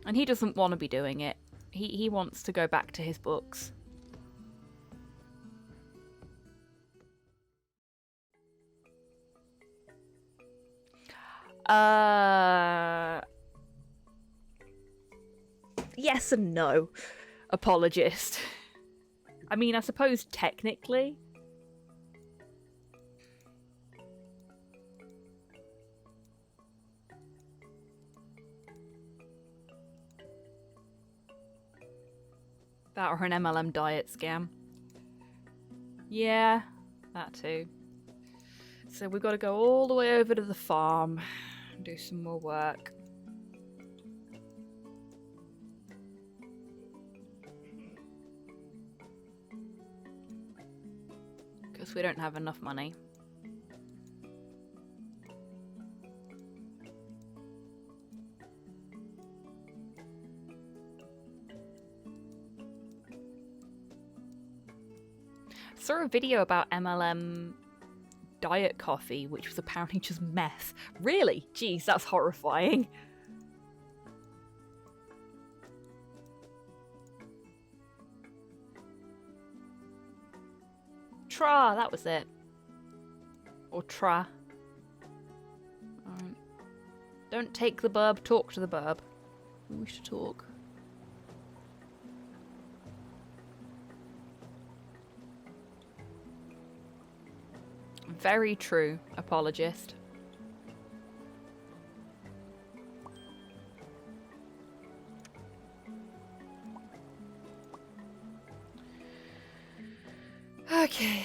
And he doesn't want to be doing it. He wants to go back to his books. Yes and no. Apologist. I mean, I suppose technically. That or an MLM diet scam. Yeah, that too. So we've got to go all the way over to the farm and do some more work. Because we don't have enough money. Saw a video about MLM diet coffee, which was apparently just meth. Really? Jeez, that's horrifying. Tra, that was it. Or tra. Alright. Don't take the burb, talk to the burb. We wish to talk. Very true, apologist. Okay.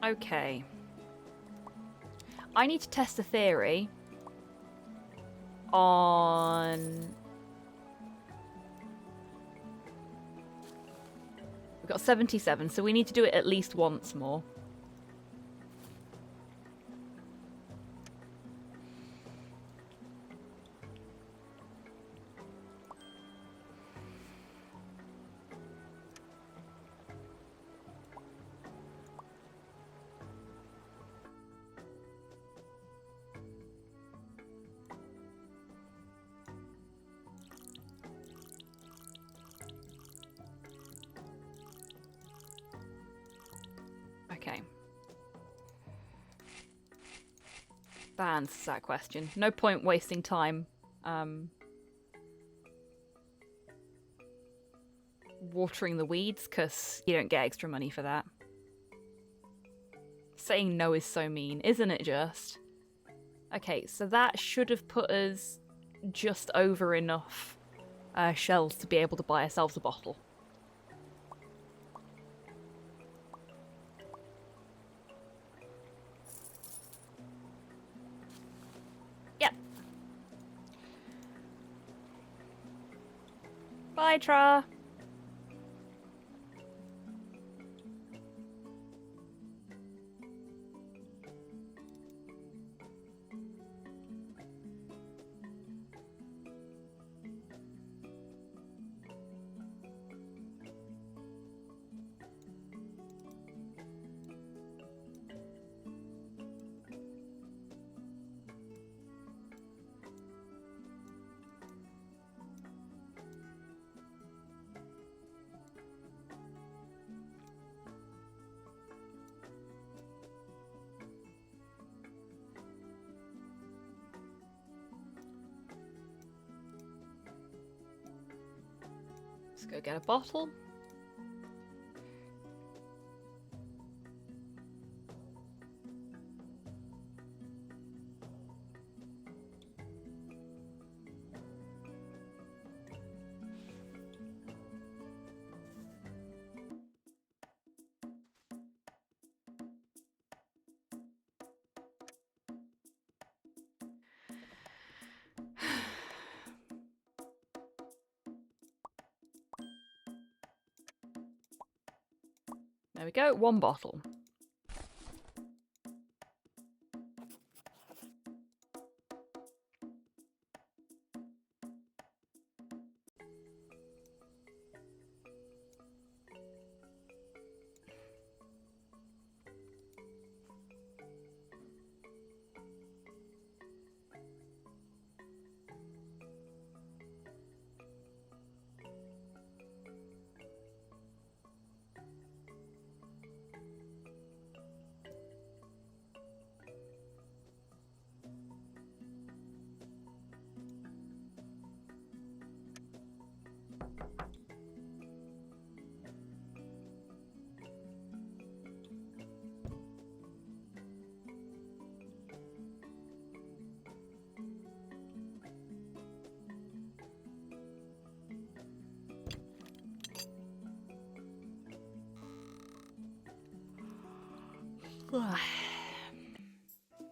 Okay. I need to test a theory on... We've got 77, so we need to do it at least once more. Okay. That answers that question. No point wasting time watering the weeds, because you don't get extra money for that. Saying no is so mean, isn't it just? Okay, so that should have put us just over enough shells to be able to buy ourselves a bottle. Yep. Bye, Tra. Let's go get a bottle. There we go, 1 bottle.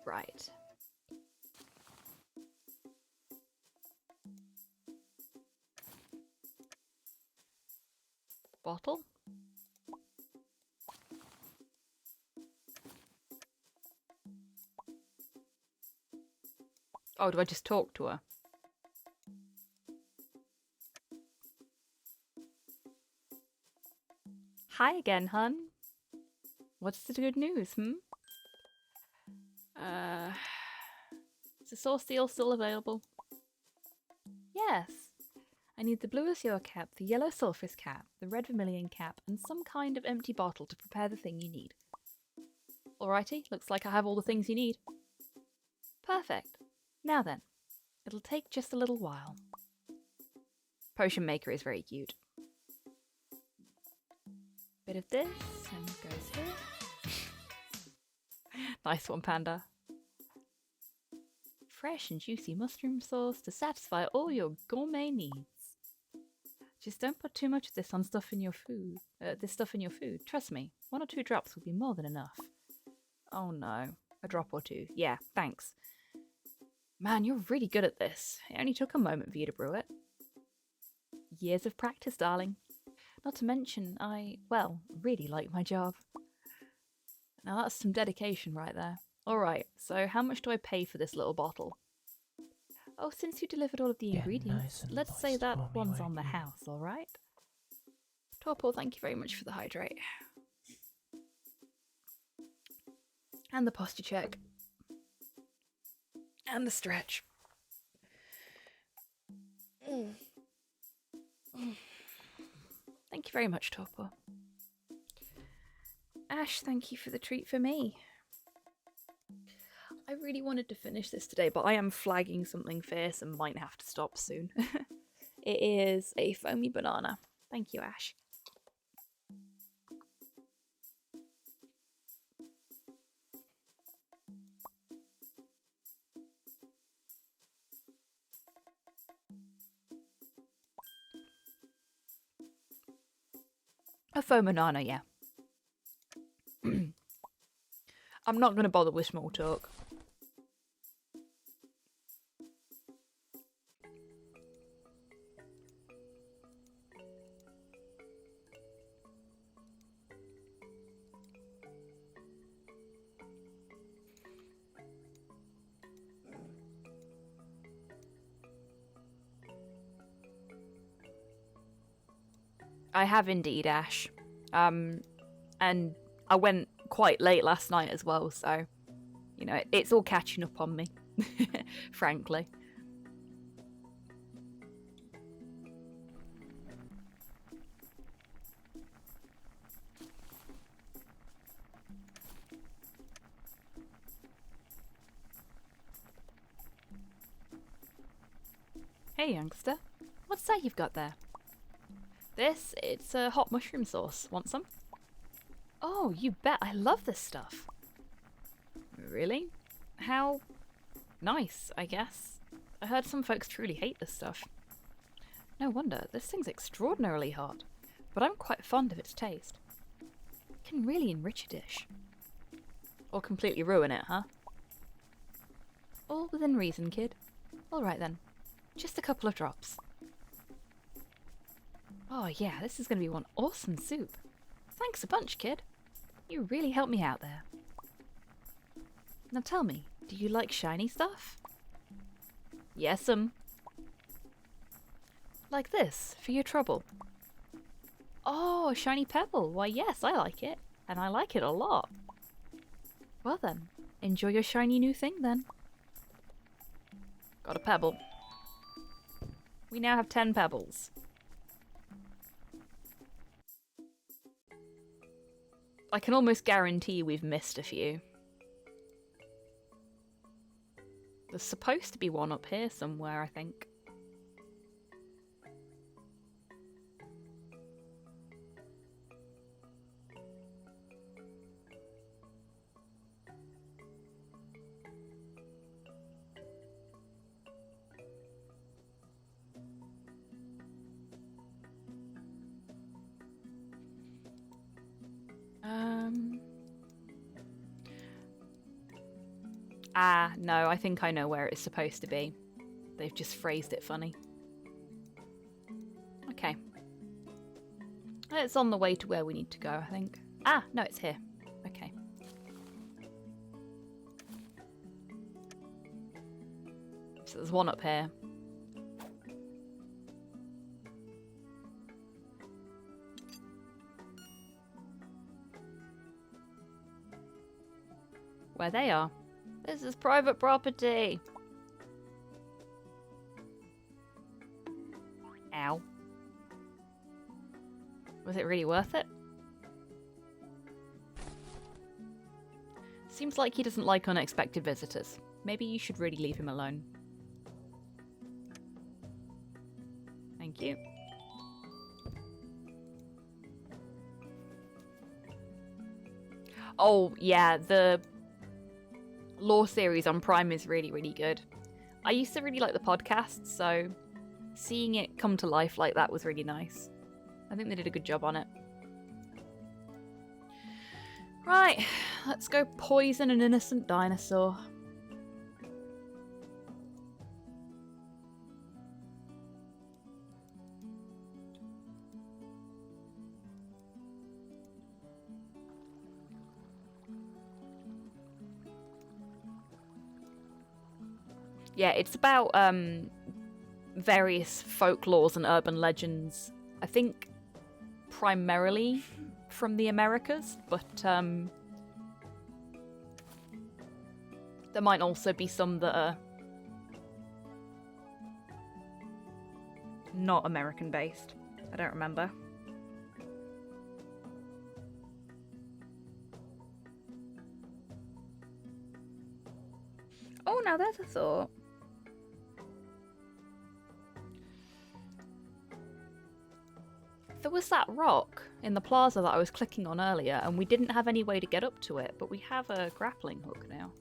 Right. Bottle? Oh, do I just talk to her? Hi again, hun. What's the good news, Is the sauce seal still available? Yes. I need the blue azure cap, the yellow sulphurous cap, the red vermilion cap, and some kind of empty bottle to prepare the thing you need. Alrighty, looks like I have all the things you need. Perfect. Now then, it'll take just a little while. Potion maker is very cute. Bit of this, and goes here. Nice one, Panda. Fresh and juicy mushroom sauce to satisfy all your gourmet needs. Just don't put too much of this stuff in your food. Trust me, 1 or 2 drops will be more than enough. Oh no, a drop or 2. Yeah, thanks. Man, you're really good at this. It only took a moment for you to brew it. Years of practice, darling. Not to mention, I really like my job. Now that's some dedication right there. Alright, so how much do I pay for this little bottle? Oh, since you delivered all of the Get ingredients, nice and let's say moist that for me, one's won't on the you? house, alright? Torpor, thank you very much for the hydrate. And the posture check. And the stretch. Thank you very much, Torpor. Ash, thank you for the treat for me. I really wanted to finish this today, but I am flagging something fierce and might have to stop soon. It is a foamy banana. Thank you, Ash. A foam banana, yeah. I'm not going to bother with small talk. I have indeed, Ash. And I went quite late last night as well, so, you know, it's all catching up on me, frankly. Hey, youngster. What's that you've got there? It's a hot mushroom sauce. Want some? Oh, you bet. I love this stuff. Really? How nice, I guess. I heard some folks truly hate this stuff. No wonder. This thing's extraordinarily hot. But I'm quite fond of its taste. It can really enrich a dish. Or completely ruin it, huh? All within reason, kid. Alright then. Just a couple of drops. Oh yeah, this is going to be one awesome soup. Thanks a bunch, kid. You really helped me out there. Now tell me, do you like shiny stuff? Yes'm. Like this, for your trouble. Oh, a shiny pebble. Why yes, I like it. And I like it a lot. Well then, enjoy your shiny new thing then. Got a pebble. We now have 10 pebbles. I can almost guarantee we've missed a few. There's supposed to be one up here somewhere, I think. No, I think I know where it's supposed to be. They've just phrased it funny. Okay. It's on the way to where we need to go, I think. Ah, no, it's here. Okay. So there's one up here. Where they are. This is private property. Ow. Was it really worth it? Seems like he doesn't like unexpected visitors. Maybe you should really leave him alone. Thank you. Oh, yeah, the lore series on Prime is really, really good. I used to really like the podcast, so seeing it come to life like that was really nice. I think they did a good job on it. Right, let's go poison an innocent dinosaur. Yeah, it's about various folklores and urban legends. I think primarily from the Americas, but there might also be some that are not American based. I don't remember. Oh, now there's a thought. There was that rock in the plaza that I was clicking on earlier, and we didn't have any way to get up to it, but we have a grappling hook now.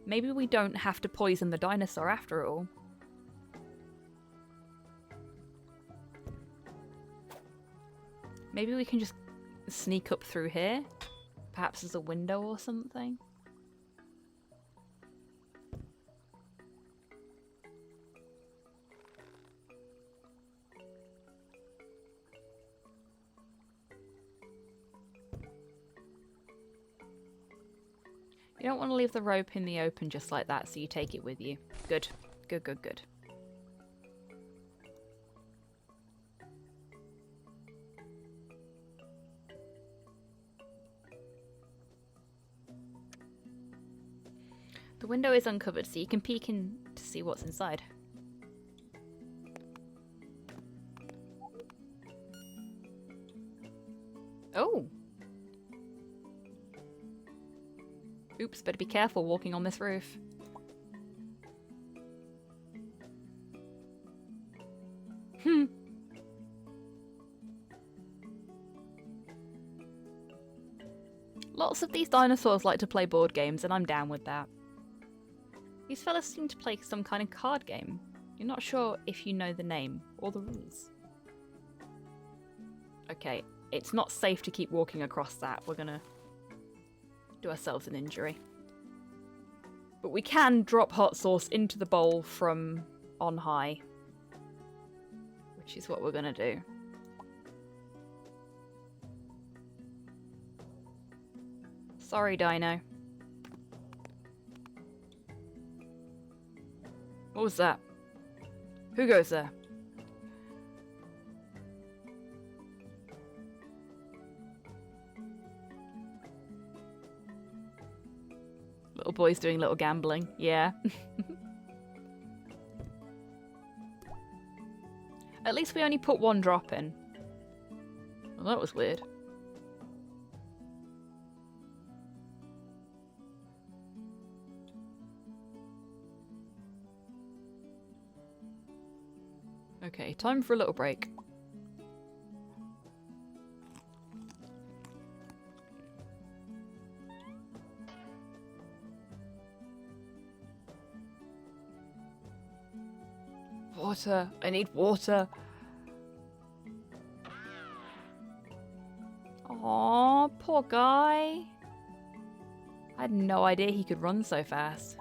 Maybe we don't have to poison the dinosaur after all. Maybe we can just sneak up through here? Perhaps there's a window or something? You don't want to leave the rope in the open just like that, so you take it with you. Good. Good, good, good. The window is uncovered, so you can peek in to see what's inside. Oh! Oops, better be careful walking on this roof. Lots of these dinosaurs like to play board games, and I'm down with that. These fellas seem to play some kind of card game. You're not sure if you know the name or the rules. Okay, it's not safe to keep walking across that. We're gonna do ourselves an injury. But we can drop hot sauce into the bowl from on high, which is what we're gonna do. Sorry, Dino. What was that? Who goes there? Little boy's doing little gambling. Yeah. At least we only put one drop in. Well, that was weird. Okay, time for a little break. Water. I need water. Aw, poor guy. I had no idea he could run so fast.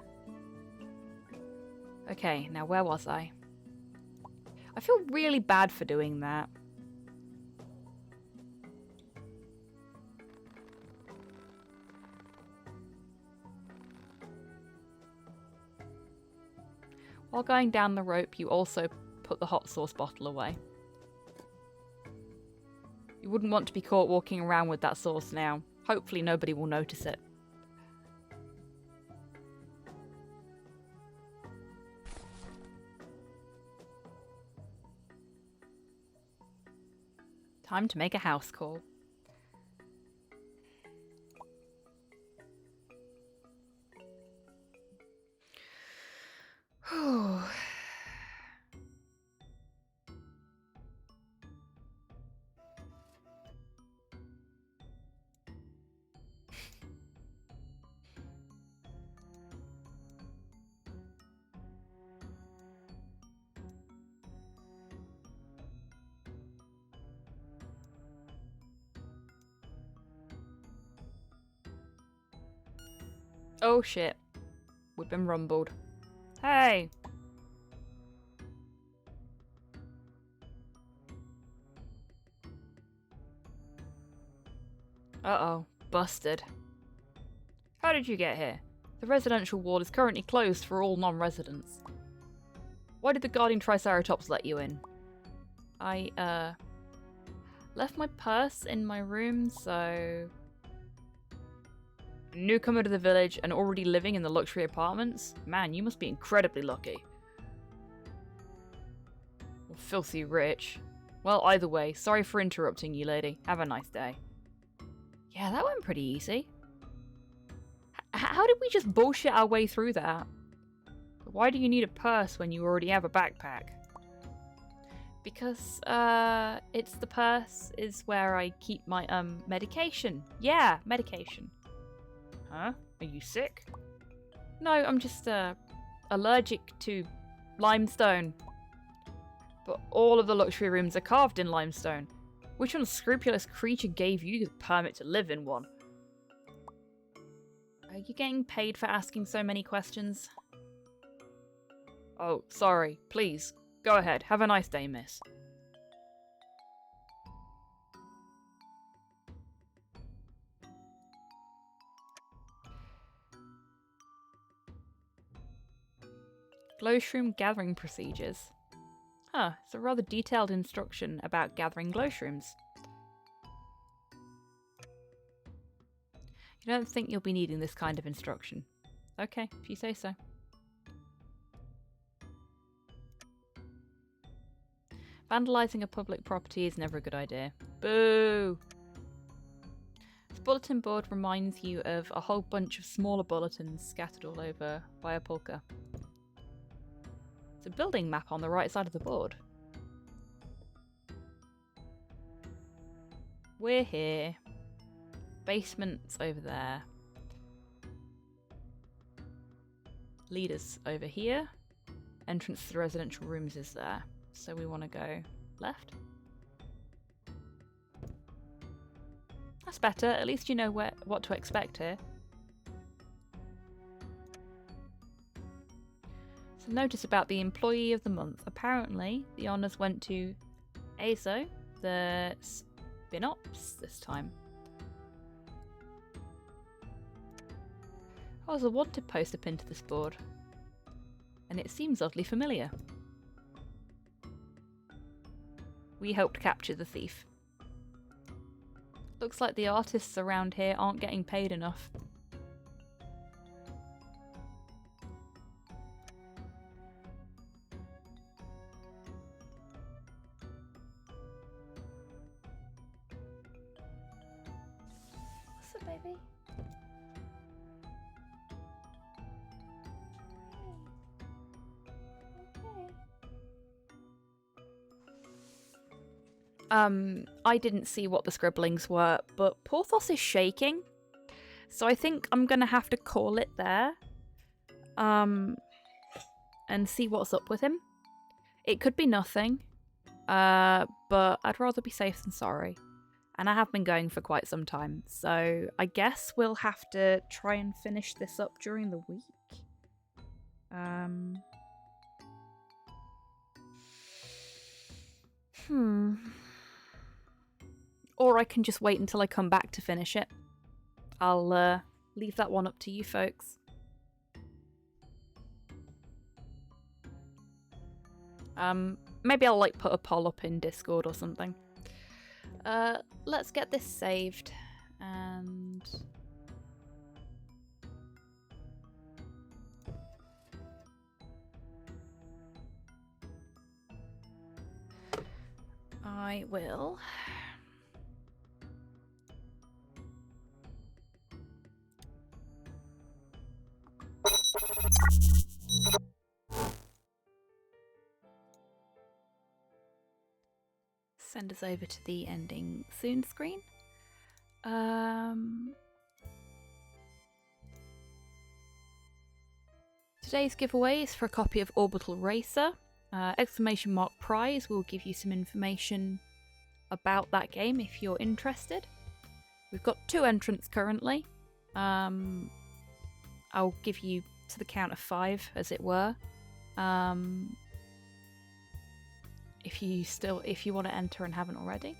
Okay, now where was I? I feel really bad for doing that. While going down the rope, you also put the hot sauce bottle away. You wouldn't want to be caught walking around with that sauce now. Hopefully nobody will notice it. Time to make a house call. Oh shit. We've been rumbled. Hey! Uh-oh. Busted. How did you get here? The residential ward is currently closed for all non-residents. Why did the guardian Triceratops let you in? I, left my purse in my room, so... A newcomer to the village and already living in the luxury apartments? Man, you must be incredibly lucky. Or filthy rich. Well, either way, sorry for interrupting you, lady. Have a nice day. Yeah, that went pretty easy. How did we just bullshit our way through that? Why do you need a purse when you already have a backpack? Because, it's the purse is where I keep my, medication. Yeah, medication. Huh? Are you sick? No, I'm just, allergic to limestone. But all of the luxury rooms are carved in limestone. Which unscrupulous creature gave you the permit to live in one? Are you getting paid for asking so many questions? Oh, sorry. Please, go ahead. Have a nice day, miss. Glowshroom gathering procedures. Huh, it's a rather detailed instruction about gathering glowshrooms. You don't think you'll be needing this kind of instruction? Okay, if you say so. Vandalising a public property is never a good idea. Boo! This bulletin board reminds you of a whole bunch of smaller bulletins scattered all over Biopolka. It's a building map on the right side of the board. We're here. Basement's over there. Leaders over here. Entrance to the residential rooms is there. So we want to go left. That's better. At least you know what to expect here. So notice about the employee of the month. Apparently, the honours went to Azo, the spin-ops this time. Oh, there's a wanted poster pinned to this board. And it seems oddly familiar. We helped capture the thief. Looks like the artists around here aren't getting paid enough. What's up, baby? I didn't see what the scribblings were, but Porthos is shaking. So I think I'm gonna have to call it there. And see what's up with him. It could be nothing. But I'd rather be safe than sorry. And I have been going for quite some time. So I guess we'll have to try and finish this up during the week. Or I can just wait until I come back to finish it. I'll leave that one up to you folks. Maybe I'll like put a poll up in Discord or something. Let's get this saved and I will send us over to the ending soon screen. Today's giveaway is for a copy of Orbital Racer. Exclamation mark prize will give you some information about that game if you're interested. We've got 2 entrants currently. I'll give you to the count of 5, as it were. If you want to enter and haven't already.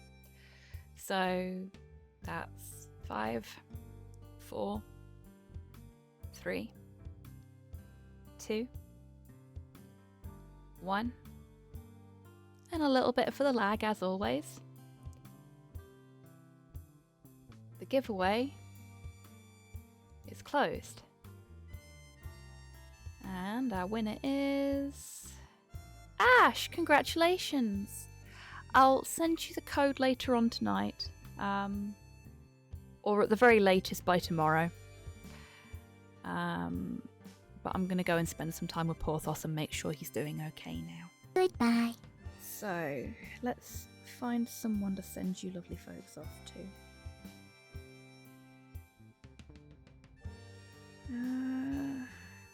So that's 5, 4, 3, 2, 1, and a little bit for the lag as always. The giveaway is closed. And our winner is Ash. Congratulations. I'll send you the code later on tonight, or at the very latest by tomorrow. But I'm going to go and spend some time with Porthos and make sure he's doing okay now. Goodbye. So, let's find someone to send you lovely folks off to. Who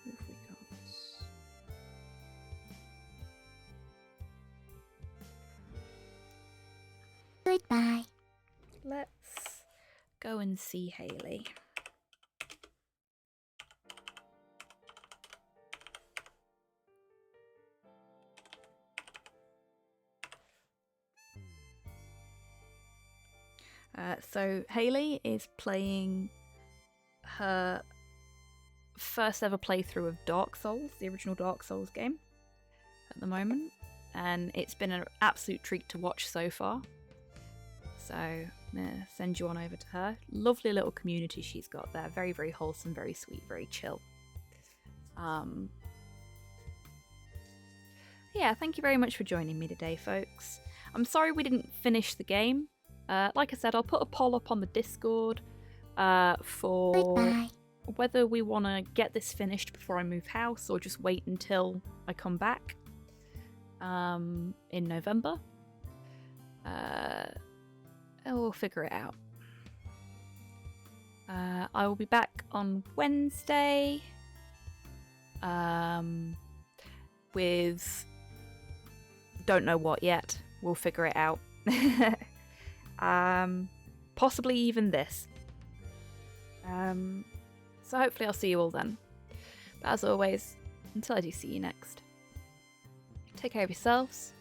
have we got? Goodbye. Let's go and see Haley. So Haley is playing her first ever playthrough of Dark Souls, the original Dark Souls game, at the moment, and it's been an absolute treat to watch so far. So I'm gonna send you on over to her. Lovely little community she's got there, very, very wholesome, very sweet, very chill. Yeah, thank you very much for joining me today, folks. I'm sorry we didn't finish the game. Like I said, I'll put a poll up on the Discord for Goodbye. whether we want to get this finished before I move house or just wait until I come back in November. We'll figure it out. I will be back on Wednesday with don't know what yet. We'll figure it out. Possibly even this. So hopefully I'll see you all then. But as always, until I do see you next, take care of yourselves.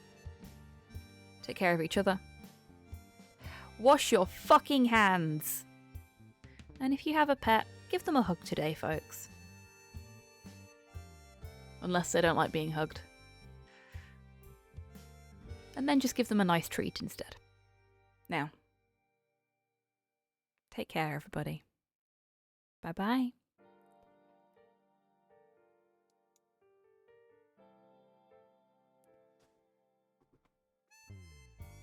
Take care of each other. Wash your fucking hands. And if you have a pet, give them a hug today, folks. Unless they don't like being hugged. And then just give them a nice treat instead. Now, take care, everybody. Bye-bye.